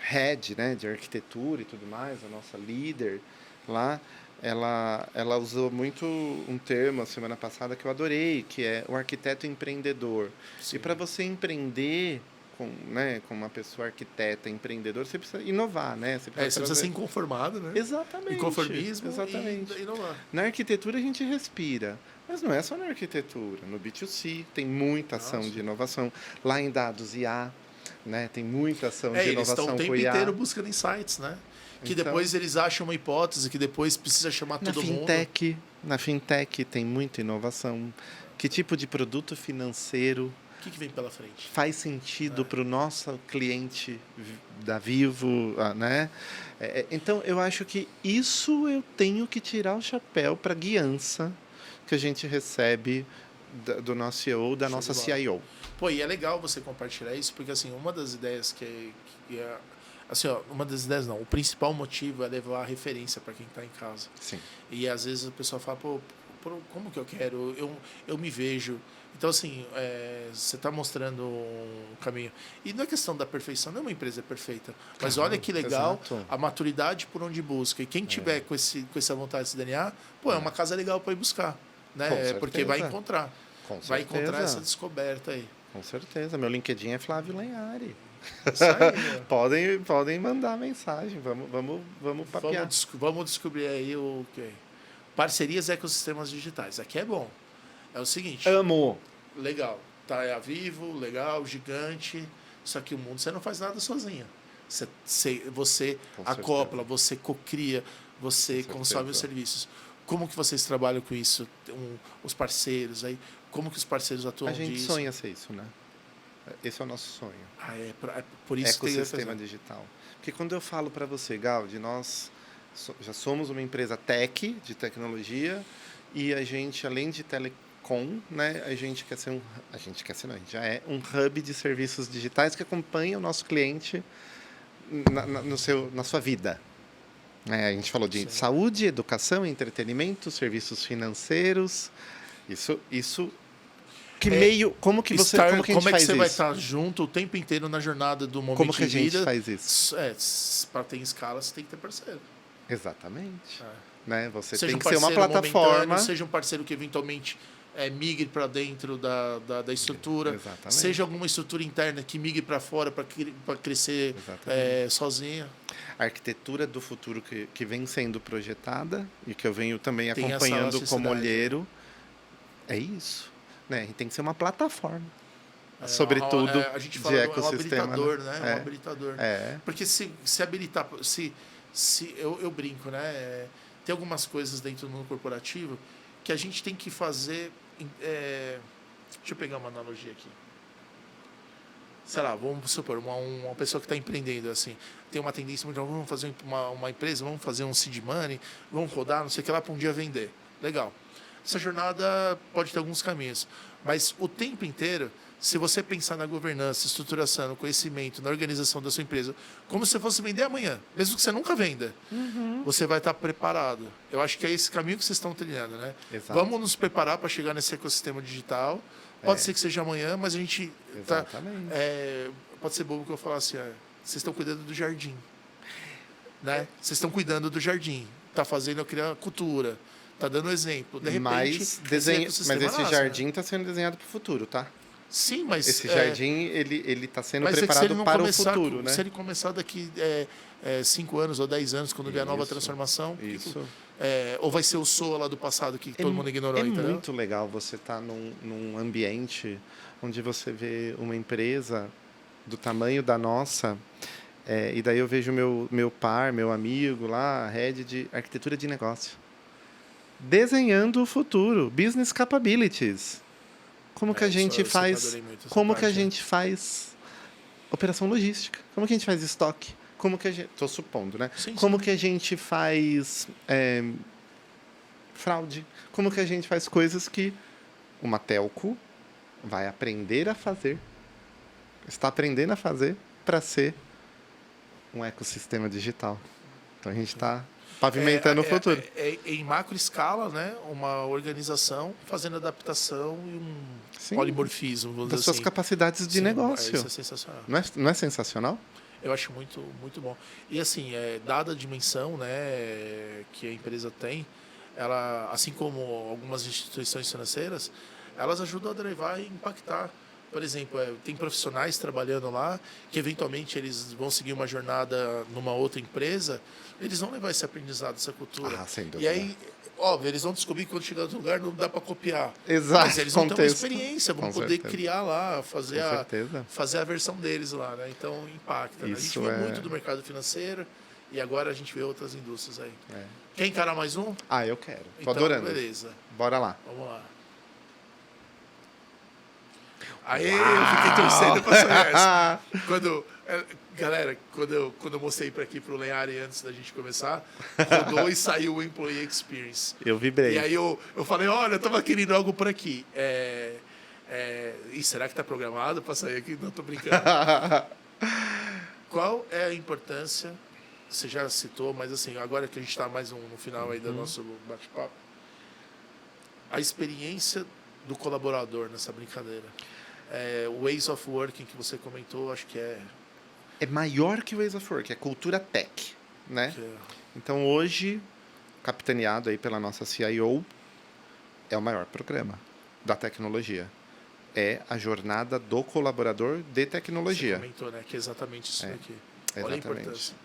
Speaker 2: head, né, de arquitetura e tudo mais, a nossa líder lá, ela usou muito um termo a semana passada que eu adorei, que é o arquiteto empreendedor.
Speaker 1: Sim.
Speaker 2: E para você empreender com uma pessoa arquiteta, empreendedor, você precisa inovar, né?
Speaker 1: Você precisa ser inconformado, né?
Speaker 2: Exatamente.
Speaker 1: Inconformismo
Speaker 2: Exatamente.
Speaker 1: E inovar.
Speaker 2: Na arquitetura a gente respira, mas não é só na arquitetura. No B2C tem muita ação de inovação. Lá em dados IA, né, tem muita ação de
Speaker 1: Eles
Speaker 2: inovação
Speaker 1: estão o tempo
Speaker 2: com IA.
Speaker 1: inteiro buscando insights, né? Que
Speaker 2: Então,
Speaker 1: depois eles acham uma hipótese, que depois precisa chamar todo mundo.
Speaker 2: Na fintech tem muita inovação. Que tipo de produto financeiro
Speaker 1: O que vem pela frente?
Speaker 2: faz sentido para o nosso cliente da Vivo, né? Então, eu acho que isso eu tenho que tirar o chapéu para a guiança que a gente recebe do nosso CEO, da nossa CIO.
Speaker 1: Pô, e é legal você compartilhar isso, porque assim, uma das ideias que é assim, ó, uma das ideias não, o principal motivo é levar a referência para quem está em casa.
Speaker 2: Sim.
Speaker 1: E às vezes a pessoa fala, pô, como que eu quero? Eu me vejo. Então, assim, você está mostrando um caminho. E não é questão da perfeição, não é uma empresa perfeita. Mas olha que legal a maturidade por onde busca. E quem tiver com essa vontade de se DNA, pô, é uma casa legal para ir buscar. Né? Porque vai encontrar. Vai encontrar essa descoberta aí.
Speaker 2: Com certeza. Meu LinkedIn é Flávio Lenhari.
Speaker 1: Isso aí,
Speaker 2: podem mandar mensagem. Vamos papear.
Speaker 1: Vamos descobrir aí o que. Parcerias ecossistemas digitais. Aqui é bom. É o seguinte.
Speaker 2: Amo.
Speaker 1: Legal. Tá, é a Vivo, legal, gigante. Só que o mundo você não faz nada sozinho. Você acopla, você cocria, você consome os serviços. Como que vocês trabalham com isso? Os parceiros aí? Como que os parceiros atuam disso?
Speaker 2: A gente sonha ser isso, né? Esse é o nosso sonho.
Speaker 1: É por isso
Speaker 2: que ecossistema digital. Porque quando eu falo para você, Gaudi, nós já somos uma empresa tech, de tecnologia, e a gente, além de telecom, né, a gente já é um hub de serviços digitais que acompanha o nosso cliente na sua vida. A gente falou de saúde, educação, entretenimento, serviços financeiros. Isso como que a gente faz isso?
Speaker 1: Como é que você vai estar junto o tempo inteiro na jornada do momento de vida?
Speaker 2: Como que a gente faz isso?
Speaker 1: Para ter escala, você tem que ter parceiro.
Speaker 2: Exatamente. Né? Você
Speaker 1: seja
Speaker 2: tem que ser uma plataforma.
Speaker 1: Seja um parceiro que eventualmente migre para dentro da estrutura.
Speaker 2: Exatamente.
Speaker 1: Seja alguma estrutura interna que migre para fora para crescer sozinha.
Speaker 2: A arquitetura do futuro que vem sendo projetada e que eu venho também acompanhando como olheiro é isso. Né? Tem que ser uma plataforma. Sobretudo
Speaker 1: a gente
Speaker 2: de
Speaker 1: fala
Speaker 2: ecossistema.
Speaker 1: É um habilitador, né? Um habilitador. Porque se habilitar... eu brinco, né? Tem algumas coisas dentro do mundo corporativo que a gente tem que fazer... deixa eu pegar uma analogia aqui. Sei lá, vamos supor, uma pessoa que está empreendendo, assim, tem uma tendência muito... Vamos fazer uma empresa, vamos fazer um seed money, vamos rodar, não sei o que lá, para um dia vender. Legal. Essa jornada pode ter alguns caminhos, mas o tempo inteiro, se você pensar na governança, estruturação, no conhecimento, na organização da sua empresa, como se você fosse vender amanhã, mesmo que você nunca venda, você vai estar preparado. Eu acho que é esse caminho que vocês estão trilhando, né?
Speaker 2: Exato.
Speaker 1: Vamos nos preparar para chegar nesse ecossistema digital. Pode ser que seja amanhã, mas a gente pode ser bobo que eu falar assim, vocês estão cuidando do jardim, né? Vocês estão cuidando do jardim, está fazendo criar cultura. Tá dando exemplo. De repente,
Speaker 2: Mas
Speaker 1: esse ecossistema
Speaker 2: esse
Speaker 1: nasce,
Speaker 2: jardim
Speaker 1: né?
Speaker 2: está sendo desenhado para o futuro, tá?
Speaker 1: Sim, mas...
Speaker 2: Esse jardim, ele está sendo
Speaker 1: mas é que se
Speaker 2: preparado
Speaker 1: ele não
Speaker 2: para o
Speaker 1: começar,
Speaker 2: futuro, né?
Speaker 1: se ele começar daqui 5 anos ou 10 anos, quando vier a nova
Speaker 2: Isso,
Speaker 1: transformação,
Speaker 2: isso.
Speaker 1: ou vai ser o SOA lá do passado que todo mundo ignorou,
Speaker 2: É
Speaker 1: entendeu?
Speaker 2: muito legal você estar num ambiente onde você vê uma empresa do tamanho da nossa, e daí eu vejo meu par, meu amigo lá, head de arquitetura de negócio, desenhando o futuro, business capabilities. Como que a
Speaker 1: Isso,
Speaker 2: gente
Speaker 1: eu sempre
Speaker 2: faz?
Speaker 1: adorei muito essa
Speaker 2: Como que a
Speaker 1: parte,
Speaker 2: gente faz operação logística? Como que a gente faz estoque? Como que a gente, tô supondo, né?
Speaker 1: Sim,
Speaker 2: Como
Speaker 1: sim.
Speaker 2: que a gente faz fraude? Como que a gente faz coisas que uma telco vai aprender a fazer, está aprendendo a fazer para ser um ecossistema digital. Então a gente está pavimentando o futuro.
Speaker 1: Em macro escala, né? Uma organização fazendo adaptação e um
Speaker 2: Sim.
Speaker 1: polimorfismo, vamos
Speaker 2: Das
Speaker 1: dizer
Speaker 2: suas
Speaker 1: assim.
Speaker 2: capacidades de
Speaker 1: Sim,
Speaker 2: negócio.
Speaker 1: isso é sensacional.
Speaker 2: Não é sensacional?
Speaker 1: Eu acho muito, muito bom. E assim, dada a dimensão, né, que a empresa tem, ela, assim como algumas instituições financeiras, elas ajudam a drivar e impactar. Por exemplo, tem profissionais trabalhando lá que eventualmente eles vão seguir uma jornada numa outra empresa, eles vão levar esse aprendizado, essa cultura.
Speaker 2: Ah, sem dúvida.
Speaker 1: E aí, óbvio, eles vão descobrir que quando chegar no lugar não dá para copiar.
Speaker 2: Exato,
Speaker 1: Mas eles vão ter uma
Speaker 2: contexto.
Speaker 1: experiência, vão
Speaker 2: Com
Speaker 1: poder
Speaker 2: certeza.
Speaker 1: criar lá, fazer
Speaker 2: Com certeza.
Speaker 1: fazer a versão deles lá, né? Então impacta. Né? A gente
Speaker 2: Isso
Speaker 1: viu
Speaker 2: é-
Speaker 1: muito do mercado financeiro e agora a gente vê outras indústrias aí.
Speaker 2: É.
Speaker 1: Quer encarar mais um?
Speaker 2: Ah, eu quero. Tô
Speaker 1: Então,
Speaker 2: adorando.
Speaker 1: beleza.
Speaker 2: Bora lá.
Speaker 1: Vamos lá. Aê, eu fiquei torcendo pra sair essa. Galera, quando eu mostrei para aqui pro Lenhari antes da gente começar, rodou e saiu o Employee Experience.
Speaker 2: Eu vibrei.
Speaker 1: E aí eu falei, olha, eu tava querendo algo por aqui. Será que tá programado para sair aqui? Não, tô brincando. Qual é a importância, você já citou, mas assim, agora que a gente está mais no final aí do nosso bate-papo, a experiência do colaborador nessa brincadeira. O Ways of Working que você comentou, acho que
Speaker 2: É maior que o Ways of Work, é cultura tech, né?
Speaker 1: que é-
Speaker 2: Então hoje, capitaneado aí pela nossa CIO, é o maior programa da tecnologia. É a jornada do colaborador de
Speaker 1: você
Speaker 2: tecnologia.
Speaker 1: comentou, né? Que é exatamente isso daqui. Olha a
Speaker 2: Exatamente.
Speaker 1: importância.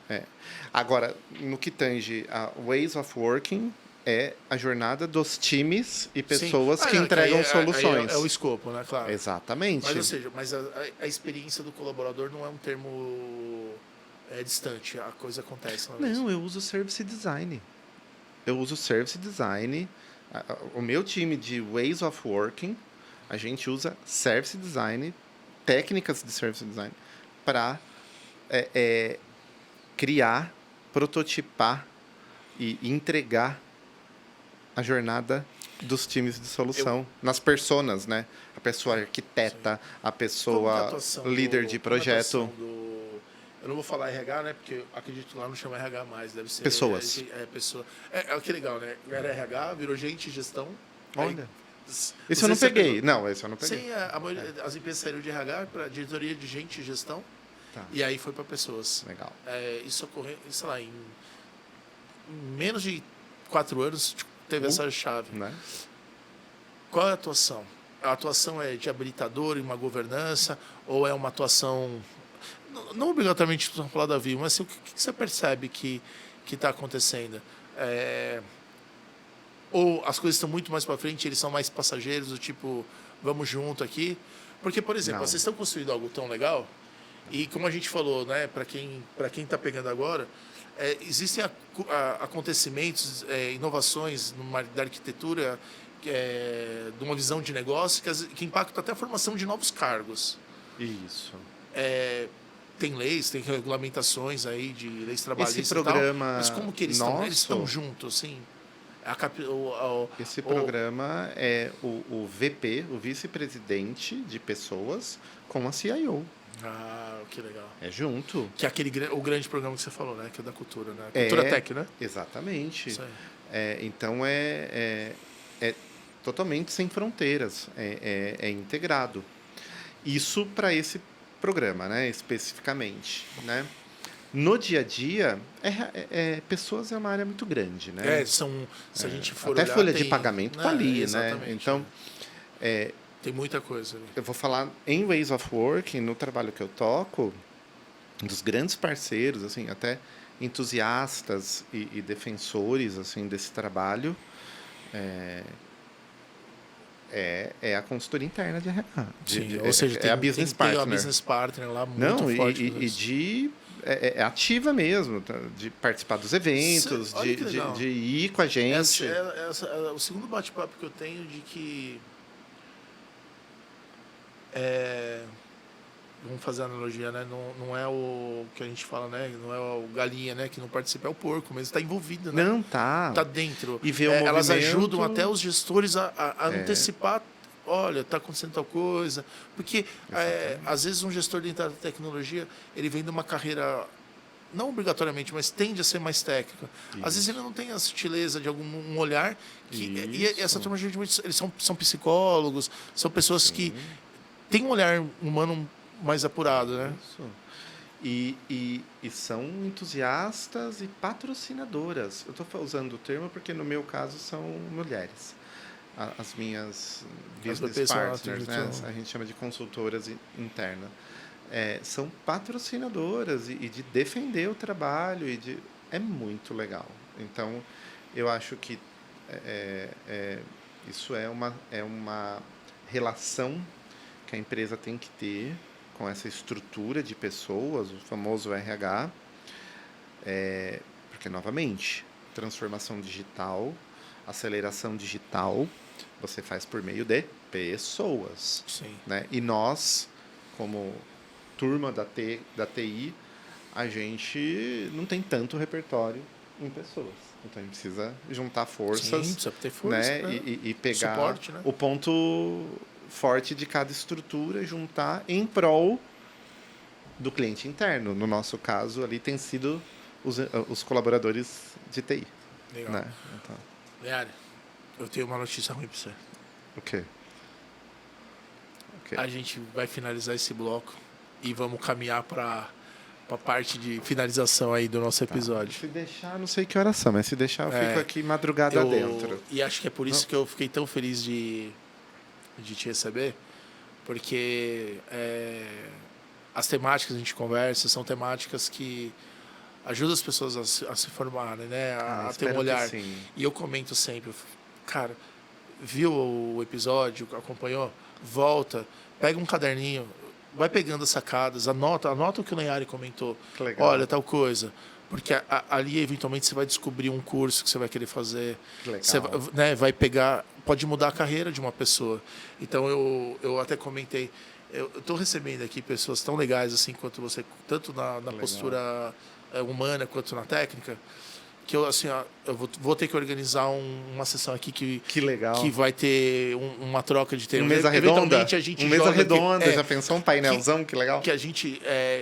Speaker 2: Agora, no que tange a Ways of Working, é a jornada dos times e pessoas
Speaker 1: Sim.
Speaker 2: que entregam
Speaker 1: aí
Speaker 2: soluções.
Speaker 1: é o escopo, né? Claro.
Speaker 2: Exatamente.
Speaker 1: Mas, ou seja, a experiência do colaborador não é um termo distante. A coisa acontece.
Speaker 2: Não, eu uso Service Design. O meu time de Ways of Working, a gente usa Service Design, técnicas de Service Design, para criar, prototipar e entregar a jornada dos times de solução nas personas, né? A pessoa arquiteta, a pessoa líder de projeto.
Speaker 1: Eu não vou falar RH, né? Porque eu acredito que lá não chama RH mais, deve ser...
Speaker 2: Pessoas.
Speaker 1: Pessoa. Que legal, né? Era RH, virou gente, gestão.
Speaker 2: Olha.
Speaker 1: Aí,
Speaker 2: Esse eu não
Speaker 1: sei se você
Speaker 2: peguei.
Speaker 1: pegou.
Speaker 2: Não, esse eu não peguei.
Speaker 1: Sim, a maioria, as empresas saíram de RH para diretoria de gente e gestão.
Speaker 2: Tá.
Speaker 1: E aí foi para pessoas.
Speaker 2: Legal.
Speaker 1: Isso ocorreu, sei lá, em menos de 4 anos teve essa chave.
Speaker 2: Né?
Speaker 1: Qual é a atuação? A atuação é de habilitador em uma governança ou é uma atuação... Não obrigatoriamente para falar da VIO, mas assim, o que você percebe que está acontecendo? Ou as coisas estão muito mais para frente, eles são mais passageiros, do tipo, vamos junto aqui? Porque, por exemplo,
Speaker 2: Não.
Speaker 1: vocês estão construindo algo tão legal, e como a gente falou, né, para quem está pegando agora, existem acontecimentos, inovações da arquitetura, de uma visão de negócio, que impactam até a formação de novos cargos.
Speaker 2: Isso.
Speaker 1: Tem leis, tem regulamentações aí de leis trabalhistas
Speaker 2: Esse programa
Speaker 1: e tal, mas como que eles estão? Eles estão juntos, assim?
Speaker 2: Esse programa é o VP, o vice-presidente de pessoas, com a CIO.
Speaker 1: Ah, que legal.
Speaker 2: É junto.
Speaker 1: Que é o grande programa que você falou, né? Que é da cultura, né? Cultura Tech, né?
Speaker 2: Exatamente.
Speaker 1: Isso aí.
Speaker 2: Então é totalmente sem fronteiras, é integrado. Isso para esse programa, né? Especificamente, né? No dia a dia, pessoas é uma área muito grande, né?
Speaker 1: Se a gente for
Speaker 2: Até
Speaker 1: olhar,
Speaker 2: folha de pagamento tá ali, né?
Speaker 1: exatamente.
Speaker 2: Então,
Speaker 1: Tem muita coisa ali.
Speaker 2: eu vou falar em Ways of Working, no trabalho que eu toco, um dos grandes parceiros, assim, até entusiastas e defensores assim desse trabalho é a consultoria interna de RH.
Speaker 1: Ou seja,
Speaker 2: é a business partner.
Speaker 1: Tem a business partner lá muito
Speaker 2: Não,
Speaker 1: forte.
Speaker 2: É ativa mesmo, tá? De participar dos eventos, de ir com a gente.
Speaker 1: O segundo bate-papo que eu tenho de que vamos fazer a analogia, né? Não é o que a gente fala, né? Não é o galinha, né? Que não participa, é o porco, mas está envolvido, né?
Speaker 2: Não, tá.
Speaker 1: Tá dentro.
Speaker 2: E ver o movimento...
Speaker 1: Elas ajudam até os gestores a antecipar. Olha, está acontecendo tal coisa. Porque, às vezes, um gestor dentro da tecnologia, ele vem de uma carreira, não obrigatoriamente, mas tende a ser mais técnica. Isso. Às vezes ele não tem a sutileza de algum olhar. E essa turma, eles são psicólogos, são pessoas que têm um olhar humano mais apurado, né?
Speaker 2: Isso. E são entusiastas e patrocinadoras. Eu estou usando o termo porque, no meu caso, são mulheres. As minhas business partners, né? A gente chama de consultoras internas. São patrocinadoras e de defender o trabalho. É muito legal. Então, eu acho que isso é uma relação que a empresa tem que ter com essa estrutura de pessoas, o famoso RH, porque, novamente, transformação digital, aceleração digital, você faz por meio de pessoas.
Speaker 1: Sim.
Speaker 2: Né? E nós, como turma da TI, a gente não tem tanto repertório em pessoas. Então, a gente precisa juntar forças.
Speaker 1: Sim, precisa ter força,
Speaker 2: né? E pegar
Speaker 1: suporte, né?
Speaker 2: o ponto forte de cada estrutura, juntar em prol do cliente interno. No nosso caso, ali tem sido os colaboradores de TI.
Speaker 1: Legal.
Speaker 2: Né? Então...
Speaker 1: Leandro, eu tenho uma notícia ruim para você.
Speaker 2: O quê?
Speaker 1: A gente vai finalizar esse bloco e vamos caminhar para a parte de finalização aí do nosso episódio.
Speaker 2: Se deixar, não sei que horas são, mas se deixar, eu fico aqui madrugada dentro.
Speaker 1: E acho que é por isso que eu fiquei tão feliz de te receber, porque as temáticas que a gente conversa são temáticas que ajudam as pessoas a se formarem, né? A ter um olhar. E eu comento sempre, cara, viu o episódio, acompanhou? Volta, pega um caderninho, vai pegando as sacadas, anota o que o Lenhari comentou. Olha, tal coisa. Porque ali, eventualmente, você vai descobrir um curso que você vai querer fazer. Você vai pegar... Pode mudar a carreira de uma pessoa. Então, eu até comentei... Eu estou recebendo aqui pessoas tão legais assim quanto você, tanto na postura humana quanto na técnica, que eu, assim, eu vou ter que organizar uma sessão aqui que
Speaker 2: legal.
Speaker 1: Que vai ter uma troca de termos.
Speaker 2: Mesa redonda?
Speaker 1: A gente
Speaker 2: mesa redonda, já pensou? Um painelzão, que legal.
Speaker 1: Que a gente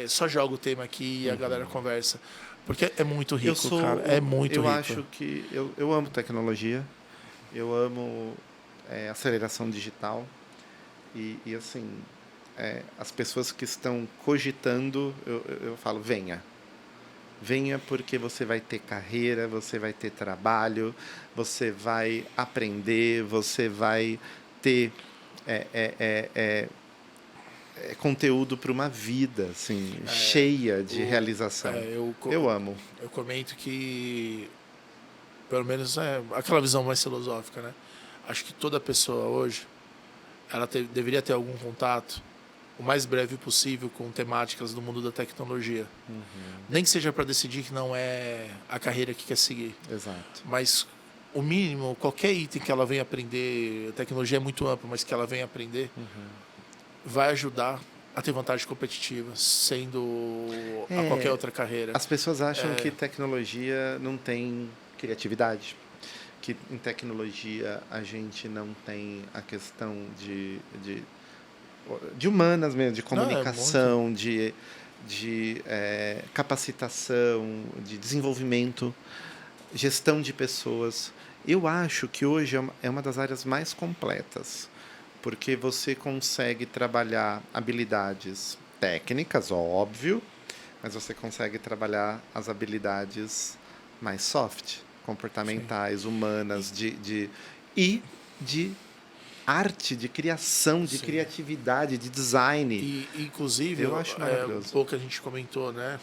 Speaker 1: só joga o tema aqui e a galera conversa. Porque é muito rico, cara. É muito rico.
Speaker 2: Eu acho que... Eu amo tecnologia. Eu amo aceleração digital. E assim, as pessoas que estão cogitando, eu falo, venha. Venha porque você vai ter carreira, você vai ter trabalho, você vai aprender, você vai ter conteúdo para uma vida assim, cheia de realização. Eu amo.
Speaker 1: Eu comento que, pelo menos, aquela visão mais filosófica, né? Acho que toda pessoa hoje ela deveria ter algum contato o mais breve possível com temáticas do mundo da tecnologia. Nem que seja para decidir que não é a carreira que quer seguir.
Speaker 2: Exato.
Speaker 1: Mas o mínimo, qualquer item que ela venha aprender, a tecnologia é muito ampla, mas que ela venha aprender, vai ajudar a ter vantagem competitiva, sendo a qualquer outra carreira.
Speaker 2: As pessoas acham que tecnologia não tem criatividade, que em tecnologia a gente não tem a questão de humanas mesmo, de comunicação, de capacitação, de desenvolvimento, gestão de pessoas. Eu acho que hoje é uma das áreas mais completas, porque você consegue trabalhar habilidades técnicas, óbvio, mas você consegue trabalhar as habilidades mais soft, comportamentais, humanas, e de arte, de criação, de criatividade, de design.
Speaker 1: E, inclusive,
Speaker 2: eu acho maravilhoso.
Speaker 1: Um pouco que a gente comentou, né?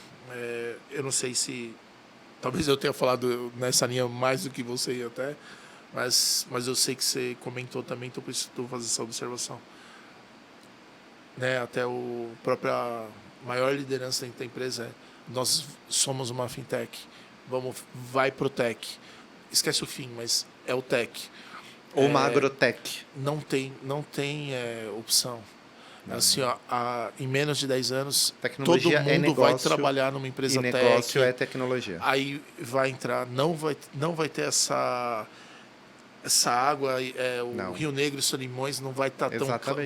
Speaker 1: Eu não sei se... Talvez eu tenha falado nessa linha mais do que você até, mas eu sei que você comentou também, então por isso estou fazendo essa observação. Né? Até a própria maior liderança dentro da empresa nós somos uma fintech, vai pro tech. Esquece o fim, mas é o tech.
Speaker 2: Ou uma agrotech.
Speaker 1: Não tem opção. Assim, ó, em menos de 10 anos,
Speaker 2: tecnologia
Speaker 1: todo mundo
Speaker 2: negócio,
Speaker 1: vai trabalhar numa empresa
Speaker 2: tech.
Speaker 1: Negócio
Speaker 2: é tecnologia.
Speaker 1: Aí vai entrar, não vai ter essa água, o Rio Negro e Solimões não vai estar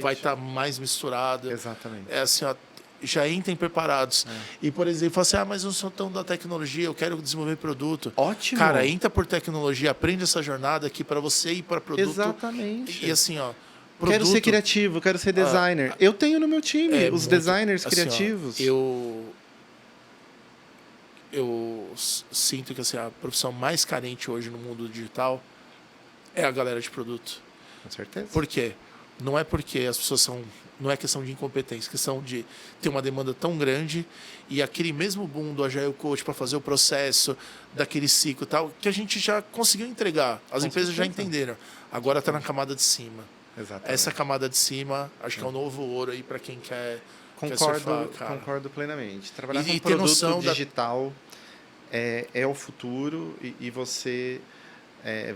Speaker 1: vai estar mais misturado.
Speaker 2: Exatamente.
Speaker 1: Assim, ó, já entrem preparados. E, por exemplo, fala assim, mas eu sou tão da tecnologia, eu quero desenvolver produto.
Speaker 2: Ótimo.
Speaker 1: Cara, entra por tecnologia, aprende essa jornada aqui para você ir para produto.
Speaker 2: Exatamente.
Speaker 1: E assim, ó, produto,
Speaker 2: quero ser criativo, quero ser designer. Eu tenho no meu time os designers
Speaker 1: assim,
Speaker 2: criativos.
Speaker 1: Ó, eu sinto que assim, a profissão mais carente hoje no mundo digital é a galera de produto.
Speaker 2: Com certeza.
Speaker 1: Por quê? Não é porque as pessoas não é questão de incompetência, é questão de ter uma demanda tão grande e aquele mesmo boom do Agile Coach para fazer o processo daquele ciclo e tal, que a gente já conseguiu entregar. As empresas já entenderam. Agora está na camada de cima.
Speaker 2: Exatamente.
Speaker 1: Essa camada de cima, acho que é o novo ouro aí para quem quer
Speaker 2: surfar,
Speaker 1: cara.
Speaker 2: Concordo plenamente. Trabalhar com
Speaker 1: ter
Speaker 2: produto digital é o futuro e você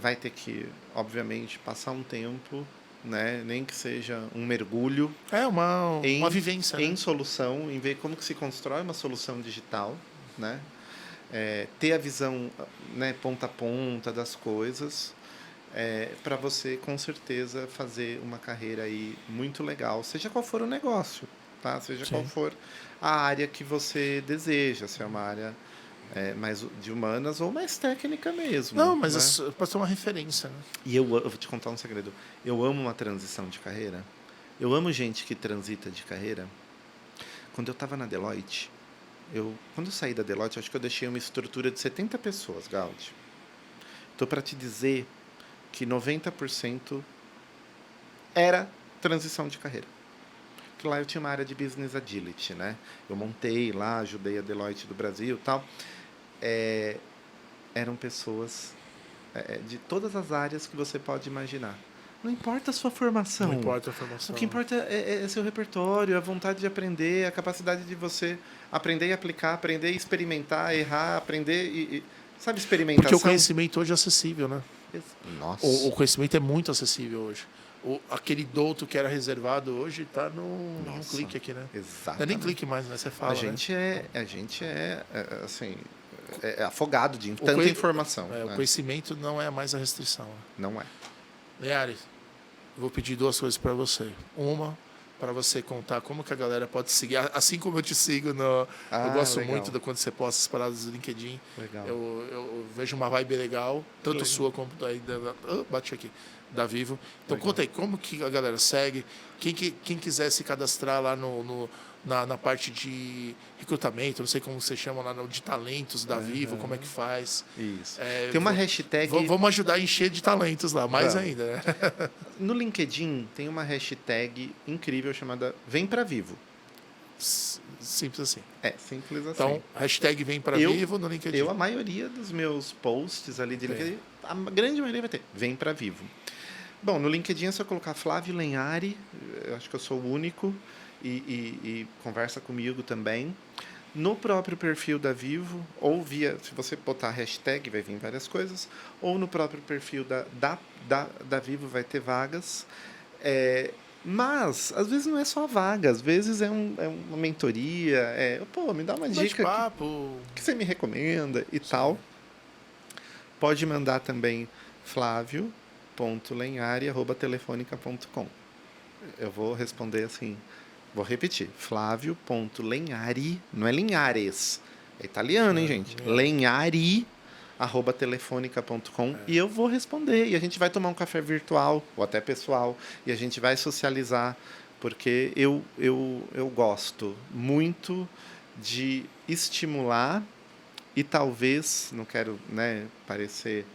Speaker 2: vai ter que, obviamente, passar um tempo, né? Nem que seja um mergulho.
Speaker 1: Uma vivência.
Speaker 2: Em solução, em ver como que se constrói uma solução digital, né? Ter a visão, né, ponta a ponta das coisas, para você, com certeza, fazer uma carreira aí muito legal, seja qual for o negócio, tá? Seja qual for a área que você deseja, se é uma área mais de humanas ou mais técnica mesmo.
Speaker 1: Não, mas
Speaker 2: né?
Speaker 1: pode ser uma referência. Né?
Speaker 2: E eu vou te contar um segredo. Eu amo uma transição de carreira. Eu amo gente que transita de carreira. Quando eu estava na Deloitte, quando eu saí da Deloitte, acho que eu deixei uma estrutura de 70 pessoas, Gaudi. Estou para te dizer que 90% era transição de carreira. Porque lá eu tinha uma área de business agility, né? Eu montei lá, ajudei a Deloitte do Brasil e tal. Eram pessoas de todas as áreas que você pode imaginar. Não importa a sua formação.
Speaker 1: Não importa a formação.
Speaker 2: O que importa é seu repertório, a vontade de aprender, a capacidade de você aprender e aplicar, aprender e experimentar, errar, aprender e sabe, experimentação.
Speaker 1: Porque o conhecimento hoje é acessível, né?
Speaker 2: Nossa.
Speaker 1: O conhecimento é muito acessível hoje. Aquele douto que era reservado hoje está num clique aqui, né?
Speaker 2: Exatamente.
Speaker 1: Não é nem clique mais, né? Você fala,
Speaker 2: a gente assim, afogado de tanta informação.
Speaker 1: O conhecimento não é mais a restrição. Né?
Speaker 2: Não é.
Speaker 1: Leares, vou pedir duas coisas para você. Uma, para você contar como que a galera pode seguir, assim como eu te sigo eu gosto muito de quando você posta as paradas do LinkedIn.
Speaker 2: Legal.
Speaker 1: Eu vejo uma vibe legal, tanto sua como bate aqui, da Vivo. Então conta aí, como que a galera segue? Quem quiser se cadastrar lá na parte de recrutamento, não sei como você chama lá, de talentos da Vivo, como é que faz?
Speaker 2: Isso. Tem uma hashtag...
Speaker 1: Vamos ajudar a encher de talentos lá, mais ainda, né?
Speaker 2: No LinkedIn tem uma hashtag incrível chamada Vem Pra Vivo.
Speaker 1: Simples assim.
Speaker 2: Simples assim.
Speaker 1: Então, hashtag Vem Pra Vivo no LinkedIn.
Speaker 2: A maioria dos meus posts ali de LinkedIn, a grande maioria vai ter Vem Pra Vivo. Bom, no LinkedIn é só colocar Flávio Lenhari, eu acho que eu sou o único, e conversa comigo também. No próprio perfil da Vivo, ou se você botar hashtag, vai vir várias coisas, ou no próprio perfil da Vivo vai ter vagas. Mas, às vezes não é só vaga, às vezes é uma mentoria, me dá uma dica que você me recomenda e tal. Pode mandar também flavio.lenhari@telefonica.com. Eu vou responder assim, vou repetir, flavio.lenhari, não é Linhares, é italiano, hein, gente? Lenhari@telefonica.com e eu vou responder, e a gente vai tomar um café virtual, ou até pessoal, e a gente vai socializar, porque eu gosto muito de estimular e talvez, não quero, né, parecer,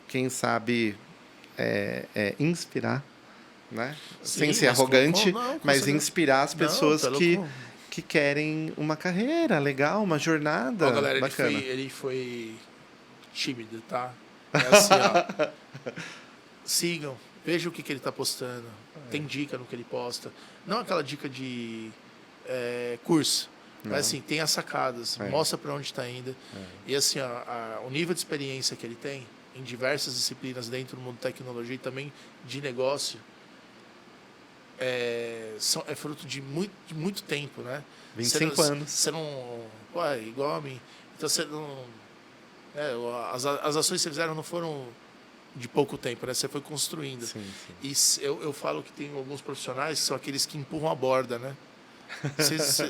Speaker 2: quem sabe, inspirar, né?
Speaker 1: Sim,
Speaker 2: Sem ser
Speaker 1: mas
Speaker 2: arrogante,
Speaker 1: não, com
Speaker 2: mas
Speaker 1: certeza.
Speaker 2: inspirar as
Speaker 1: Não,
Speaker 2: pessoas
Speaker 1: pelo
Speaker 2: que querem uma carreira legal, uma jornada
Speaker 1: Ó, galera,
Speaker 2: bacana.
Speaker 1: ele foi tímido, tá? É assim, ó. Sigam, vejam o que ele tá postando. Tem dica no que ele posta. Não aquela dica de curso. Mas assim, tem as sacadas, mostra para onde está indo. E assim, ó, o nível de experiência que ele tem em diversas disciplinas dentro do mundo de tecnologia e também de negócio é fruto de muito tempo, né?
Speaker 2: 25 anos.
Speaker 1: Você não... Pô, é igual a mim. Então você não... as ações que você fizeram não foram de pouco tempo, né? Você foi construindo.
Speaker 2: Sim.
Speaker 1: E eu falo que tem alguns profissionais que são aqueles que empurram a borda, né?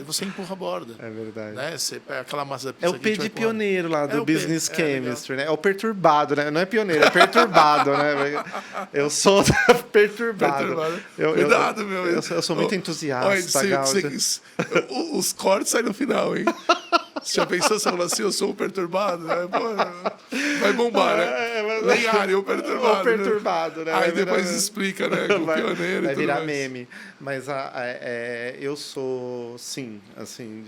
Speaker 1: Você empurra a borda.
Speaker 2: É verdade.
Speaker 1: Né? Você pega aquela massa da
Speaker 2: É
Speaker 1: pizza
Speaker 2: o P de pioneiro lá do Business Chemistry, né? É o perturbado, né? Não é pioneiro, é perturbado, né? Eu sou perturbado.
Speaker 1: Cuidado, meu.
Speaker 2: Eu sou muito entusiasta, Gaúcho.
Speaker 1: Os cortes saem no final, hein? Você já pensou, você falou assim, eu sou o perturbado? Né? Pô, vai bombar, né? Lenhário, o perturbado.
Speaker 2: O perturbado, né?
Speaker 1: Aí depois explica, né? O pioneiro
Speaker 2: vai
Speaker 1: e tudo
Speaker 2: virar
Speaker 1: mais.
Speaker 2: meme. Mas eu sou, sim, assim,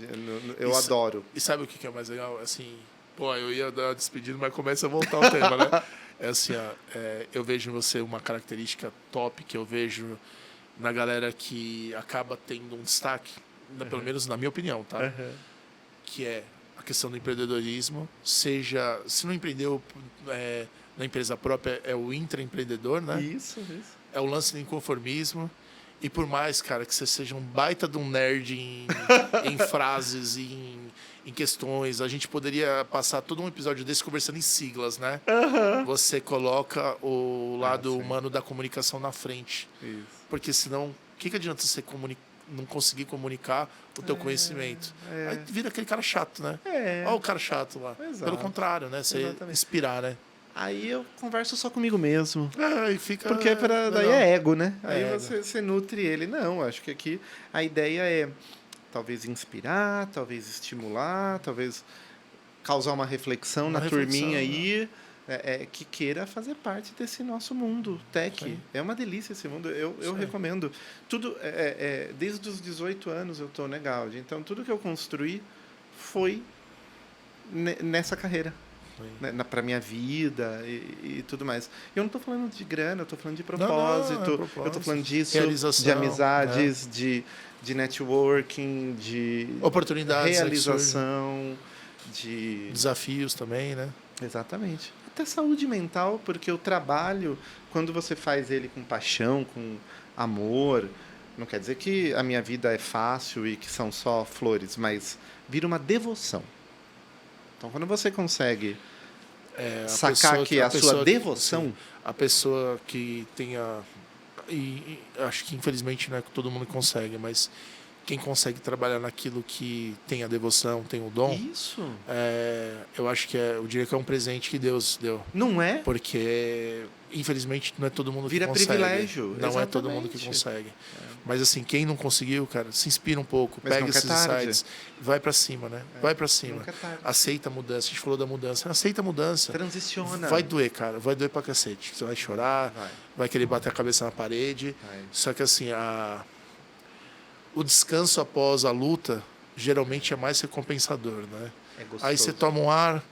Speaker 2: eu adoro.
Speaker 1: E sabe o que é mais legal? Assim, pô, eu ia dar uma despedida, mas começa a voltar o tema, né? É assim, ó, eu vejo em você uma característica top que eu vejo na galera que acaba tendo um destaque, pelo menos na minha opinião, tá? Que é a questão do empreendedorismo, seja, se não empreendeu na empresa própria, é o intraempreendedor, né?
Speaker 2: Isso.
Speaker 1: É o lance do inconformismo. E por mais, cara, que você seja um baita de um nerd em frases, em questões, a gente poderia passar todo um episódio desse conversando em siglas, né? Você coloca o lado humano da comunicação na frente.
Speaker 2: Isso.
Speaker 1: Porque senão, o que adianta você não conseguir comunicar o teu conhecimento? Aí vira aquele cara chato, né? Olha o cara chato lá.
Speaker 2: Exato.
Speaker 1: Pelo contrário, né? Você inspirar, né?
Speaker 2: Aí eu converso só comigo mesmo.
Speaker 1: Aí fica...
Speaker 2: Porque daí é ego, né? Aí
Speaker 1: ego.
Speaker 2: você nutre ele. Não, acho que aqui a ideia é talvez inspirar, talvez estimular, talvez causar uma reflexão na turminha aí que queira fazer parte desse nosso mundo tech.
Speaker 1: Sim.
Speaker 2: É uma delícia esse mundo. Eu recomendo. Tudo, desde os 18 anos eu estou na Gaudi. Então, tudo que eu construí foi nessa carreira. Né, para minha vida e tudo mais. Eu não estou falando de grana, eu estou falando de propósito, eu estou falando disso,
Speaker 1: realização,
Speaker 2: de amizades, de networking, de
Speaker 1: oportunidades,
Speaker 2: realização, de
Speaker 1: desafios também, né?
Speaker 2: Exatamente. Até saúde mental, porque o trabalho, quando você faz ele com paixão, com amor, não quer dizer que a minha vida é fácil e que são só flores, mas vira uma devoção. Então, quando você consegue sacar que é a sua devoção...
Speaker 1: A pessoa que tenha... E acho que, infelizmente, não é todo mundo que consegue, mas quem consegue trabalhar naquilo que tem a devoção, tem o dom...
Speaker 2: Isso.
Speaker 1: Eu acho que eu diria que é um presente que Deus deu.
Speaker 2: Não é?
Speaker 1: Porque, infelizmente, não é todo mundo que consegue.
Speaker 2: Vira privilégio.
Speaker 1: Não
Speaker 2: Exatamente.
Speaker 1: é todo mundo que consegue. Mas, assim, quem não conseguiu, cara, se inspira um pouco.
Speaker 2: Mas
Speaker 1: pega
Speaker 2: nunca
Speaker 1: esses
Speaker 2: é tarde.
Speaker 1: insights. Vai pra cima, né? Vai pra cima.
Speaker 2: Nunca é tarde.
Speaker 1: Aceita a mudança. A gente falou da mudança. Aceita a mudança.
Speaker 2: Transiciona.
Speaker 1: Vai doer, cara. Vai doer pra cacete. Você vai chorar. Vai querer bater a cabeça na parede. Só que, assim, o descanso após a luta geralmente é mais recompensador, né?
Speaker 2: É gostoso.
Speaker 1: Aí você toma um ar,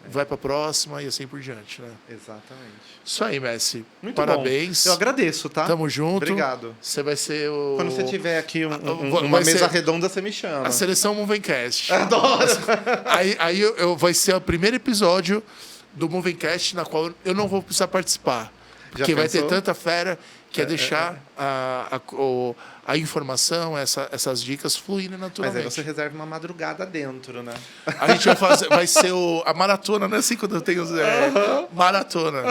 Speaker 1: vai pra próxima e assim por diante, né?
Speaker 2: Exatamente.
Speaker 1: Isso aí, Messi.
Speaker 2: Muito
Speaker 1: Parabéns.
Speaker 2: bom. Eu agradeço, tá?
Speaker 1: Tamo junto.
Speaker 2: Obrigado.
Speaker 1: Você vai ser o...
Speaker 2: Quando você tiver aqui uma
Speaker 1: vai
Speaker 2: mesa
Speaker 1: ser
Speaker 2: redonda, você me chama.
Speaker 1: a seleção Movencast.
Speaker 2: Adoro!
Speaker 1: Aí vai ser o primeiro episódio do Movencast na qual eu não vou precisar participar. Porque vai ter tanta fera que é deixar a informação, essas dicas fluírem naturalmente.
Speaker 2: Mas aí você reserva uma madrugada dentro, né?
Speaker 1: A gente vai ser a maratona, não é assim quando eu tenho maratona.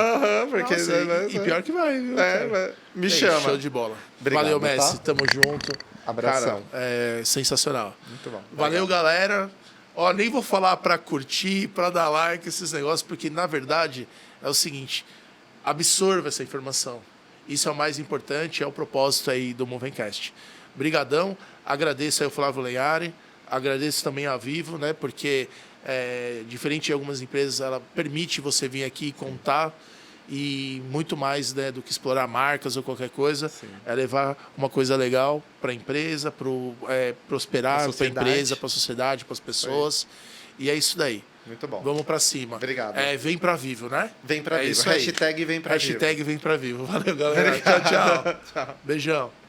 Speaker 2: Porque...
Speaker 1: Nossa, e pior que vai, viu?
Speaker 2: Me chama.
Speaker 1: Show de bola.
Speaker 2: Obrigado,
Speaker 1: Valeu, Messi.
Speaker 2: tá?
Speaker 1: Tamo junto.
Speaker 2: Abração.
Speaker 1: Cara, sensacional.
Speaker 2: Muito bom.
Speaker 1: Valeu, galera. Ó, nem vou falar pra curtir, pra dar like, esses negócios, porque, na verdade, é o seguinte, absorva essa informação. Isso é o mais importante, é o propósito aí do Movencast. Brigadão, agradeço aí o Flávio Lenhari, Agradeço também a Vivo, né? Porque, diferente de algumas empresas, ela permite você vir aqui e contar e muito mais, né, do que explorar marcas ou qualquer coisa.
Speaker 2: Sim.
Speaker 1: É levar uma coisa legal para a empresa, para prosperar, para a empresa, para a sociedade, para as pessoas. E é isso daí.
Speaker 2: Muito bom.
Speaker 1: Vamos para cima.
Speaker 2: Obrigado.
Speaker 1: Vem para Vivo, né?
Speaker 2: Vem para Vivo.
Speaker 1: Isso aí.
Speaker 2: Hashtag vem para Vivo.
Speaker 1: Hashtag vem para Vivo. Valeu, galera. Tchau, tchau.
Speaker 2: Tchau.
Speaker 1: Beijão.